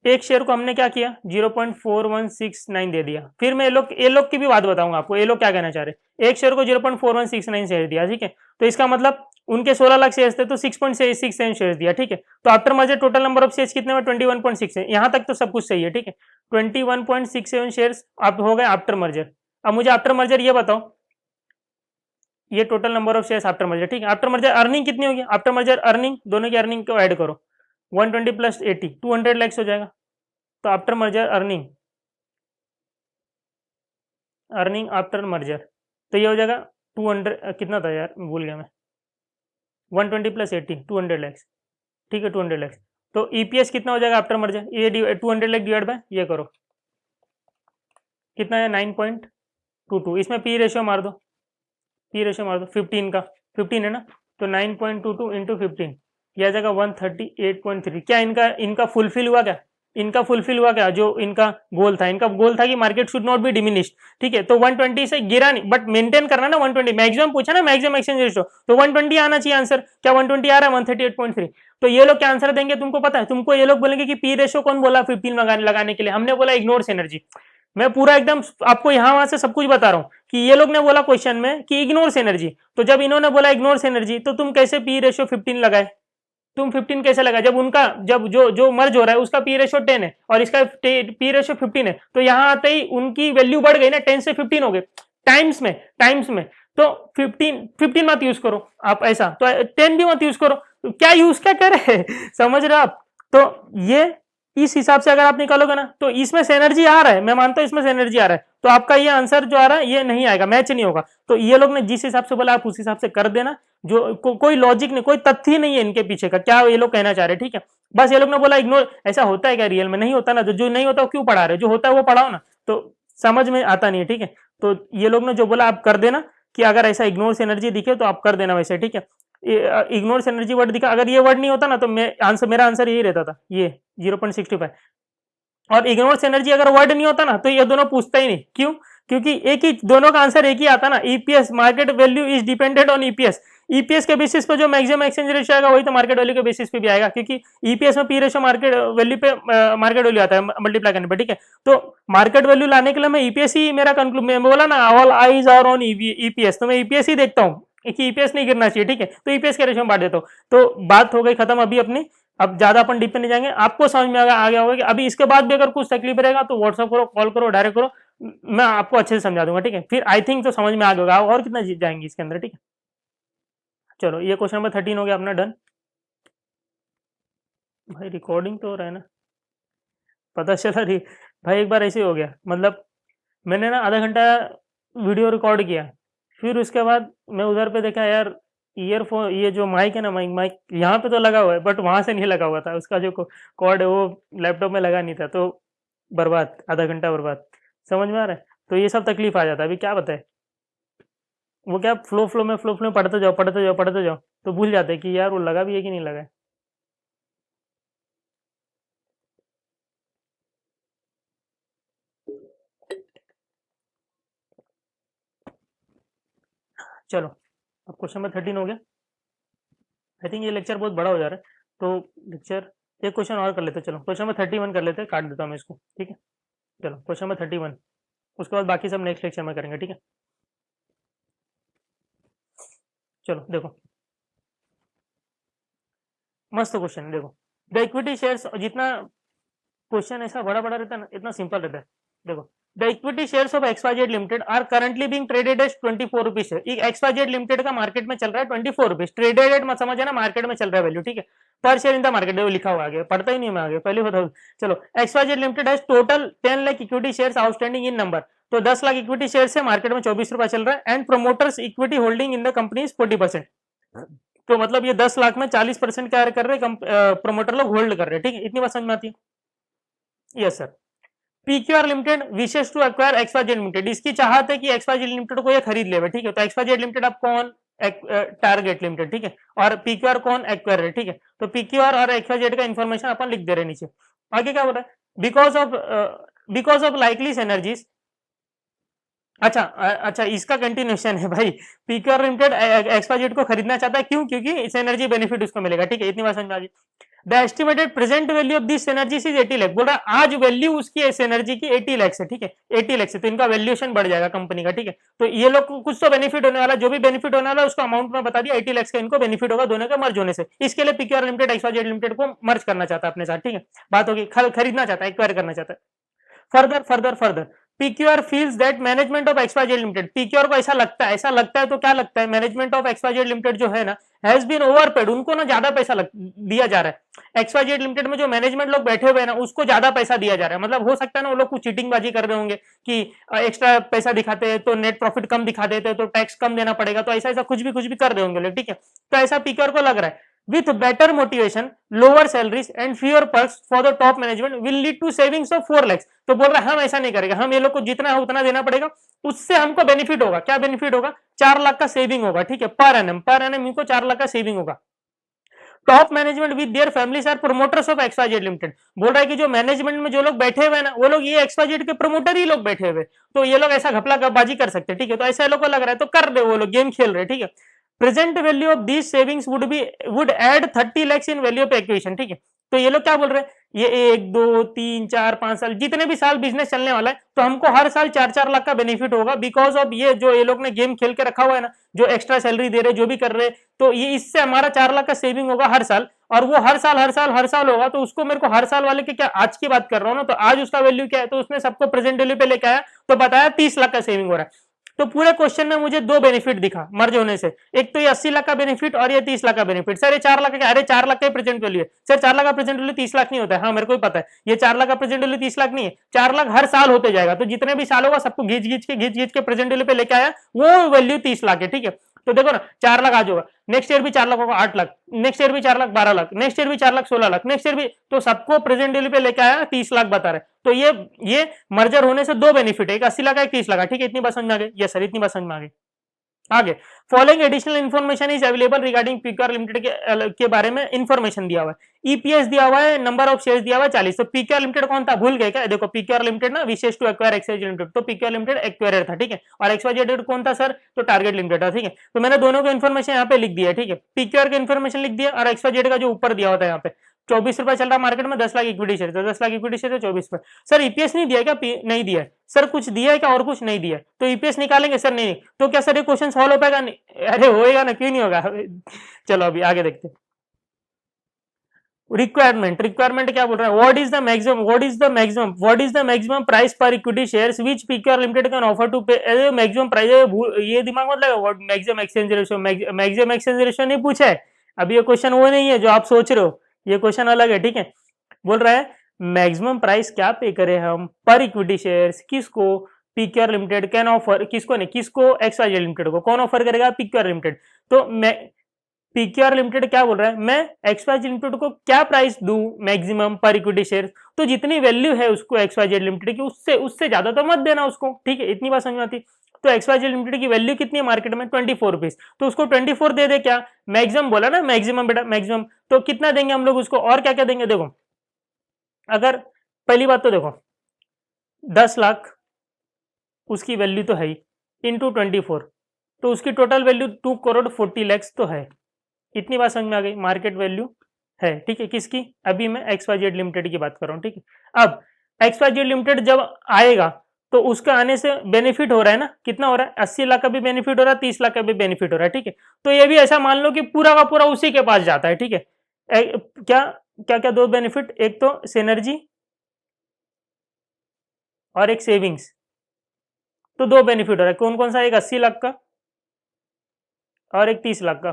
Speaker 1: एक शेयर को हमने क्या किया 0.4169 दे दिया, फिर मैं ये लोग की भी बात बताऊंगा आपको, ये लोग क्या कहना चाह रहे, एक शेयर को 0.4169 शेयर दिया, ठीक है, तो इसका मतलब उनके 16 लाख शेयर्स थे तो 6.67 शेयर दिया, ठीक है, तो after merger total number of shares कितने में 21.6 है, यहाँ तक तो सब कुछ सही है, ठीक है, 21.67 शेयर्स आप हो गए आफ्टर मर्जर। अब मुझे आफ्टर मर्जर ये बताओ, ये total number of shares after merger, ठीक है, आफ्टर मर्जर अर्निंग कितनी होगी, आफ्टर मर्जर अर्निंग दोनों की अर्निंग को ऐड करो, 120 प्लस 80 200 लैक्स हो जाएगा, तो after merger earning, earning after merger, तो ये हो जाएगा 200 कितना था यार भूल गया मैं, 120 प्लस 80 200 लैक्स, ठीक है 200 लैक्स, तो ईपीएस कितना हो जाएगा आफ्टर मर्जर, ये 200 लैक्स डिवाइड बाय ये करो कितना है 9.22, इसमें पी रेशियो मार दो, पी रेशियो मार दो 15 का, 15 है ना, तो 9.22 इंटू 15 यह आ जाएगा 138.3। क्या इनका फुलफिल हुआ, क्या इनका फुलफिल हुआ, क्या जो इनका गोल था, इनका गोल था कि market should not be diminished, ठीक है, तो 120 से गिरा नहीं, बट मेंटेन करना ना 120, मैक्सिमम पूछा ना मैक्सिमम एक्सचेंज रेशियो, तो 120 आना चाहिए आंसर, क्या 120 आ रहा है 138.3, तो ये लोग क्या आंसर देंगे तुमको पता है, तुमको ये लोग बोलेंगे कि पी रेशियो कौन बोला 15 लगाने के लिए, हमने बोला इग्नोर एनर्जी, मैं पूरा एकदम आपको यहां वहां से सब कुछ बता रहा हूं कि ये लोग ने बोला क्वेश्चन में कि इग्नोर एनर्जी, तो जब इन्होंने बोला इग्नोर एनर्जी तो तुम कैसे पी रेशियो 15 लगाए, तुम 15 कैसे लगा, जब उनका जब जो मर्ज हो रहा है उसका पी रेशियो 10 है और इसका पी रेशियो 15 है, तो यहां आते ही उनकी वैल्यू बढ़ गई ना, 10 से 15 हो गए टाइम्स में, तो 15 मत यूज करो आप ऐसा, तो 10 भी मत यूज करो, तो क्या यूज क्या कर रहे हैं समझ रहे हो आप, तो ये इस हिसाब से अगर आप निकालोगे ना तो इसमें से एनर्जी आ रहा है, मैं मानता हूं इसमें से एनर्जी आ रहा है, तो आपका ये आंसर जो आ रहा है ये नहीं आएगा, मैच नहीं होगा, तो ये लोग ने जिस हिसाब से बोला आप उस हिसाब से कर देना, जो कोई लॉजिक नहीं, कोई तथ्य नहीं है इनके पीछे का, क्या ये लोग कहना चाह रहे हैं, ठीक है, बस ये लोग ने बोला इग्नोर, ऐसा होता है क्या रियल में, नहीं होता ना, जो नहीं होता वो क्यों पढ़ा रहे, जो होता है वो पढ़ाओ ना, तो समझ में आता नहीं है, ठीक है, तो ये लोग ने जो बोला आप कर देना कि अगर ऐसा इग्नोर एनर्जी दिखे तो आप कर देना वैसे, ठीक है, इग्नोर एनर्जी वर्ड दिखा, अगर ये वर्ड नहीं होता ना तो मेरा आंसर यही रहता था, ये 0.65, और इग्नोर एनर्जी अगर वर्ड नहीं होता ना तो ये दोनों पूछता ही नहीं, क्यों, क्योंकि एक ही दोनों का आंसर एक ही आता ना, EPS market value is dependent on EPS, EPS के बेसिस पे जो मैक्सिमम एक्सचेंज रेशियो आएगा वही तो मार्केट वैल्यू के बेसिस पे भी आएगा, क्योंकि ईपीएस में पी रेशियो मार्केट वैल्यू पे मार्केट वैल्यू आता है मल्टीप्लाई करने पे, ठीक है, तो मार्केट वैल्यू लाने के लिए मैं ईपीएस ही मेरा कंक्लूड, मैं बोला ना all eyes are on EPS, तो मैं ईपीएस ही देखता हूँ कि ईपीएस नहीं गिरना चाहिए, ठीक है, तो ईपीएस के रेशियो में बांट देता हूँ, तो बात हो गई खत्म अभी अपनी, अब ज्यादा अपन डीप पे नहीं जाएंगे, आपको समझ में आ गया होगा कि अभी इसके बाद भी अगर कुछ तकलीफ रहेगा तो व्हाट्सअप करो, कॉल करो, डायरेक्ट करो, मैं आपको अच्छे से समझा दूंगा, ठीक है, फिर आई थिंक तो समझ में आ गया होगा, और कितना जाएंगे इसके अंदर, ठीक है, चलो ये क्वेश्चन नंबर 13 हो गया अपना डन, भाई रिकॉर्डिंग तो हो रहा है ना, पता चला रही भाई, एक बार ऐसे हो गया, मतलब मैंने ना आधा घंटा वीडियो रिकॉर्ड किया, फिर उसके बाद मैं उधर पे देखा यार ईयरफोन, ये जो माइक है ना, माइक माइक यहाँ पे तो लगा हुआ है बट वहां से नहीं लगा हुआ था, उसका जो कॉर्ड है वो लैपटॉप में लगा नहीं था, तो बर्बाद, आधा घंटा बर्बाद, समझ में आ रहा है, तो ये सब तकलीफ आ जाता है, अभी क्या बताए, वो क्या फ्लो में पढ़ते जाओ तो भूल जाते हैं कि यार वो लगा भी है कि नहीं लगा है। चलो अब क्वेश्चन नंबर 13 हो गया, आई थिंक ये लेक्चर बहुत बड़ा हो जा रहा है, तो लेक्चर एक क्वेश्चन और कर लेते हैं, चलो क्वेश्चन नंबर 31 कर लेते हैं, काट देता हूँ मैं इसको, ठीक है, चलो क्वेश्चन नंबर 31, उसके बाद बाकी सब नेक्स्ट लेक्चर में करेंगे, ठीक है, चलो देखो मस्त क्वेश्चन है, देखो द इक्विटी शेयर्स, जितना क्वेश्चन ऐसा बड़ा बड़ा रहता है ना इतना सिंपल रहता है, देखो the equity shares of XYZ limited are currently being traded as 24 rupees है, एक्सवाइजेड लिमिटेड का मार्केट में चल रहा है 24 रुपीज, ट्रेडेड एट मत समझ है ना, मार्केट में चल रहा है वैल्यू, ठीक है, पर शेयर इन द मार्केट लिखा हुआ आगे, पढ़ता ही नहीं मैं आगे, पहले बताओ, चलो XYZ limited has total 10 lakh equity shares outstanding in number, तो 10 लाख इक्विटी शेयर से मार्केट में 24 रुपया चल रहा है, and promoters equity holding in the company is 40%, तो मतलब ये 10 लाख में 40% क्या कर रहे हैं, प्रोमोटर लोग होल्ड कर रहे हैं, ठीक है, इतनी बात समझ में आती है, yes sir, PQR limited wishes to acquire XYZ limited, इसकी चाहत है कि एक्सवाईजेड लिमिटेड को ये खरीद ले, ठीक है। तो एक्सवाईजेड लिमिटेड आप कौन, टारगेट लिमिटेड, ठीक है, और पीक्यूआर कौन, एक्वायर है, ठीक है। तो पीक्यूआर और एक्सवाईजेड का इन्फॉर्मेशन अपन लिख दे रहे नीचे। आगे क्या बोल रहा है, बिकॉज ऑफ लाइकली एनर्जीज, अच्छा अच्छा, इसका कंटिन्यूशन है भाई। पीक्यूआर लिमिटेड एक्सवाईजेड को खरीदना चाहता है, क्यों, क्योंकि इस एनर्जी बेनिफिट उसको मिलेगा, ठीक है। इतनी बात समझ में आ गई। The estimated present value of this energy is 80 lakh, बोल रहा है आज वैल्यू उसकी इस एनर्जी की 80 लाख है, ठीक है, 80 लाख से, तो इनका वैल्यूएशन बढ़ जाएगा कंपनी का, ठीक है। तो ये लोग को कुछ तो बेनिफिट होने वाला, जो भी बेनिफिट होने वाला उसका अमाउंट में बता दिया, 80 लाख का इनको बेनिफिट होगा दोनों के मर्ज होने से। इसके लिए पीक्यूआर लिमिटेड एक्सवाईजेड लिमिटेड को मर्ज करना चाहता है अपने साथ, ठीक है, बात होगी, खरीदना चाहता है, एक्वायर करना चाहता है। Further PQR feels that management of XYZ limited, PQR को ऐसा लगता है तो क्या लगता है, मैनेजमेंट ऑफ एक्सवाईजेड लिमिटेड जो है ना, हैज बीन ओवरपेड, उनको ना ज्यादा पैसा दिया जा रहा है। एक्सवाईजेड लिमिटेड में जो मैनेजमेंट लोग बैठे हुए हैं ना, उसको ज्यादा पैसा दिया जा रहा है। मतलब हो सकता है ना वो लोग कुछ चीटिंगबाजी कर रहे होंगे कि एक्स्ट्रा पैसा दिखाते हैं तो नेट प्रॉफिट कम दिखा देते हैं तो टैक्स कम देना पड़ेगा, तो ऐसा कुछ भी कर रहे होंगे, ठीक है। तो ऐसा पीक्यूआर को लग रहा है। With better motivation, lower salaries and fewer perks for the top management will lead to savings of 4 lakhs। तो बोल रहा है हम ऐसा नहीं करेंगे, हम ये लोग को जितना है उतना देना पड़ेगा, उससे हमको बेनिफिट होगा। क्या बेनिफिट होगा, 4 लाख का सेविंग होगा, ठीक है, पर एनम इनको 4 लाख का सेविंग होगा। Top management with their families are promoters of XYZ limited, बोल रहा है कि जो मैनेजमेंट में जो लोग बैठे हुए हैं ना, वो लोग ये एक्सवाईजेड के प्रोमोटर ही लोग बैठे हुए, तो ये लोग ऐसा घपला बाजी कर सकते हैं, ठीक है। तो ऐसा लोग को लग रहा है तो कर रहे, वो लोग गेम खेल रहे, ठीक है। Present value of these savings would add 30 lakhs in value of acquisition, ठीक है। तो ये लोग क्या बोल रहे हैं, ये 1 2 3 4 5 साल जितने भी साल बिजनेस चलने वाला है, तो हमको हर साल 4-4 लाख का बेनिफिट होगा, बिकॉज ऑफ ये जो ये लोग ने गेम खेल के रखा हुआ है ना, जो एक्स्ट्रा सैलरी दे रहे, जो भी कर रहे, तो ये इससे हमारा 4 लाख का सेविंग होगा हर साल, और वो हर साल होगा। तो उसको मेरे को हर साल वाले के, क्या आज की बात कर रहा हूँ ना, तो आज उसका वैल्यू क्या है, तो उसने सबको प्रेजेंट वैल्यू पे लेके आया, तो बताया 30 लाख का सेविंग हो रहा है। तो पूरे क्वेश्चन में मुझे 2 बेनिफिट दिखा मर्ज होने से, एक तो ये 80 लाख का बेनिफिट और ये 30 लाख का बेनिफिट। सर ये 4 लाख का, अरे 4 लाख का प्रेजेंट वैल्यू है सर, 4 लाख का प्रेजेंट वैल्यू 30 लाख नहीं होता है, हाँ मेरे को भी पता है, ये 4 लाख का प्रेजेंट वैल्यू 30 लाख नहीं है, 4 लाख हर साल होते जाएगा, तो जितने भी साल होगा सबको घींच के प्रेजेंट वैल्यू पे लेके आया, वो वैल्यू 30 लाख है, ठीक है। तो देखो ना 4 लाख आज होगा, नेक्स्ट ईयर भी 4 लाख होगा 8 लाख, नेक्स्ट ईयर भी 4 लाख 12 लाख, नेक्स्ट ईयर भी 4 लाख 16 लाख, नेक्स्ट ईयर भी, तो सबको प्रेजेंट वैल्यू पे लेके आया 30 लाख बता रहे। तो ये मर्जर होने से 2 बेनिफिट है, एक 80 लाख, एक 30 लाख, ठीक है। इतनी बात समझ में आ गई, यस सर, इतनी बात समझ में आ गई। आगे following additional information is available regarding PQR limited के बारे में इन्फॉर्मेशन दिया हुआ है, ईपीएस दिया हुआ है, नंबर ऑफ शेयर्स दिया हुआ है 40। तो पीक्यूआर लिमिटेड कौन था, भूल गए क्या, देखो पीक्यूआर लिमिटेड ना wishes to acquire XYZ limited, तो पीक्यूआर लिमिटेड एक्वायर था, ठीक है, और एक्सवाईजेड कौन था सर, तो टारगेट लिमिटेड था, ठीक है। तो मैंने दोनों को इन्फॉर्मेशन यहाँ पे लिख दिया, ठीक है, पीक्यूआर का इन्फॉर्मेशन लिख दिया, और एक्सवाईजेड का जो ऊपर दिया होता है यहाँ पे 24 रुपए चल रहा मार्केट में, 10 lakh equity share, 10 lakh equity share 24 रुपए। सर ईपीएस नहीं दिया क्या, नहीं दिया है सर, कुछ दिया है क्या, और कुछ नहीं दिया है, तो ईपीएस निकालेंगे सर, नहीं, तो क्या सर ये क्वेश्चन सॉल्व हो पाएगा, नहीं, अरे होएगा ना, क्यों नहीं होगा। चलो अभी आगे देखते हैं। रिक्वायरमेंट क्या बोल रहा है, what is the maximum price per equity shares which PQR limited can offer to pay, maximum price, ये दिमाग मत लगाओ, what maximum exchange ratio, maximum exchange ratio नहीं पूछा है अभी, ये क्वेश्चन वो नहीं है जो आप सोच रहे हो, ये क्वेश्चन अलग है, ठीक है। बोल रहा है मैक्सिमम प्राइस क्या पे करें हम पर इक्विटी शेयर्स, किसको, पीक्यूआर लिमिटेड कैन ऑफर, किसको नहीं, किसको, एक्सवाईजेड लिमिटेड को, कौन ऑफर करेगा, पीक्यूआर लिमिटेड। तो मैं पीक्यूआर लिमिटेड क्या बोल रहा है, मैं एक्सवाईजेड लिमिटेड को क्या प्राइस दूं मैक्सिमम पर इक्विटी शेयर, तो जितनी वैल्यू है उसको एक्सवाईजेड लिमिटेड की, उससे ज्यादा तो मत देना उसको, ठीक है, इतनी बात समझ में आती। तो एक्सवाईजेड लिमिटेड की वैल्यू कितनी है मार्केट में, 24 रुपीज, तो उसको 24 दे दे, क्या मैक्सिमम बोला ना, मैक्सिमम बेटा मैक्सिमम, तो कितना देंगे हम लोग उसको, और क्या क्या देंगे, देखो अगर पहली बात तो देखो 10 लाख उसकी वैल्यू तो है ही, इंटू 24, तो उसकी टोटल वैल्यू 2 करोड़ 40 लाख तो है, इतनी बात समझ में आ गई, मार्केट वैल्यू है, ठीक है, किसकी, अभी मैं एक्सवाईजेड लिमिटेड की बात कर रहा हूं, ठीक है। अब एक्सवाईजेड लिमिटेड जब आएगा तो उसका आने से बेनिफिट हो रहा है ना, कितना हो रहा है, 80 लाख का भी बेनिफिट हो रहा है, 30 लाख का भी बेनिफिट हो रहा है, ठीक है। तो ये भी ऐसा मान लो कि पूरा का पूरा उसी के पास जाता है, ठीक है। क्या क्या क्या 2 बेनिफिट, एक तो सिनर्जी और एक सेविंग्स, तो 2 बेनिफिट हो रहा है, कौन कौन सा, एक 80 लाख का और एक 30 लाख का,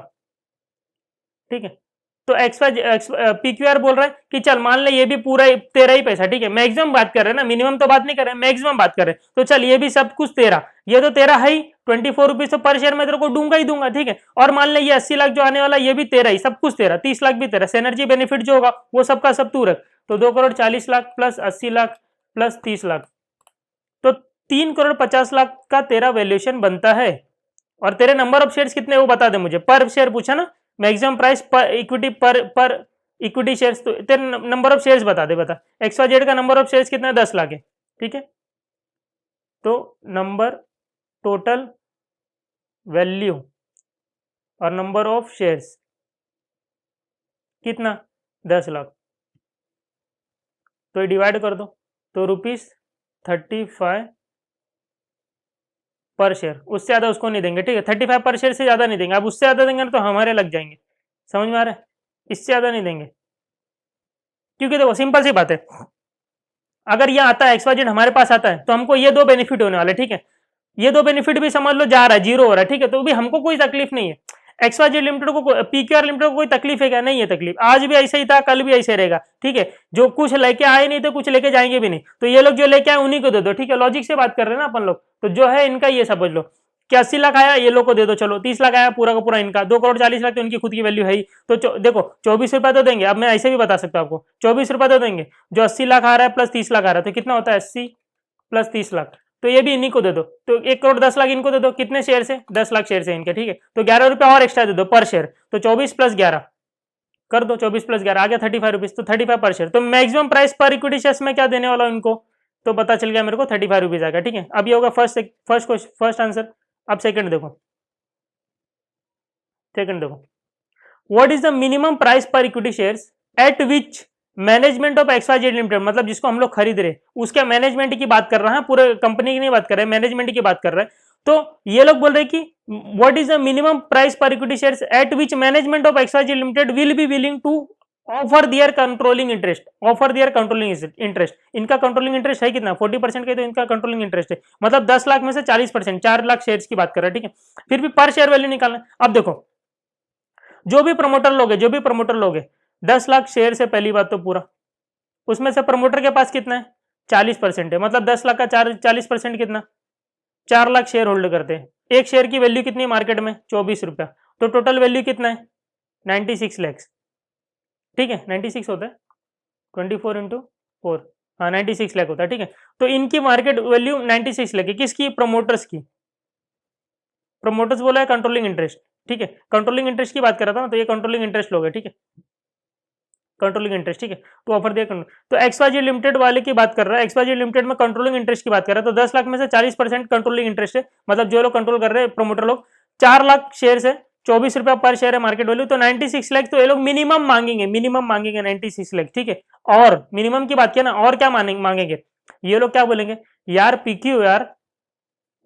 Speaker 1: ठीक है। तो पीक्यूआर बोल रहा है कि चल मान ले ये भी पूरा तेरा ही पैसा, ठीक है, मैक्सिमम बात कर रहे हैं ना, मिनिमम तो बात नहीं कर रहे, मैक्सिमम बात कर रहे हैं, तो चल ये भी सब कुछ तेरा, ये तो तेरा है ही, 24 रुपीज तो पर शेयर में तेरे को दूंगा ही दूंगा, ठीक है। और मान ले ये 80 लाख जो आने वाला ये भी तेरा ही, सब कुछ तेरा, 30 लाख भी तेरा, एनर्जी बेनिफिट जो होगा वो सबका सब तू रख, तो 2 करोड़ 40 लाख प्लस 80 लाख प्लस 30 लाख, तो 3,50,00,000 का तेरा वैल्यूएशन बनता है। और तेरे नंबर ऑफ शेयर्स कितने वो बता दे मुझे, पर शेयर पूछा ना, मैक्सिमम प्राइस पर इक्विटी, पर इक्विटी शेयर्स, तो तेरे नंबर ऑफ शेयर्स बता दे, बता। XYZ का नंबर ऑफ शेयर्स कितना है, 10 लाख है, ठीक है। तो नंबर टोटल वैल्यू और नंबर ऑफ शेयर्स कितना, 10 लाख, तो ये डिवाइड कर दो, तो ₹35 पर शेयर, उससे ज़्यादा उसको नहीं देंगे, ठीक है। 35 पर शेयर से ज़्यादा नहीं देंगे, अब उससे ज़्यादा देंगे ना तो हमारे लग जाएंगे, समझ में आ रहा है, इससे ज़्यादा नहीं देंगे। क्योंकि देखो सिंपल सी बात है, अगर ये आता है XYZ हमारे पास आता है तो हमको ये दो बेनिफिट होने वाले, ठीक है। ये दो बेनिफिट भी समझ लो जा रहा है, जीरो हो रहा है, ठीक है, तो भी हमको कोई तकलीफ नहीं है। XYZ लिमिटेड को, PQR लिमिटेड को कोई तकलीफ है क्या, नहीं है तकलीफ, आज भी ऐसे ही था, कल भी ऐसे रहेगा, ठीक है। जो कुछ लेके आए नहीं तो कुछ लेके जाएंगे भी नहीं, तो ये लोग जो लेके आए उन्हीं को दे दो, ठीक है। लॉजिक से बात कर रहे हैं ना अपन लोग, तो जो है इनका ये समझ लो कि 80 लाख आया, ये लोग को दे दो, चलो 30 लाख आया, पूरा का पूरा इनका, 2,40,00,000 तो इनकी खुद की वैल्यू है ही, तो देखो 24 रुपए तो देंगे। अब मैं ऐसे भी बता सकता हूँ आपको, 24 रुपए तो देंगे, जो 80 लाख आ रहा है प्लस 30 लाख आ रहा है, तो कितना होता है 80 प्लस 30 लाख, तो ये भी इन्हीं को दे दो, तो 1,10,00,000 इनको दे दो, कितने शेयर से, 10 लाख शेयर से इनके, ठीक है। तो 11 रुपए और एक्स्ट्रा दे दो पर शेयर, तो 24 प्लस 11 कर दो, 24 प्लस 11 आ गया 35 रुपीज, तो 35 पर शेयर। तो maximum price per equity shares में क्या देने वाला हूं इनको, तो पता चल गया मेरे को 35 रुपीज आएगा, ठीक है। अब ये होगा फर्स्ट आंसर। अब सेकंड देखो, what is the minimum price per equity shares at which management of XYZ limited, मतलब जिसको हम लोग खरीद रहे उसके मैनेजमेंट की बात कर रहा है, पूरे कंपनी की नहीं बात कर रहे, मैनेजमेंट की बात कर रहे हैं। तो ये लोग बोल रहे कि what is the minimum price per equity shares at which management of XYZ limited will be willing to offer their controlling interest, इनका कंट्रोलिंग इंटरेस्ट है कितना, 40% का, तो इनका कंट्रोलिंग इंटरेस्ट है, मतलब 10 लाख में से 40%, 4 लाख शेयर्स की बात कर रहे हैं, ठीक है। फिर भी पर शेयर वैल्यू निकालना। अब देखो जो भी प्रमोटर लोग है 10 लाख शेयर से, पहली बात तो पूरा, उसमें से प्रमोटर के पास कितना है, 40% है, मतलब 10 लाख का 40% कितना, 4 लाख शेयर होल्ड करते हैं। एक शेयर की वैल्यू कितनी है मार्केट में, 24 रुपया, तो टोटल वैल्यू कितना है, 96 लैक्स, ठीक है। 96 होता है, 24 इंटू 4, हाँ 96 लाख होता है, ठीक है। तो इनकी मार्केट वैल्यू 96 लाख है, किसकी, प्रमोटर्स की। प्रमोटर्स बोला है कंट्रोलिंग इंटरेस्ट, ठीक है, कंट्रोलिंग इंटरेस्ट की बात कर रहा था ना, तो ये कंट्रोलिंग इंटरेस्ट लोग है, ठीक है, कंट्रोलिंग इंटरेस्ट, ठीक है। तो ऑफर दिया, तो XYZ लिमिटेड वाले की बात कर रहा है, XYZ लिमिटेड में कंट्रोलिंग इंटरेस्ट की बात कर रहा है, तो 10 लाख में से 40% कंट्रोलिंग इंटरेस्ट है, मतलब जो लोग कंट्रोल कर रहे हैं प्रमोटर लोग, 4 लाख शेयर है, 24 रुपया पर शेयर है मार्केट वैल्यू, तो 96 लाख, तो ये लोग मिनिमम मांगेंगे 96 लाख, ठीक है। और मिनिमम की बात किया ना, और क्या मांगेंगे ये लोग, क्या बोलेंगे, यार PQ यार,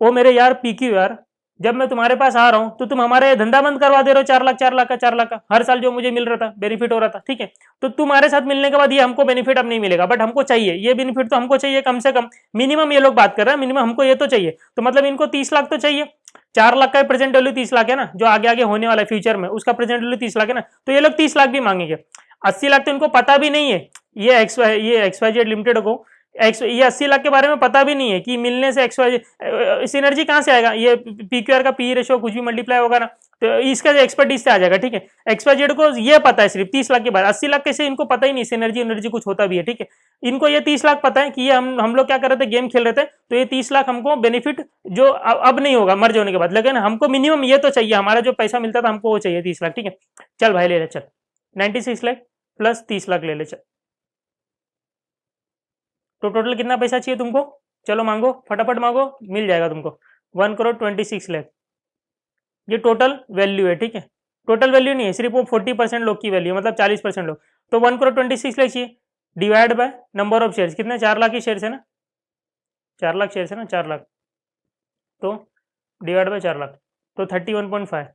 Speaker 1: ओ मेरे यार PQ यार, जब मैं तुम्हारे पास आ रहा हूं तो तुम हमारे धंधा बंद करवा दे रहे हो, 4 लाख का हर साल जो मुझे मिल रहा था, बेनिफिट हो रहा था, ठीक है। तो तुम्हारे साथ मिलने के बाद ये हमको बेनिफिट अब नहीं मिलेगा, बट हमको चाहिए ये बेनिफिट, तो हमको चाहिए कम से कम मिनिमम, ये लोग बात कर रहे हैं मिनिमम हमको ये तो चाहिए, तो मतलब इनको 30 लाख तो चाहिए। 4 लाख का प्रेजेंट वैल्यू 30 लाख है ना, जो आगे आगे होने वाला है फ्यूचर में, उसका प्रेजेंट वैल्यू 30 लाख है ना, तो ये लोग 30 लाख भी मांगेंगे। 80 लाख तो इनको पता भी नहीं है, ये XYZ लिमिटेड को ये 80 लाख के बारे में पता भी नहीं है कि मिलने से सिनर्जी कहां से आएगा, ये PQR का पी रेशो कुछ भी मल्टीप्लाई होगा ना, तो इसका एक्सपर्टीज से आ जाएगा, ठीक है। XYZ को ये पता है सिर्फ 30 लाख के बारे, 80 लाख कैसे इनको पता ही नहीं, सिनर्जी एनर्जी कुछ होता भी है, ठीक है। इनको ये 30 लाख पता है कि ये हम लोग क्या कर रहे थे, गेम खेल रहे थे, तो ये 30 लाख हमको बेनिफिट जो अब नहीं होगा मर्ज होने के बाद, लेकिन हमको मिनिमम ये तो चाहिए, हमारा जो पैसा मिलता था हमको वो चाहिए 30 लाख, ठीक है। चल भाई ले ले, चल 96 लाख प्लस 30 लाख ले ले, चल। तो टोटल कितना पैसा चाहिए तुमको, चलो मांगो, फटाफट मांगो, मिल जाएगा तुमको 1,26,00,000, ये टोटल वैल्यू है, ठीक है। टोटल वैल्यू नहीं है, सिर्फ वो 40% लोग की वैल्यू है, मतलब 40% लोग, तो 1,26,00,000 चाहिए, divide by number of shares, कितने, 4 लाख की शेयर्स है ना, 4 लाख शेयर्स है ना, 4 लाख, तो डिवाइड बाय 4 लाख, तो 31.5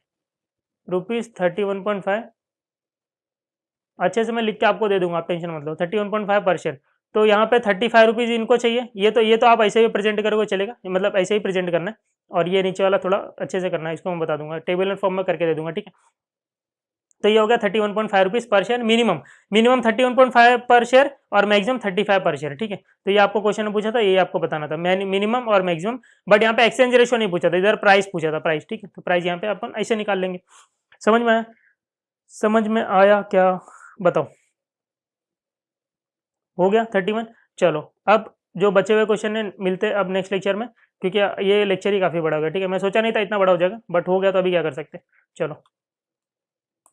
Speaker 1: रुपीज, 31.5, अच्छे से मैं लिख के आपको दे दूंगा, आप टेंशन मत लो, 31.5 पर शेयर। तो यहाँ पे 35 रुपीज इनको चाहिए, ये तो आप ऐसे ही प्रेजेंट करोगे चलेगा, मतलब ऐसे ही प्रेजेंट करना है, और ये नीचे वाला थोड़ा अच्छे से करना है, इसको मैं बता दूंगा, टेबल एंड फॉर्म में करके दे दूंगा, ठीक है। तो ये हो गया 31.5 रुपीज पर शेयर, मिनिमम 31.5 पर शेयर और मैक्सिमम 35 पर शेयर, ठीक है। तो ये आपको क्वेश्चन में पूछा था, ये आपको बताना था मिनिमम और मैक्सिमम, बट यहाँ पे एक्सचेंज रेशियो नहीं पूछा था, इधर प्राइस पूछा था, प्राइस, ठीक है। तो प्राइस यहाँ पे अपन ऐसे निकाल लेंगे, समझ में आया क्या, बताओ, हो गया 31। चलो अब जो बचे हुए क्वेश्चन है मिलते हैं अब नेक्स्ट लेक्चर में, क्योंकि ये लेक्चर ही काफ़ी बड़ा हो गया। ठीक है, मैं सोचा नहीं था इतना बड़ा हो जाएगा, बट हो गया तो अभी क्या कर सकते हैं। चलो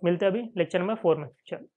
Speaker 1: मिलते हैं अभी लेक्चर नंबर 4 में। चलो।